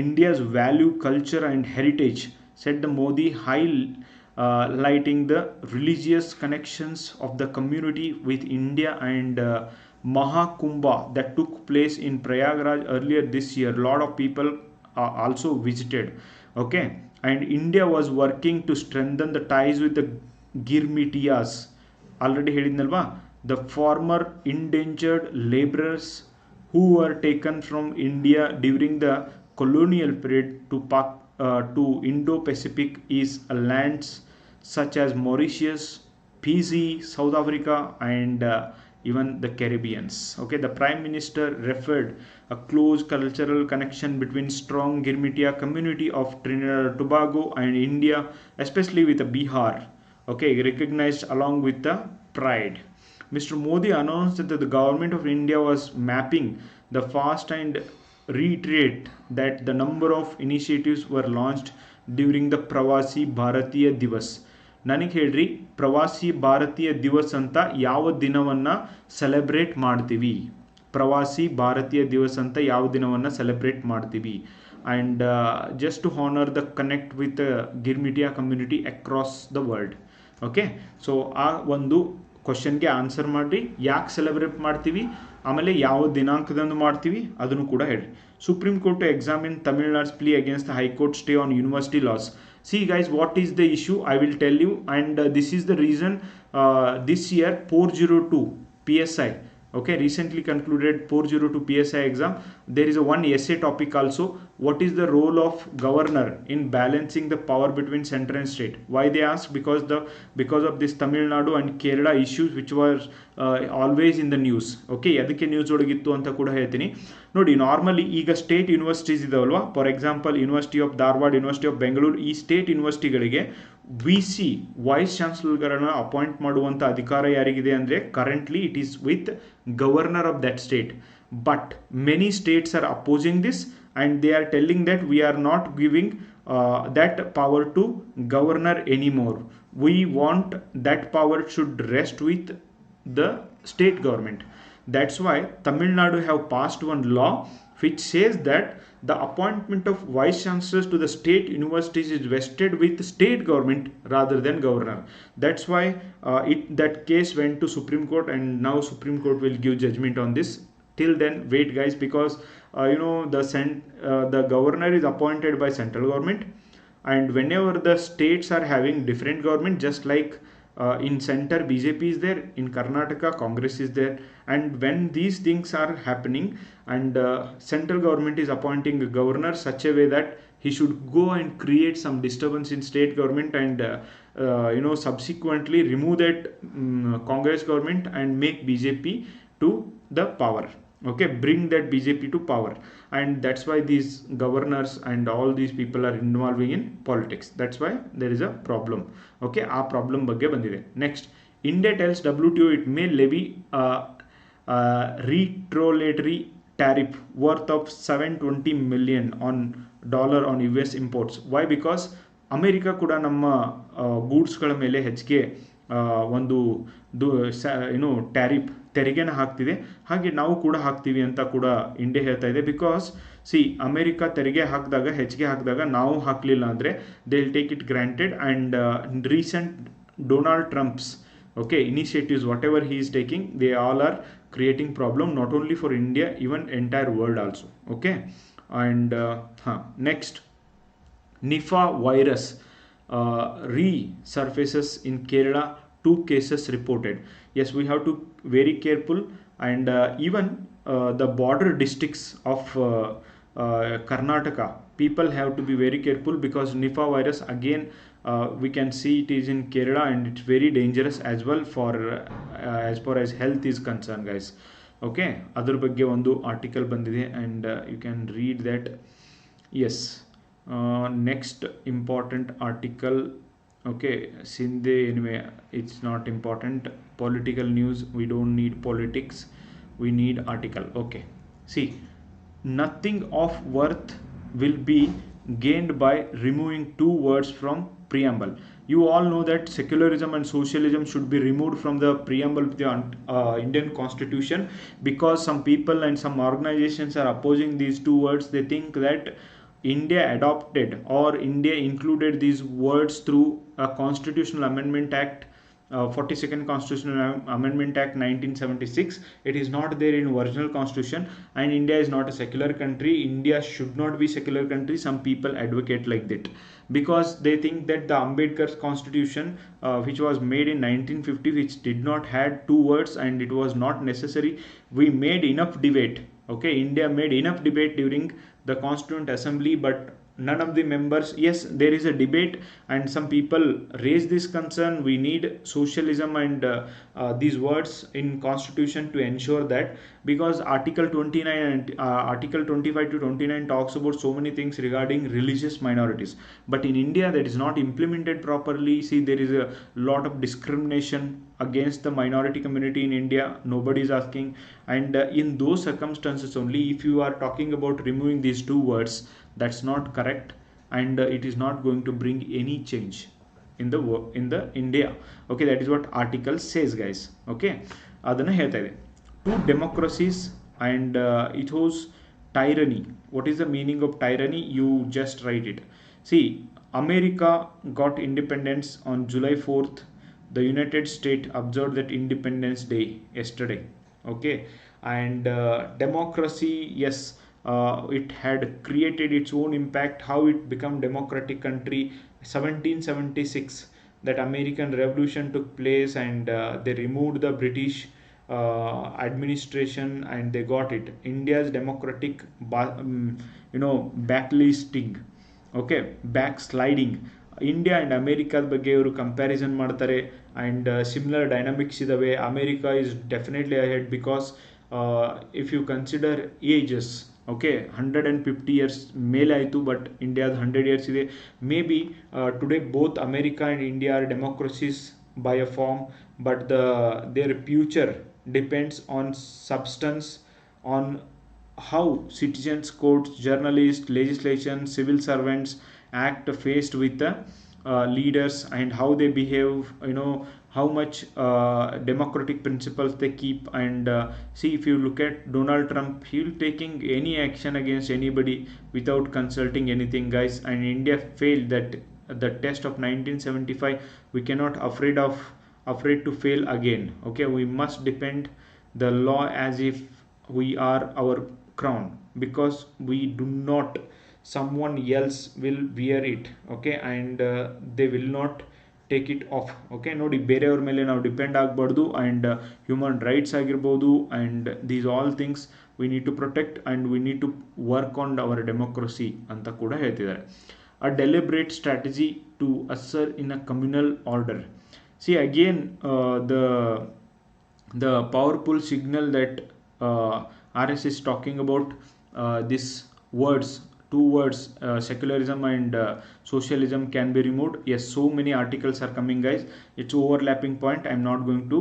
India's value culture and heritage, said the Modi, highlighting the religious connections of the community with India and Mahakumbha that took place in Prayagraj earlier this year. A lot of people also visited. Okay, and India was working to strengthen the ties with the Girmitiyas. Already ಹೇಳಿದ್ನಲ್ವಾ, the former indentured laborers who were taken from India during the colonial period to Indo-Pacific is lands such as Mauritius, Fiji, South Africa and even the Caribbeans. Okay, the Prime Minister referred a close cultural connection between strong Girmitiya community of Trinidad and Tobago and India, especially with the Bihar. Okay, recognized along with the pride. Mr. Modi announced that the government of India was mapping the fast and reiterate that the number of initiatives were launched during the ಪ್ರವಾಸಿ ಭಾರತೀಯ ದಿವಸ್. ನನಗೆ ಹೇಳ್ರಿ, ಪ್ರವಾಸಿ ಭಾರತೀಯ ದಿವಸ್ ಅಂತ ಯಾವ ದಿನವನ್ನು celebrate ಮಾಡ್ತೀವಿ? ಪ್ರವಾಸಿ ಭಾರತೀಯ ದಿವಸ್ ಅಂತ ಯಾವ ದಿನವನ್ನು ಸೆಲೆಬ್ರೇಟ್ ಮಾಡ್ತೀವಿ? And just to honour the connect with Girmitiya community across the world. Okay, so ಆ ಒಂದು ಕ್ವಶನ್ಗೆ ಆನ್ಸರ್ ಮಾಡಿರಿ. ಯಾಕೆ ಸೆಲೆಬ್ರೇಟ್ ಮಾಡ್ತೀವಿ, ಆಮೇಲೆ ಯಾವ ದಿನಾಂಕದಂದು ಮಾಡ್ತೀವಿ ಅದನ್ನು ಕೂಡ ಹೇಳಿ. Supreme Court examine Tamil Nadu's plea against the High Court stay on university laws. See guys, what is the issue? I will tell you, and this is the reason this year 402 PSI, okay, recently concluded 402 PSI exam. There is a one essay topic also. What is the role of governor in balancing the power between center and state? Why they ask? Because of this Tamil Nadu and Kerala issues which were always in the news. Okay, ಅದಕ್ಕೆ news ಒಳಗಿತ್ತು ಅಂತ ಕೂಡ ಹೇಳ್ತೀನಿ. ನೋಡಿ, normally ಈಗ state universities ಇದಾವಲ್ವಾ, for example university of Dharwad, university of Bengaluru, ಈ state ಯೂನಿವರ್ಸಿಟಿಗಳಿಗೆ VC ವೈಸ್ ಚಾನ್ಸಲರ್ಗಳನ್ನು ಅಪಾಯಿಂಟ್ ಮಾಡುವಂಥ ಅಧಿಕಾರ ಯಾರಿಗಿದೆ ಅಂದರೆ currently it is with governor of that state. But many states are opposing this and they are telling that we are not giving that power to governor anymore. We want that power should rest with the state government. That's why Tamil Nadu have passed one law which says that the appointment of vice chancellors to the state universities is vested with state government rather than governor. That's why that case went to Supreme Court, and now Supreme Court will give judgment on this. Till then, wait, guys, because the governor is appointed by central government, and whenever the states are having different government, just like in center BJP is there, in Karnataka Congress is there, and when these things are happening and central government is appointing a governor such a way that he should go and create some disturbance in state government and subsequently remove that Congress government and make BJP to the power, okay, bring that BJP to power. And that's why these governors and all these people are involving in politics. That's why there is a problem. Okay, ಆ problem ಬಗ್ಗೆ ಬಂದಿದೆ. Next, India tells WTO it may levy retaliatory tariff worth of $720 million on US imports. Why? Because America ಕೂಡ ನಮ್ಮ ಗೂಡ್ಸ್ಗಳ ಮೇಲೆ ಹೆಚ್ಚಿಗೆ ಒಂದು tariff ತೆರಿಗೆನ ಹಾಕ್ತಿದೆ, ಹಾಗೆ ನಾವು ಕೂಡ ಹಾಕ್ತೀವಿ ಅಂತ ಕೂಡ ಇಂಡಿಯಾ ಹೇಳ್ತಾ ಇದೆ. ಬಿಕಾಸ್ ಅಮೆರಿಕ ತೆರಿಗೆ ಹಾಕಿದಾಗ, ಹೆಚ್ಚಿಗೆ ಹಾಕಿದಾಗ ನಾವು ಹಾಕಲಿಲ್ಲ ಅಂದರೆ they will take it granted. And recent Donald Trump's initiatives, whatever he is taking, they all are creating problem not only for India, even entire world also. Okay, and next, Nipah virus resurfaces in Kerala, 2 cases reported. Yes, we have to very careful, and even the border districts of Karnataka, people have to be very careful, because Nipah virus again we can see it is in Kerala, and it's very dangerous as well for as far as health is concerned, guys. Okay, ಅದರ ಬಗ್ಗೆ ಒಂದು article ಬಂದಿದೆ, and you can read that. Yes, next important article. Okay, Sindhe, anyway, it's not important. Political news, we don't need politics, we need article. Okay, see, nothing of worth will be gained by removing 2 words from preamble. You all know that secularism and socialism should be removed from the preamble of the Indian constitution, because some people and some organizations are opposing these 2 words. They think that India adopted or India included these words through a constitutional amendment act, 42nd Constitutional Amendment Act 1976. It is not there in original constitution, and India is not a secular country. India should not be secular country. Some people advocate like that, because they think that the Ambedkar's constitution, which was made in 1950, which did not had 2 words, and it was not necessary. We made enough debate. Okay, India made enough debate during the Constituent Assembly, but none of the members, yes, there is a debate, and some people raise this concern. We need socialism and these words in constitution to ensure that, because article 29 and article 25 to 29 talks about so many things regarding religious minorities, but in India that is not implemented properly. See, there is a lot of discrimination against the minority community in India. Nobody is asking, and in those circumstances only, if you are talking about removing these 2 words, that's not correct, and it is not going to bring any change in the India. Okay, that is what article says, guys. Okay, adana ಹೇಳ್ತಾ ಇದೆ. 2 democracies and it was tyranny. What is the meaning of tyranny? You just write it. See, America got independence on July 4th. The United States observed that Independence Day yesterday. Okay, and democracy, yes, it had created its own impact. How it become democratic country? 1776, that American Revolution took place, and they removed the British administration, and they got it. India's democratic backlisting, okay, backsliding. India and ಅಮೇರಿಕಾದ ಬಗ್ಗೆ ಇವರು comparison ಮಾಡ್ತಾರೆ, and similar dynamics ಇದ್ದಾವೆ. America is definitely ahead, because if you consider ages, okay, 150 years ಮೇಲೆ ಆಯಿತು, but ಇಂಡಿಯಾದ 100 years ಇದೆ. Maybe today both America and India are democracies by a form, but their future depends on substance, on how citizens, courts, journalists, legislation, civil servants act faced with the leaders and how they behave, how much democratic principles they keep. And see, if you look at Donald Trump, he will taking any action against anybody without consulting anything, guys. And India failed that the test of 1975. We cannot afraid to fail again. Okay, we must defend the law as if we are our crown, because we do not, someone else will wear it. Okay, and they will not take it off. Okay, ನೋಡಿ, ಬೇರೆಯವ್ರ ಮೇಲೆ ನಾವು depend ಆಗಬಾರ್ದು. And human rights ಆಗಿರ್ಬೋದು, and these all things we need to protect and we need to work on our democracy ಅಂತ ಕೂಡ ಹೇಳ್ತಿದ್ದಾರೆ. A deliberate strategy to usher in a communal order. See again the powerful signal that RS is talking about, this words, two words, secularism and socialism can be removed. Yes, so many articles are coming, guys. It's overlapping point. I'm not going to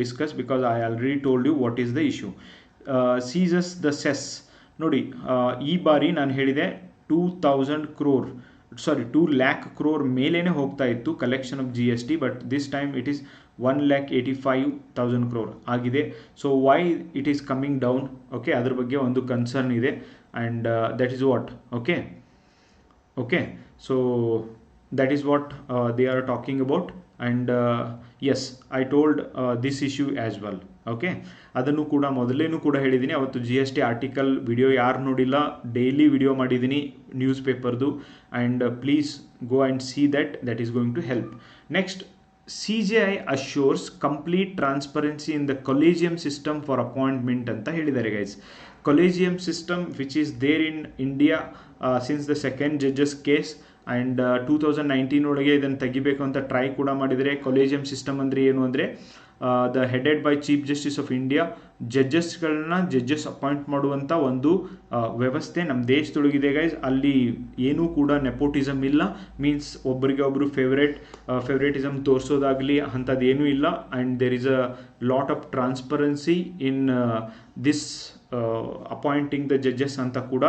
discuss because I already told you what is the issue. Seizes the cess. ನೋಡಿ, ಈ ಬಾರಿ ನಾನು ಹೇಳಿದೆ 2 lakh crore ಮೇಲೇನೆ ಹೋಗ್ತಾ ಇತ್ತು collection of GST, but this time it is 1,85,000 crore ಆಗಿದೆ. So why it is coming down? Okay, ಅದ್ರ ಬಗ್ಗೆ ಒಂದು ಕನ್ಸರ್ನ್ ಇದೆ. And that is what, okay, so that is what they are talking about. And yes, I told this issue as well. Okay, ಅದನ್ನು ಕೂಡ ಮೊದಲೇನು ಕೂಡ ಹೇಳಿದ್ದೀನಿ. ಅವತ್ತು GST ಆರ್ಟಿಕಲ್ ವಿಡಿಯೋ ಯಾರು ನೋಡಿಲ್ಲ, ಡೈಲಿ ವಿಡಿಯೋ ಮಾಡಿದ್ದೀನಿ ನ್ಯೂಸ್ ಪೇಪರ್ದು. And please go and see that is going to help. Next, CJI assures complete transparency in the collegium system for appointment ಅಂತ ಹೇಳಿದ್ದಾರೆ, guys. collegium system which is there in India since the second judges case, and 2019 ಒಳಗೆ ಇದನ್ನು ತೆಗಿಬೇಕು ಅಂತ try ಕೂಡ ಮಾಡಿದರೆ. collegium system ಅಂದರೆ ಏನು ಅಂದರೆ, the headed by chief justice of India, judges appoint ಮಾಡುವಂಥ ಒಂದು ವ್ಯವಸ್ಥೆ ನಮ್ಮ ದೇಶದೊಳಗಿದೆ, ಗೈಸ್. ಅಲ್ಲಿ ಏನೂ ಕೂಡ ನೆಪೋಟಿಸಮ್ ಇಲ್ಲ, ಮೀನ್ಸ್ ಒಬ್ಬರಿಗೆ ಒಬ್ಬರು ಫೇವ್ರೇಟಿಸಮ್ ತೋರಿಸೋದಾಗಲಿ ಅಂಥದ್ದು ಏನೂ ಇಲ್ಲ. And there is a lot of transparency in this appointing the judges ಅಂತ ಕೂಡ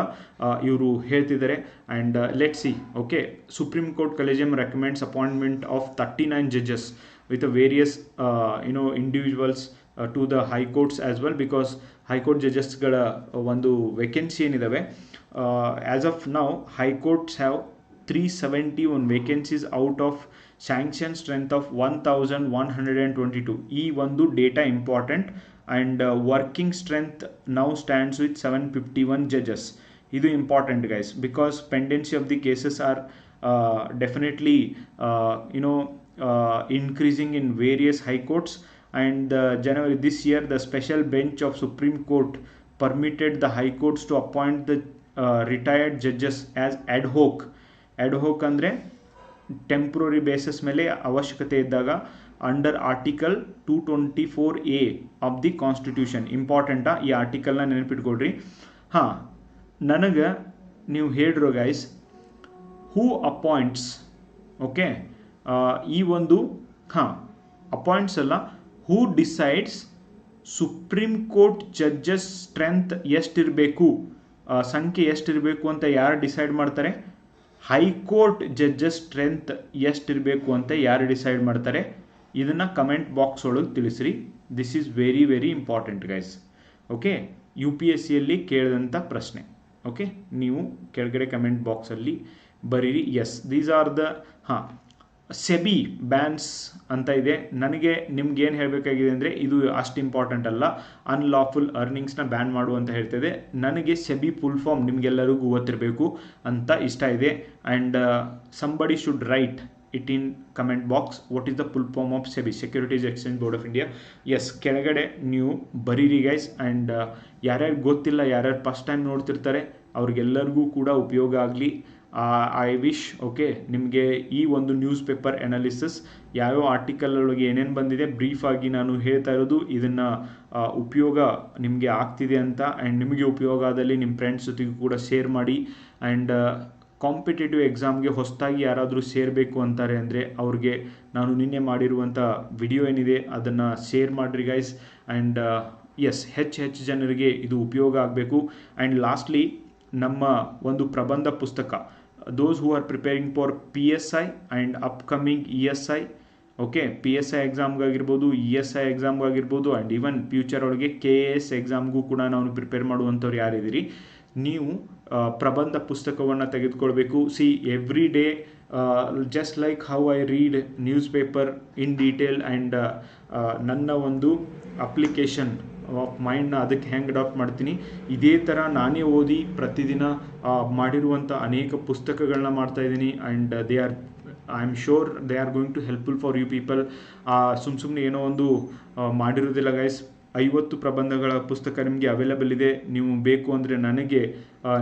ಇವರು ಹೇಳ್ತಿದ್ದಾರೆ. And let see. Okay, supreme court collegium recommends appointment of 39 judges with the various individuals to the high courts as well, because high court judges ಗಳ ಒಂದು vacancy ಏನಿದಾವೆ, as of now high courts have 371 vacancies out of sanction strength of 1122. ಈ ಒಂದು data important. And working strength now stands with 751 judges. ಇದು important, guys, because pendency of the cases are definitely increasing in various high courts. And January this year, the special bench of Supreme Court permitted the high courts to appoint the retired judges as ad hoc ಅಂದರೆ temporary basis ಮೇಲೆ ಅವಶ್ಯಕತೆ ಇದ್ದಾಗ, under article 224A of the constitution. ಇಂಪಾರ್ಟೆಂಟಾ? ಈ ಆರ್ಟಿಕಲ್ನ ನೆನಪಿಟ್ಕೊಡ್ರಿ. ಹಾಂ, ನನಗೆ ನೀವು ಹೇಳ್ರು, ಗೈಸ್, ಹೂ ಅಪಾಯಿಂಟ್ಸ್. ಓಕೆ, ಈ ಒಂದು ಅಪಾಯಿಂಟ್ಸ್ ಅಲ್ಲ, who decides supreme court judges strength ಎಷ್ಟಿರಬೇಕು, ಸಂಖ್ಯೆ ಎಷ್ಟಿರಬೇಕು ಅಂತ ಯಾರು ಡಿಸೈಡ್ ಮಾಡ್ತಾರೆ? ಹೈಕೋರ್ಟ್ ಜಡ್ಜಸ್ ಸ್ಟ್ರೆಂತ್ ಎಷ್ಟಿರಬೇಕು ಅಂತ ಯಾರು ಡಿಸೈಡ್ ಮಾಡ್ತಾರೆ? ಇದನ್ನು ಕಮೆಂಟ್ ಬಾಕ್ಸ್ ಒಳಗೆ ತಿಳಿಸ್ರಿ. This is very very important, guys. Okay, UPSCಯಲ್ಲಿ ಕೇಳಿದಂಥ ಪ್ರಶ್ನೆ. ಓಕೆ, ನೀವು ಕೆಳಗಡೆ ಕಮೆಂಟ್ ಬಾಕ್ಸಲ್ಲಿ ಬರೀರಿ. Yes, these are the SEBI bans ಅಂತ ಇದೆ. ನನಗೆ ನಿಮ್ಗೆ ಏನು ಹೇಳಬೇಕಾಗಿದೆ ಅಂದರೆ, ಇದು ಅಷ್ಟು ಇಂಪಾರ್ಟೆಂಟ್ ಅಲ್ಲ. ಅನ್ಲಾಫುಲ್ ಅರ್ನಿಂಗ್ಸ್ನ ಬ್ಯಾನ್ ಮಾಡು ಅಂತ ಹೇಳ್ತಿದೆ. ನನಗೆ ಸೆಬಿ ಫುಲ್ ಫಾರ್ಮ್ ನಿಮಗೆಲ್ಲರಿಗೂ ಗೊತ್ತಿರಬೇಕು ಅಂತ ಇಷ್ಟ ಇದೆ. And somebody should write it in comment box. What is the full form of SEBI, securities exchange board of India. Yes, ಕೆಳಗಡೆ ನೀವು ಬರೀರಿ, ಗೈಸ್. ಆ್ಯಂಡ್ ಯಾರ್ಯಾರು ಗೊತ್ತಿಲ್ಲ, ಯಾರ್ಯಾರು ಫಸ್ಟ್ ಟೈಮ್ ನೋಡ್ತಿರ್ತಾರೆ, ಅವ್ರಿಗೆಲ್ಲರಿಗೂ ಕೂಡ ಉಪಯೋಗ ಆಗಲಿ. I wish. ಓಕೆ, ನಿಮಗೆ ಈ ಒಂದು ನ್ಯೂಸ್ ಪೇಪರ್ ಅನಾಲಿಸಿಸ್ ಯಾವ್ಯಾವ ಆರ್ಟಿಕಲ್ ಒಳಗೆ ಏನೇನು ಬಂದಿದೆ ಬ್ರೀಫಾಗಿ ನಾನು ಹೇಳ್ತಾ ಇರೋದು, ಇದನ್ನು ಉಪಯೋಗ ನಿಮಗೆ ಆಗ್ತಿದೆ ಅಂತ. ಆ್ಯಂಡ್ ನಿಮಗೆ ಉಪಯೋಗ ಆದಲ್ಲಿ ನಿಮ್ಮ ಫ್ರೆಂಡ್ಸ್ ಜೊತೆಗೂ ಕೂಡ ಶೇರ್ ಮಾಡಿ. ಆ್ಯಂಡ್ ಕಾಂಪಿಟೇಟಿವ್ ಎಕ್ಸಾಮ್ಗೆ ಹೊಸದಾಗಿ ಯಾರಾದರೂ ಸೇರಬೇಕು ಅಂತಾರೆ ಅಂದರೆ ಅವ್ರಿಗೆ ನಾನು ನಿನ್ನೆ ಮಾಡಿರುವಂಥ ವಿಡಿಯೋ ಏನಿದೆ ಅದನ್ನು ಶೇರ್ ಮಾಡಿರಿ, ಗೈಸ್. ಆ್ಯಂಡ್ ಎಸ್, ಹೆಚ್ಚು ಜನರಿಗೆ ಇದು ಉಪಯೋಗ ಆಗಬೇಕು. ಆ್ಯಂಡ್ ಲಾಸ್ಟ್ಲಿ, ನಮ್ಮ ಒಂದು ಪ್ರಬಂಧ ಪುಸ್ತಕ those who are preparing for PSI and upcoming ESI, okay, PSI ಎಕ್ಸಾಮ್ಗಾಗಿರ್ಬೋದು, ESI ಎಕ್ಸಾಮ್ಗಾಗಿರ್ಬೋದು, ಆ್ಯಂಡ್ ಈವನ್ ಫ್ಯೂಚರ್ ಒಳಗೆ KAS ಎಕ್ಸಾಮ್ಗೂ ಕೂಡ ನಾವು ಪ್ರಿಪೇರ್ ಮಾಡುವಂಥವ್ರು ಯಾರಿದ್ದೀರಿ, ನೀವು ಪ್ರಬಂಧ ಪುಸ್ತಕವನ್ನು ತೆಗೆದುಕೊಳ್ಬೇಕು. See every day, just like how I read newspaper in detail and ನನ್ನ ಒಂದು ಅಪ್ಲಿಕೇಶನ್ ಆಫ್ ಮೈಂಡ್ನ ಅದಕ್ಕೆ ಹೆಂಗೆ ಅಡಾಪ್ಟ್ ಮಾಡ್ತೀನಿ, ಇದೇ ಥರ ನಾನೇ ಓದಿ ಪ್ರತಿದಿನ ಮಾಡಿರುವಂಥ ಅನೇಕ ಪುಸ್ತಕಗಳನ್ನ ಮಾಡ್ತಾಯಿದ್ದೀನಿ. And I am sure they are going to helpful for you people. ಸುಮ್ಮನೆ ಏನೋ ಒಂದು ಮಾಡಿರೋದಿಲ್ಲ ಗೈಸ್. 50 ಪ್ರಬಂಧಗಳ ಪುಸ್ತಕ ನಿಮಗೆ ಅವೈಲೇಬಲ್ ಇದೆ. ನೀವು ಬೇಕು ಅಂದರೆ ನನಗೆ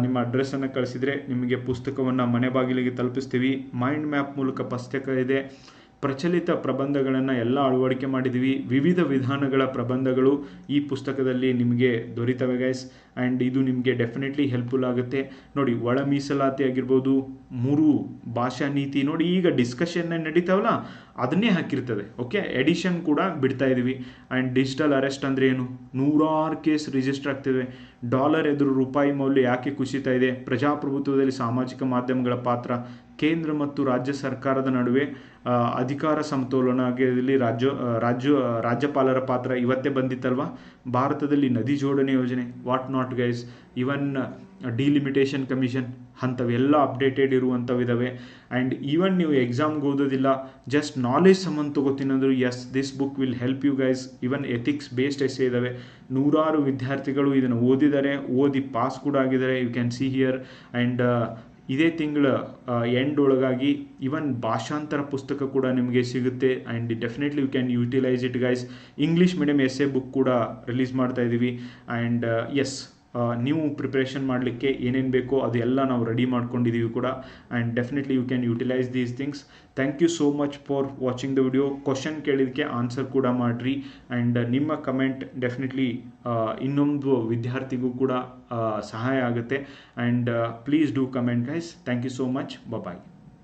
ನಿಮ್ಮ ಅಡ್ರೆಸ್ಸನ್ನು ಕಳಿಸಿದರೆ ನಿಮಗೆ ಪುಸ್ತಕವನ್ನು ಮನೆ ಬಾಗಿಲಿಗೆ ತಲುಪಿಸ್ತೀವಿ. ಮೈಂಡ್ ಮ್ಯಾಪ್ ಮೂಲಕ ಪುಸ್ತಕ ಇದೆ. ಪ್ರಚಲಿತ ಪ್ರಬಂಧಗಳನ್ನು ಎಲ್ಲ ಅಳವಡಿಕೆ ಮಾಡಿದ್ದೀವಿ. ವಿವಿಧ ವಿಧಾನಗಳ ಪ್ರಬಂಧಗಳು ಈ ಪುಸ್ತಕದಲ್ಲಿ ನಿಮಗೆ ದೊರೀತವೆ ಗೈಸ್. ಆ್ಯಂಡ್ ಇದು ನಿಮಗೆ ಡೆಫಿನೆಟ್ಲಿ ಹೆಲ್ಪ್ಫುಲ್ ಆಗುತ್ತೆ. ನೋಡಿ, ಒಳ ಮೀಸಲಾತಿ ಆಗಿರ್ಬೋದು, 3 ಭಾಷಾ ನೀತಿ, ನೋಡಿ ಈಗ ಡಿಸ್ಕಷನ್ ನಡೀತಾವಲ್ಲ ಅದನ್ನೇ ಹಾಕಿರ್ತದೆ. ಓಕೆ, ಎಡಿಷನ್ ಕೂಡ ಬಿಡ್ತಾ ಇದ್ದೀವಿ. ಆ್ಯಂಡ್ ಡಿಜಿಟಲ್ ಅರೆಸ್ಟ್ ಅಂದರೆ ಏನು, 100 ಕೇಸ್ ರಿಜಿಸ್ಟರ್ ಆಗ್ತಿವೆ. ಡಾಲರ್ ಎದುರು ರೂಪಾಯಿ ಮೌಲ್ಯ ಯಾಕೆ ಕುಸಿತಾ ಇದೆ, ಪ್ರಜಾಪ್ರಭುತ್ವದಲ್ಲಿ ಸಾಮಾಜಿಕ ಮಾಧ್ಯಮಗಳ ಪಾತ್ರ, ಕೇಂದ್ರ ಮತ್ತು ರಾಜ್ಯ ಸರ್ಕಾರದ ನಡುವೆ ಅಧಿಕಾರ ಸಮತೋಲನದಲ್ಲಿ ರಾಜ್ಯಪಾಲರ ಪಾತ್ರ ಇವತ್ತೇ ಬಂದಿತ್ತಲ್ವ. ಭಾರತದಲ್ಲಿ ನದಿ ಜೋಡಣೆ ಯೋಜನೆ, what not guys, even delimitation commission, ಅಂಥವೆಲ್ಲ ಅಪ್ಡೇಟೆಡ್ ಇರುವಂಥವಿದ್ದಾವೆ. ಆ್ಯಂಡ್ ಈವನ್ ನೀವು ಎಕ್ಸಾಮ್ಗೆ ಓದೋದಿಲ್ಲ, ಜಸ್ಟ್ ನಾಲೆಜ್ ಸಂಬಂಧ ತೊಗೋತೀನಿ ಅಂದರು, yes this book will help you guys. Even ethics based essay ಇದ್ದಾವೆ. 100 ವಿದ್ಯಾರ್ಥಿಗಳು ಇದನ್ನು ಓದಿದ್ದಾರೆ, ಓದಿ ಪಾಸ್ ಕೂಡ ಆಗಿದ್ದಾರೆ. You can see here. And ಇದೇ ತಿಂಗಳ ಎಂಡ್ ಒಳಗಾಗಿ ಇವನ್ ಭಾಷಾಂತರ ಪುಸ್ತಕ ಕೂಡ ನಿಮಗೆ ಸಿಗುತ್ತೆ. And definitely you can utilise it guys. English medium essay book ಕೂಡ ರಿಲೀಸ್ ಮಾಡ್ತಾ ಇದ್ದೀವಿ. ಆ್ಯಂಡ್ ಎಸ್, ನೀವು ಪ್ರಿಪ್ರೇಷನ್ ಮಾಡಲಿಕ್ಕೆ ಏನೇನು ಬೇಕೋ ಅದೆಲ್ಲ ನಾವು ರೆಡಿ ಮಾಡ್ಕೊಂಡಿದ್ದೀವಿ ಕೂಡ. And definitely you can utilise these things. Thank you so much for watching the video. Question ಕೇಳಿದ್ದಕ್ಕೆ ಆನ್ಸರ್ ಕೂಡ ಮಾಡಿರಿ. ಆ್ಯಂಡ್ ನಿಮ್ಮ ಕಮೆಂಟ್ ಡೆಫಿನೆಟ್ಲಿ ಇನ್ನೊಂದು ವಿದ್ಯಾರ್ಥಿಗೂ ಕೂಡ ಸಹಾಯ ಆಗುತ್ತೆ. And please do comment guys. Thank you so much. Bye.